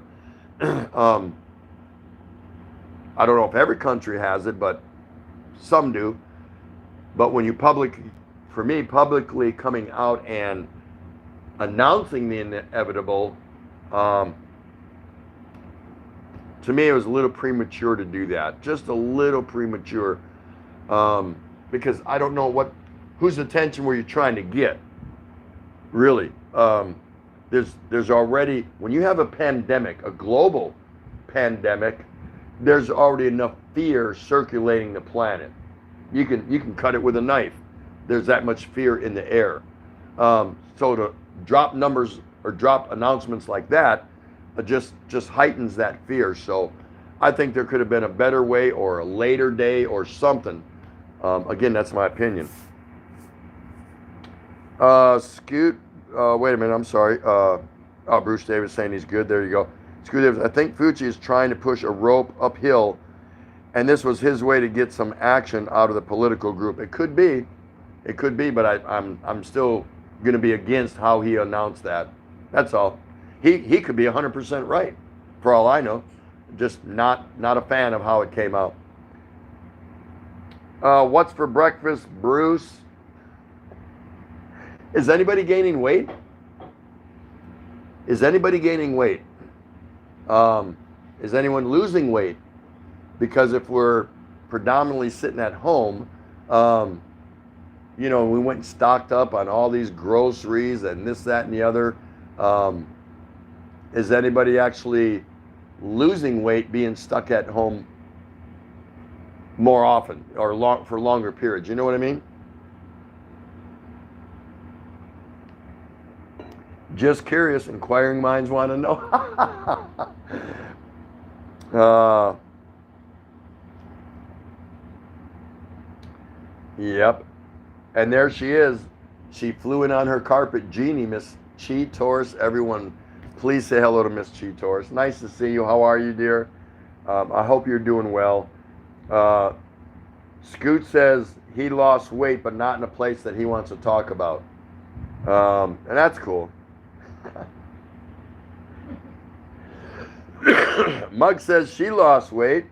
I don't know if every country has it, but some do. But when you publicly coming out and announcing the inevitable, to me, it was a little premature to do that. Just a little premature. Because I don't know whose attention were you trying to get, really. There's already, when you have a pandemic, a global pandemic, there's already enough fear circulating the planet. You can cut it with a knife. There's that much fear in the air. So to drop numbers or drop announcements like that just heightens that fear. So I think there could have been a better way or a later day or something. Again, that's my opinion. Scoot, wait a minute, I'm sorry. Bruce Davis saying he's good. There you go. Scoot Davis, I think Fucci is trying to push a rope uphill, and this was his way to get some action out of the political group. It could be, but I'm still going to be against how he announced that. That's all. He could be 100% right, for all I know. Just not a fan of how it came out. What's for breakfast, Bruce? Is anybody gaining weight? Is anybody gaining weight? Is anyone losing weight? Because if we're predominantly sitting at home, we went and stocked up on all these groceries and this, that, and the other. Is anybody actually losing weight being stuck at home more often or for longer periods? You know what I mean? Just curious, inquiring minds want to know. Yep. And there she is. She flew in on her carpet. Jeannie, Miss Chi Taurus. Everyone, please say hello to Miss Chi Taurus. Nice to see you. How are you, dear? I hope you're doing well. Scoot says he lost weight, but not in a place that he wants to talk about. And that's cool. Mug says she lost weight.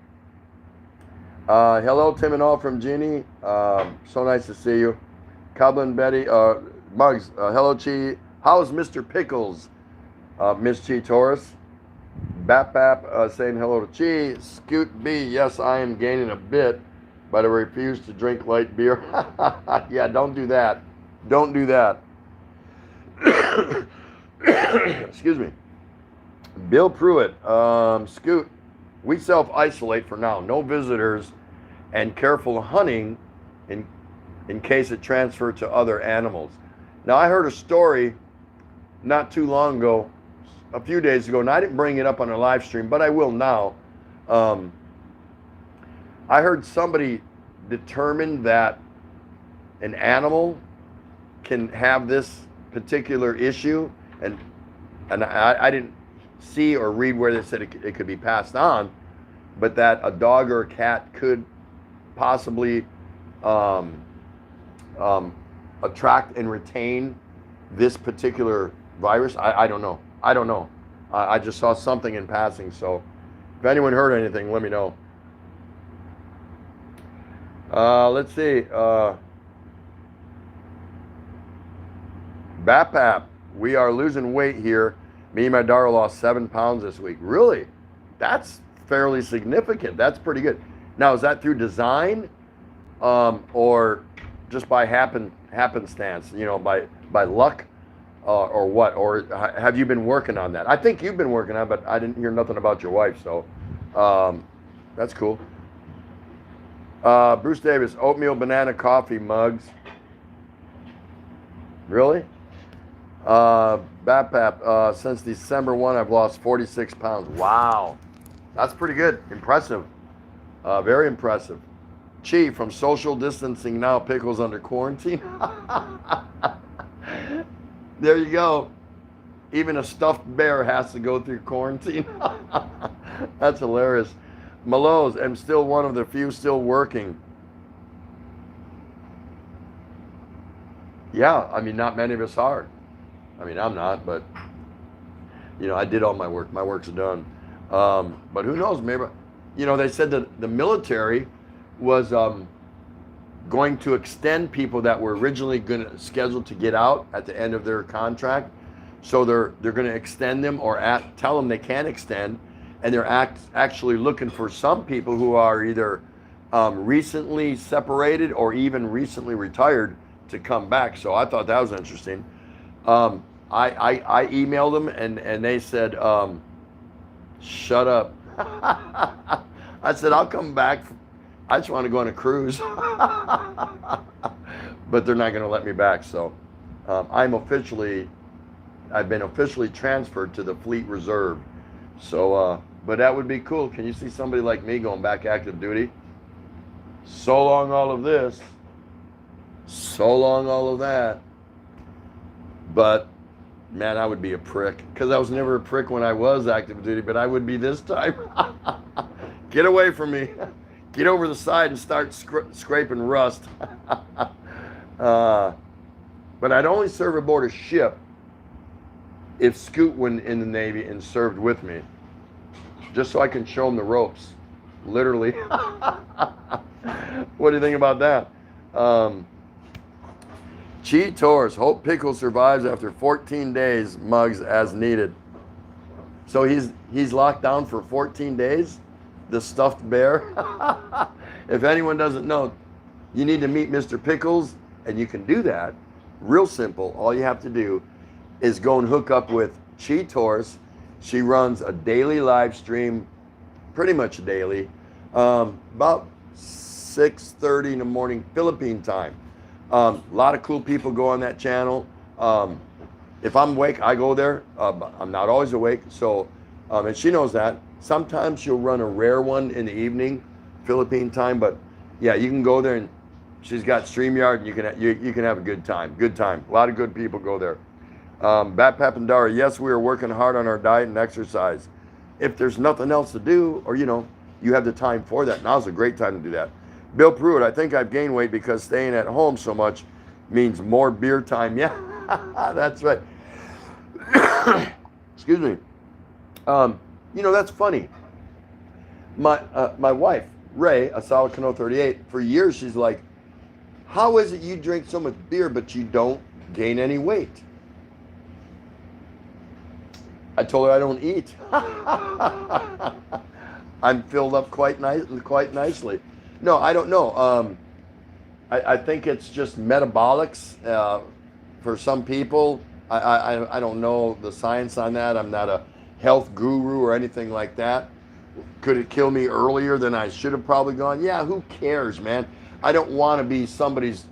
Hello, Tim and all from Jeannie. So nice to see you. Coblin Betty. Mugs. Hello, Chi. How's Mr. Pickles? Miss Chi Taurus. Bap saying hello to Chi. Scoot B. Yes, I am gaining a bit, but I refuse to drink light beer. Yeah, don't do that. Don't do that. Excuse me. Bill Pruitt. Scoot. We self-isolate for now. No visitors and careful hunting in case it transferred to other animals. Now, I heard a story not too long ago, a few days ago, and I didn't bring it up on a live stream, but I will now. I heard somebody determine that an animal can have this particular issue, and I didn't see or read where they said it could be passed on, but that a dog or a cat could possibly attract and retain this particular virus. I don't know. I just saw something in passing, so if anyone heard anything, let me know. Let's see. Bapap, we are losing weight here. Me and my daughter lost 7 pounds this week. Really? That's fairly significant. That's pretty good. Now, is that through design, or just by happenstance? By luck, or what? Or have you been working on that? I think you've been working on it, but I didn't hear nothing about your wife. So, that's cool. Bruce Davis, oatmeal banana coffee mugs. Really? Bapap, since December 1, I've lost 46 pounds. Wow. That's pretty good. Impressive. Very impressive. Chi, from social distancing now, Pickles under quarantine. There you go. Even a stuffed bear has to go through quarantine. That's hilarious. Malose, I'm still one of the few still working. Yeah, I mean, not many of us are. I mean, I'm not, but, I did all my work. My work's done. But who knows, maybe, they said that the military was going to extend people that were originally scheduled to get out at the end of their contract. So they're going to extend them or tell them they can extend. and they're actually looking for some people who are either recently separated or even recently retired to come back. So I thought that was interesting. I emailed them and they said, shut up. I said, I'll come back. I just want to go on a cruise. But they're not going to let me back. So I've been officially transferred to the Fleet Reserve. So, but that would be cool. Can you see somebody like me going back active duty? So long all of this. So long all of that. But man, I would be a prick, because I was never a prick when I was active duty, but I would be this time. Get away from me. Get over the side and start scraping rust. But I'd only serve aboard a ship if Scoot went in the Navy and served with me, just so I can show him the ropes, literally. What do you think about that? Cheetos, hope Pickle survives after 14 days, Mugs, as needed. So he's locked down for 14 days, the stuffed bear. If anyone doesn't know, you need to meet Mr. Pickles, and you can do that. Real simple. All you have to do is go and hook up with Cheetos. She runs a daily live stream, pretty much daily, about 6:30 in the morning Philippine time. A lot of cool people go on that channel. If I'm awake, I go there. I'm not always awake, so and she knows that. Sometimes she'll run a rare one in the evening, Philippine time. But yeah, you can go there, and she's got StreamYard, and you can have a good time. Good time. A lot of good people go there. Bat Papandara, yes, we are working hard on our diet and exercise. If there's nothing else to do, or you have the time for that, now's a great time to do that. Bill Pruitt, I think I've gained weight because staying at home so much means more beer time. Yeah, that's right. Excuse me. That's funny. My wife, Ray, Asawa Kano 38, for years she's like, how is it you drink so much beer but you don't gain any weight? I told her I don't eat. I'm filled up quite nicely. No, I don't know. I think it's just metabolics for some people. I don't know the science on that. I'm not a health guru or anything like that. Could it kill me earlier than I should have probably gone? Yeah, who cares, man? I don't want to be somebody's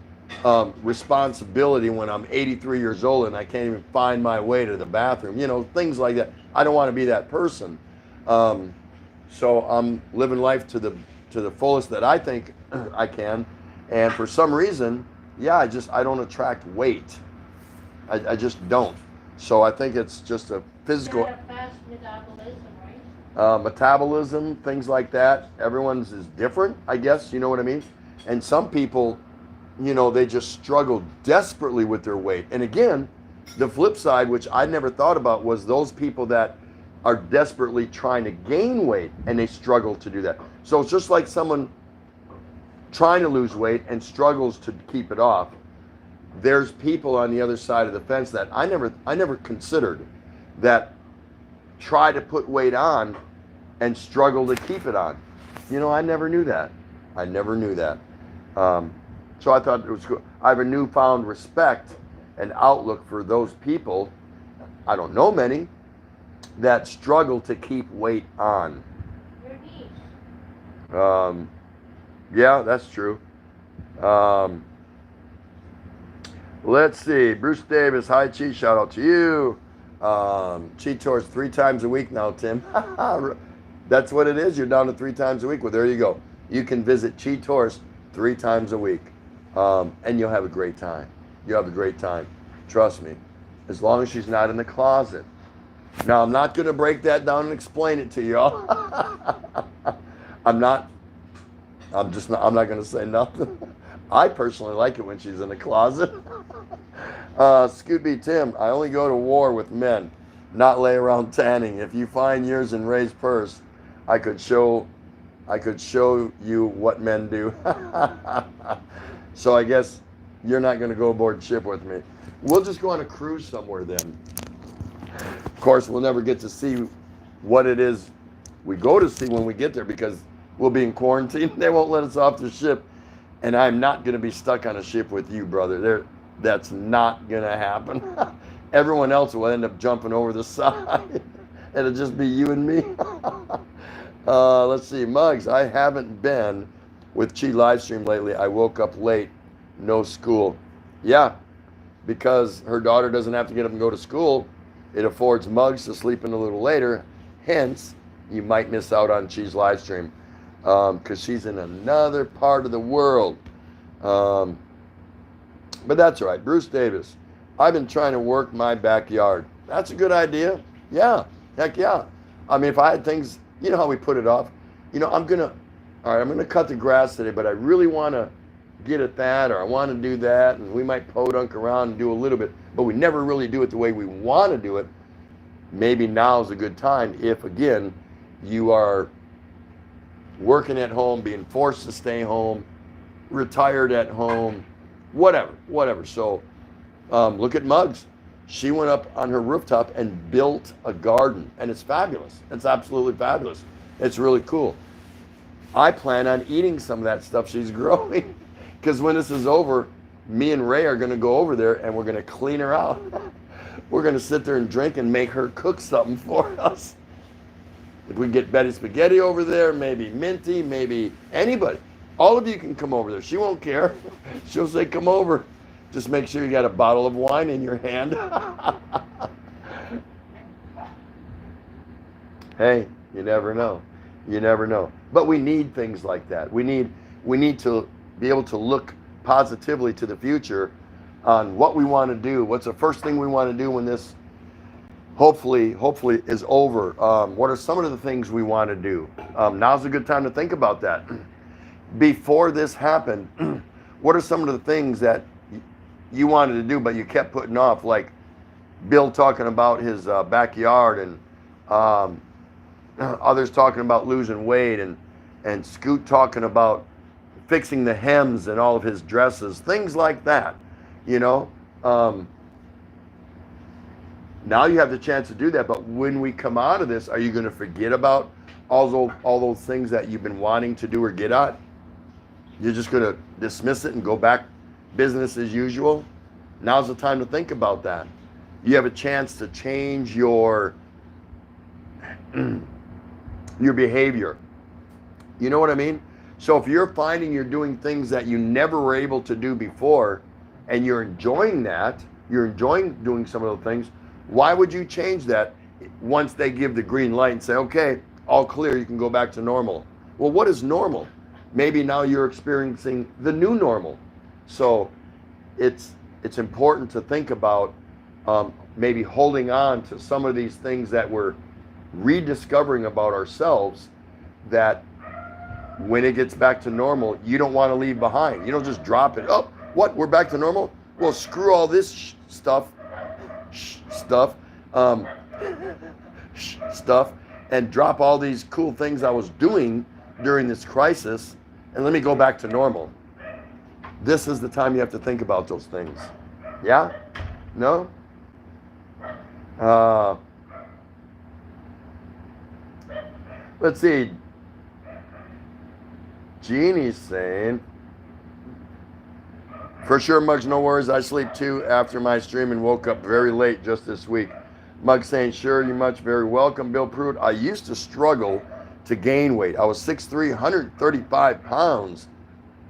responsibility when I'm 83 years old and I can't even find my way to the bathroom. Things like that. I don't want to be that person. So I'm living life to the fullest that I think I can. And for some reason, yeah, I don't attract weight. I just don't. So I think it's just a physical... You got a fast metabolism, right? Metabolism, things like that. Everyone's is different, I guess. You know what I mean? And some people, they just struggle desperately with their weight. And again, the flip side, which I never thought about, was those people that are desperately trying to gain weight and they struggle to do that. So it's just like someone trying to lose weight and struggles to keep it off. There's people on the other side of the fence that I never considered, that try to put weight on and struggle to keep it on. I never knew that. So I thought it was cool. I have a newfound respect and outlook for those people. I don't know many that struggle to keep weight on. Yeah, that's true. Let's see. Bruce Davis, hi Chi, shout out to you. Cheetos 3 times a week now, Tim. That's what it is. You're down to 3 times a week. Well, there you go. You can visit Cheetos 3 times a week, and you'll have a great time. You'll have a great time. Trust me. As long as she's not in the closet. Now, I'm not going to break that down and explain it to y'all. I'm not going to say nothing. I personally like it when she's in the closet. Scooby Tim, I only go to war with men, not lay around tanning. If you find yours in Ray's purse, I could show you what men do. So I guess you're not going to go aboard ship with me. We'll just go on a cruise somewhere then. Of course, we'll never get to see what it is We go to sea when we get there because we'll be in quarantine. They won't let us off the ship. And I'm not going to be stuck on a ship with you, brother. That's not going to happen. Everyone else will end up jumping over the side. It'll just be you and me. Let's see. Muggs, I haven't been with Chi Livestream lately. I woke up late. No school. Yeah, because her daughter doesn't have to get up and go to school. It affords Muggs to sleep in a little later. Hence, you might miss out on Chi's Livestream because she's in another part of the world. But that's all right. Bruce Davis, I've been trying to work my backyard. That's a good idea. Yeah, heck yeah. I mean, if I had things, you know how we put it off? You know, I'm going to cut the grass today, but I really want to get at that, or I want to do that, and we might podunk around and do a little bit, but we never really do it the way we want to do it. Maybe now is a good time if, again, you are working at home, being forced to stay home, retired at home, whatever. So look at Muggs. She went up on her rooftop and built a garden, and it's fabulous. It's absolutely fabulous. It's really cool. I plan on eating some of that stuff she's growing because when this is over, me and Ray are going to go over there and we're going to clean her out. We're going to sit there and drink and make her cook something for us. If we get Betty Spaghetti over there, maybe Minty, maybe anybody. All of you can come over there. She won't care. She'll say, come over. Just make sure you got a bottle of wine in your hand. Hey, you never know. You never know. But we need things like that. We need to be able to look positively to the future on what we want to do. What's the first thing we want to do when this hopefully is over? What are some of the things we want to do? Now's a good time to think about that. Before this happened, what are some of the things that you wanted to do but you kept putting off? Like Bill talking about his backyard, and others talking about losing weight, and Scoot talking about fixing the hems in all of his dresses, things like that, you know. Now you have the chance to do that, but when we come out of this, are you going to forget about all those things that you've been wanting to do or get at? You're just going to dismiss it and go back business as usual? Now's the time to think about that. You have a chance to change your behavior. You know what I mean? So if you're finding you're doing things that you never were able to do before, and you're enjoying that, you're enjoying doing some of those things, why would you change that once they give the green light and say, okay, all clear, you can go back to normal? Well, what is normal? Maybe now you're experiencing the new normal. So it's important to think about maybe holding on to some of these things that we're rediscovering about ourselves, that when it gets back to normal, you don't want to leave behind. You don't just drop it. Oh, what? We're back to normal? Well, screw all this stuff, and drop all these cool things I was doing during this crisis, and let me go back to normal. This is the time you have to think about those things. Yeah? No? Let's see. Jeannie's saying, for sure, Muggs, no worries. I sleep too after my stream and woke up very late just this week. Muggs saying, sure, you're much very welcome. Bill Pruitt, I used to struggle to gain weight. I was 6'3", 135 pounds.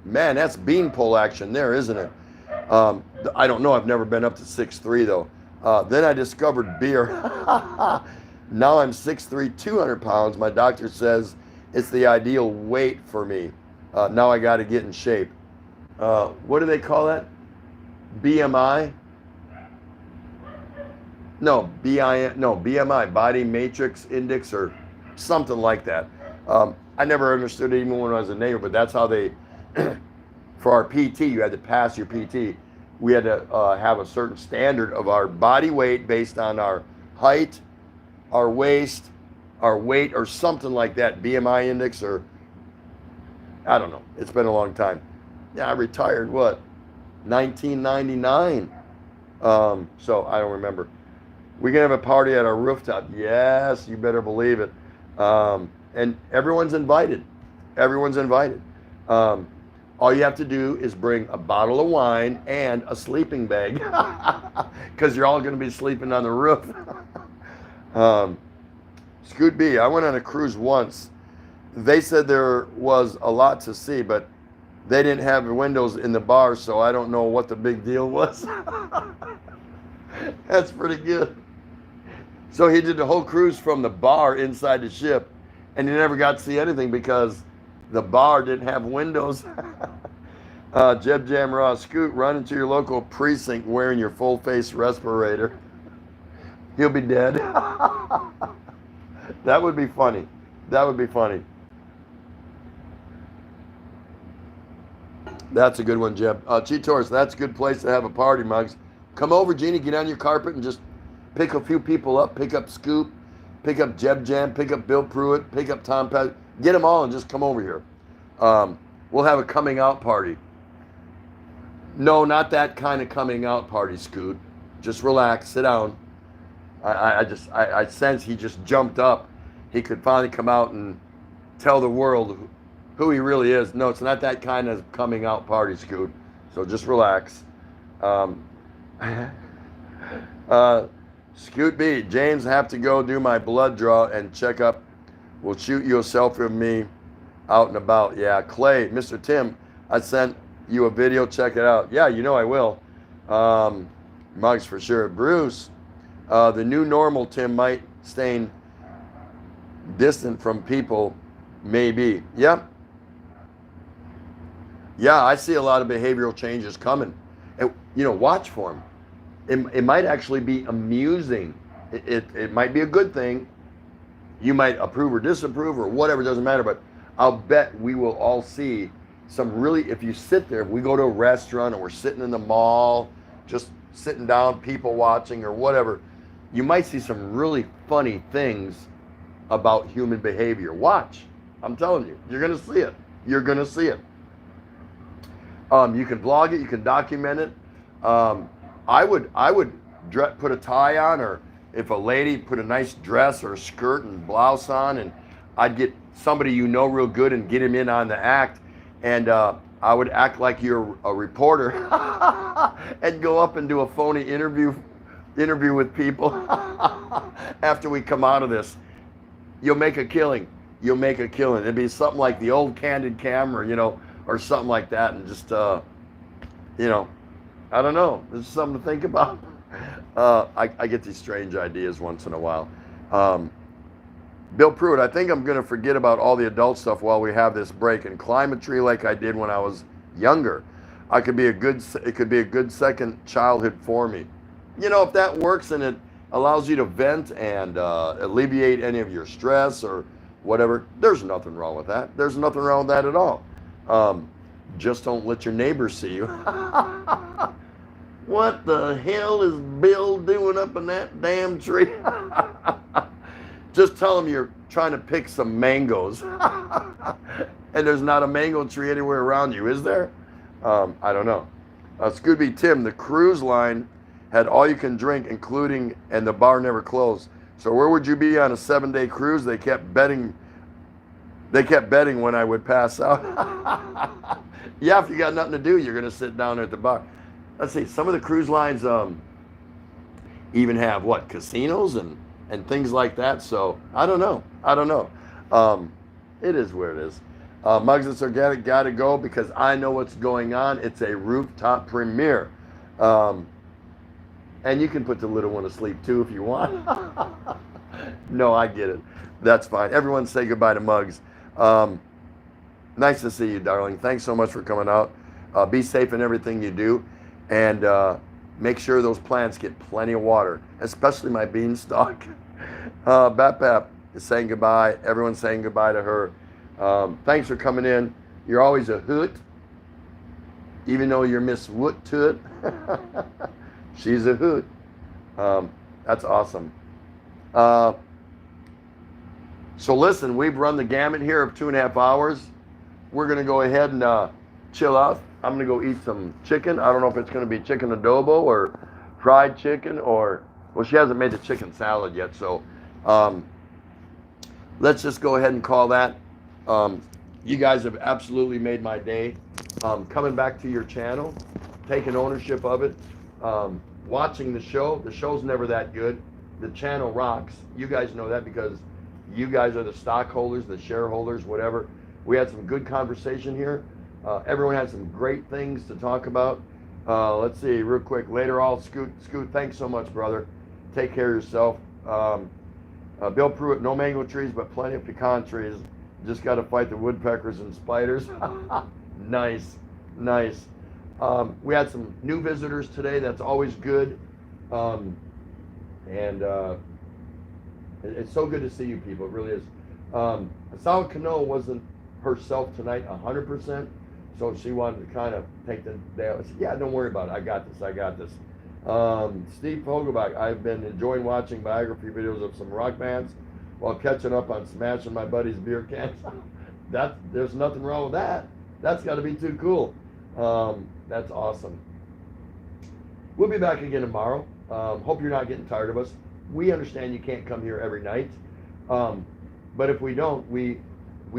Man, that's beanpole action there, isn't it? I don't know. I've never been up to 6'3", though. Then I discovered beer. Now I'm 6'3", 200 pounds. My doctor says it's the ideal weight for me. Now I got to get in shape. What do they call that? BMI? No, BMI, Body Matrix Index, or something like that. I never understood it even when I was a neighbor, but that's how they, for our PT, you had to pass your PT. We had to have a certain standard of our body weight based on our height, our waist, our weight, or something like that, BMI index, or I don't know. It's been a long time. Yeah, I retired, 1999. So I don't remember. We can have a party at our rooftop. Yes, you better believe it. And and everyone's invited. Everyone's invited. All you have to do is bring a bottle of wine and a sleeping bag, because you're all going to be sleeping on the roof. Scoot B, I went on a cruise once. They said there was a lot to see, but they didn't have windows in the bar, so I don't know what the big deal was. That's pretty good. So he did the whole cruise from the bar inside the ship, and he never got to see anything because the bar didn't have windows. Jeb Jam Raw, Scoot, run into your local precinct wearing your full face respirator. He'll be dead. That would be funny. That would be funny. That's a good one, Jeb. Cheetos, that's a good place to have a party, Mugs. Come over, Jeannie, get on your carpet and just pick a few people up. Pick up Scoop, pick up Jeb Jam, pick up Bill Pruitt, pick up Tom Petty. Get them all and just come over here. We'll have a coming out party. No, not that kind of coming out party, Scoot. Just relax, sit down. I sense he just jumped up. He could finally come out and tell the world who he really is. No, it's not that kind of coming out party, Scoot. So just relax. Scoot B, James, have to go do my blood draw and check up. We'll shoot you a selfie of me out and about. Yeah, Clay, Mr. Tim, I sent you a video. Check it out. Yeah, you know I will. Mugs for sure. Bruce, the new normal, Tim, might staying distant from people, maybe. Yep. Yeah, I see a lot of behavioral changes coming. And, watch for them. It might actually be amusing. It might be a good thing. You might approve or disapprove or whatever, it doesn't matter. But I'll bet we will all see some really, if you sit there, if we go to a restaurant or we're sitting in the mall, just sitting down, people watching or whatever, you might see some really funny things about human behavior. Watch. I'm telling you, you're going to see it. You're going to see it. You can vlog it. You can document it. I would put a tie on, or if a lady put a nice dress or a skirt and blouse on, and I'd get somebody real good and get him in on the act, and I would act like you're a reporter and go up and do a phony interview with people after we come out of this. You'll make a killing. You'll make a killing. It'd be something like the old Candid Camera, or something like that, and just I don't know. This is something to think about. I get these strange ideas once in a while. Bill Pruitt, I think I'm going to forget about all the adult stuff while we have this break and climb a tree like I did when I was younger. It could be a good second childhood for me. If that works and it allows you to vent and alleviate any of your stress or whatever, there's nothing wrong with that. There's nothing wrong with that at all. Just don't let your neighbors see you. What the hell is Bill doing up in that damn tree? Just tell him you're trying to pick some mangoes. And there's not a mango tree anywhere around you, is there? I don't know. Scooby Tim, the cruise line had all you can drink, and the bar never closed. So where would you be on a 7-day cruise? They kept betting when I would pass out. Yeah, if you got nothing to do, you're going to sit down at the bar. Let's see, some of the cruise lines even have, casinos and things like that. So, I don't know. It is where it is. Mugs, it's organic, got to go because I know what's going on. It's a rooftop premiere. And you can put the little one to sleep too if you want. No, I get it. That's fine. Everyone say goodbye to Mugs. Nice to see you, darling. Thanks so much for coming out. Be safe in everything you do. And make sure those plants get plenty of water, especially my beanstalk. Bap is saying goodbye. Everyone's saying goodbye to her. Thanks for coming in. You're always a hoot, even though you're Miss Woot to it. She's a hoot. That's awesome. So listen, we've run the gamut here of 2.5 hours. We're going to go ahead and chill out. I'm going to go eat some chicken. I don't know if it's going to be chicken adobo or fried chicken or, well, she hasn't made the chicken salad yet. So let's just go ahead and call that. You guys have absolutely made my day. Coming back to your channel, taking ownership of it, watching the show. The show's never that good. The channel rocks. You guys know that because you guys are the stockholders, the shareholders, whatever. We had some good conversation here. Everyone had some great things to talk about. Let's see, real quick. Later, all Scoot, thanks so much, brother. Take care of yourself. Bill Pruitt, no mango trees, but plenty of pecan trees. Just got to fight the woodpeckers and spiders. Nice, nice. We had some new visitors today. That's always good. It's so good to see you people. It really is. Asala Kano wasn't herself tonight 100%, so she wanted to kind of take the day out. I said, yeah, don't worry about it. I got this. Steve Fogelbach, I've been enjoying watching biography videos of some rock bands while catching up on smashing my buddy's beer cans. There's nothing wrong with that. That's got to be too cool. That's awesome. We'll be back again tomorrow. Hope you're not getting tired of us. We understand you can't come here every night. But if we don't, we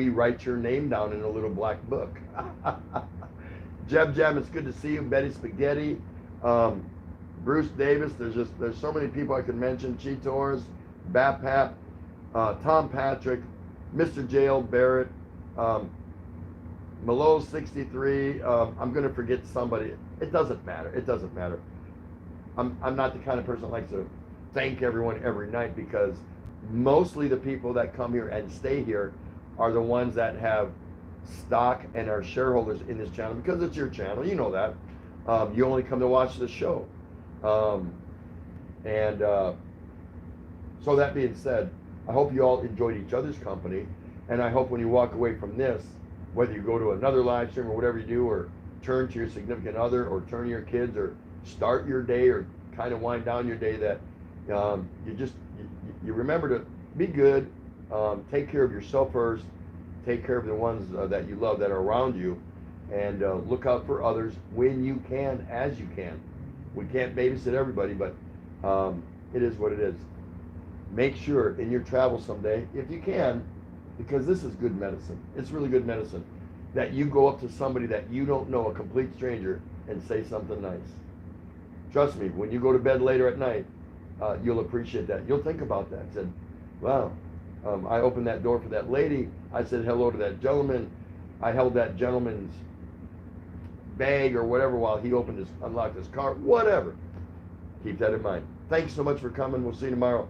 write your name down in a little black book. Jeb, it's good to see you. Betty Spaghetti, Bruce Davis. There's so many people I could mention. Cheetos, Bapap, Tom Patrick, Mr. Jail Barrett, Malo 63. I'm gonna forget somebody. It doesn't matter. I'm not the kind of person that likes to thank everyone every night, because mostly the people that come here and stay here are the ones that have stock and are shareholders in this channel, because it's your channel. You know that. You only come to watch the show. So that being said, I hope you all enjoyed each other's company, and I hope when you walk away from this, whether you go to another live stream or whatever you do, or turn to your significant other, or turn to your kids, or start your day, or kind of wind down your day, that you remember to be good, take care of yourself first, take care of the ones that you love that are around you, and look out for others when you can, as you can. We can't babysit everybody, but it is what it is. Make sure in your travel someday, if you can, because this is good medicine, it's really good medicine, that you go up to somebody that you don't know, a complete stranger, and say something nice. Trust me, when you go to bed later at night, you'll appreciate that. You'll think about that. Said, wow, I opened that door for that lady. I said hello to that gentleman. I held that gentleman's bag or whatever while he unlocked his car, whatever. Keep that in mind. Thanks so much for coming. We'll see you tomorrow.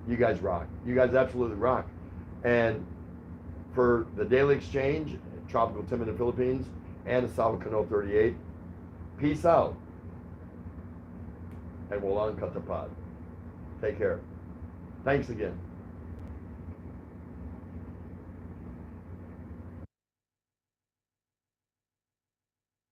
You guys rock. You guys absolutely rock. And for the Daily Exchange, Tropical Tim in the Philippines, and Asala Kano 38, peace out. And we'll uncut the pod. Take care. Thanks again.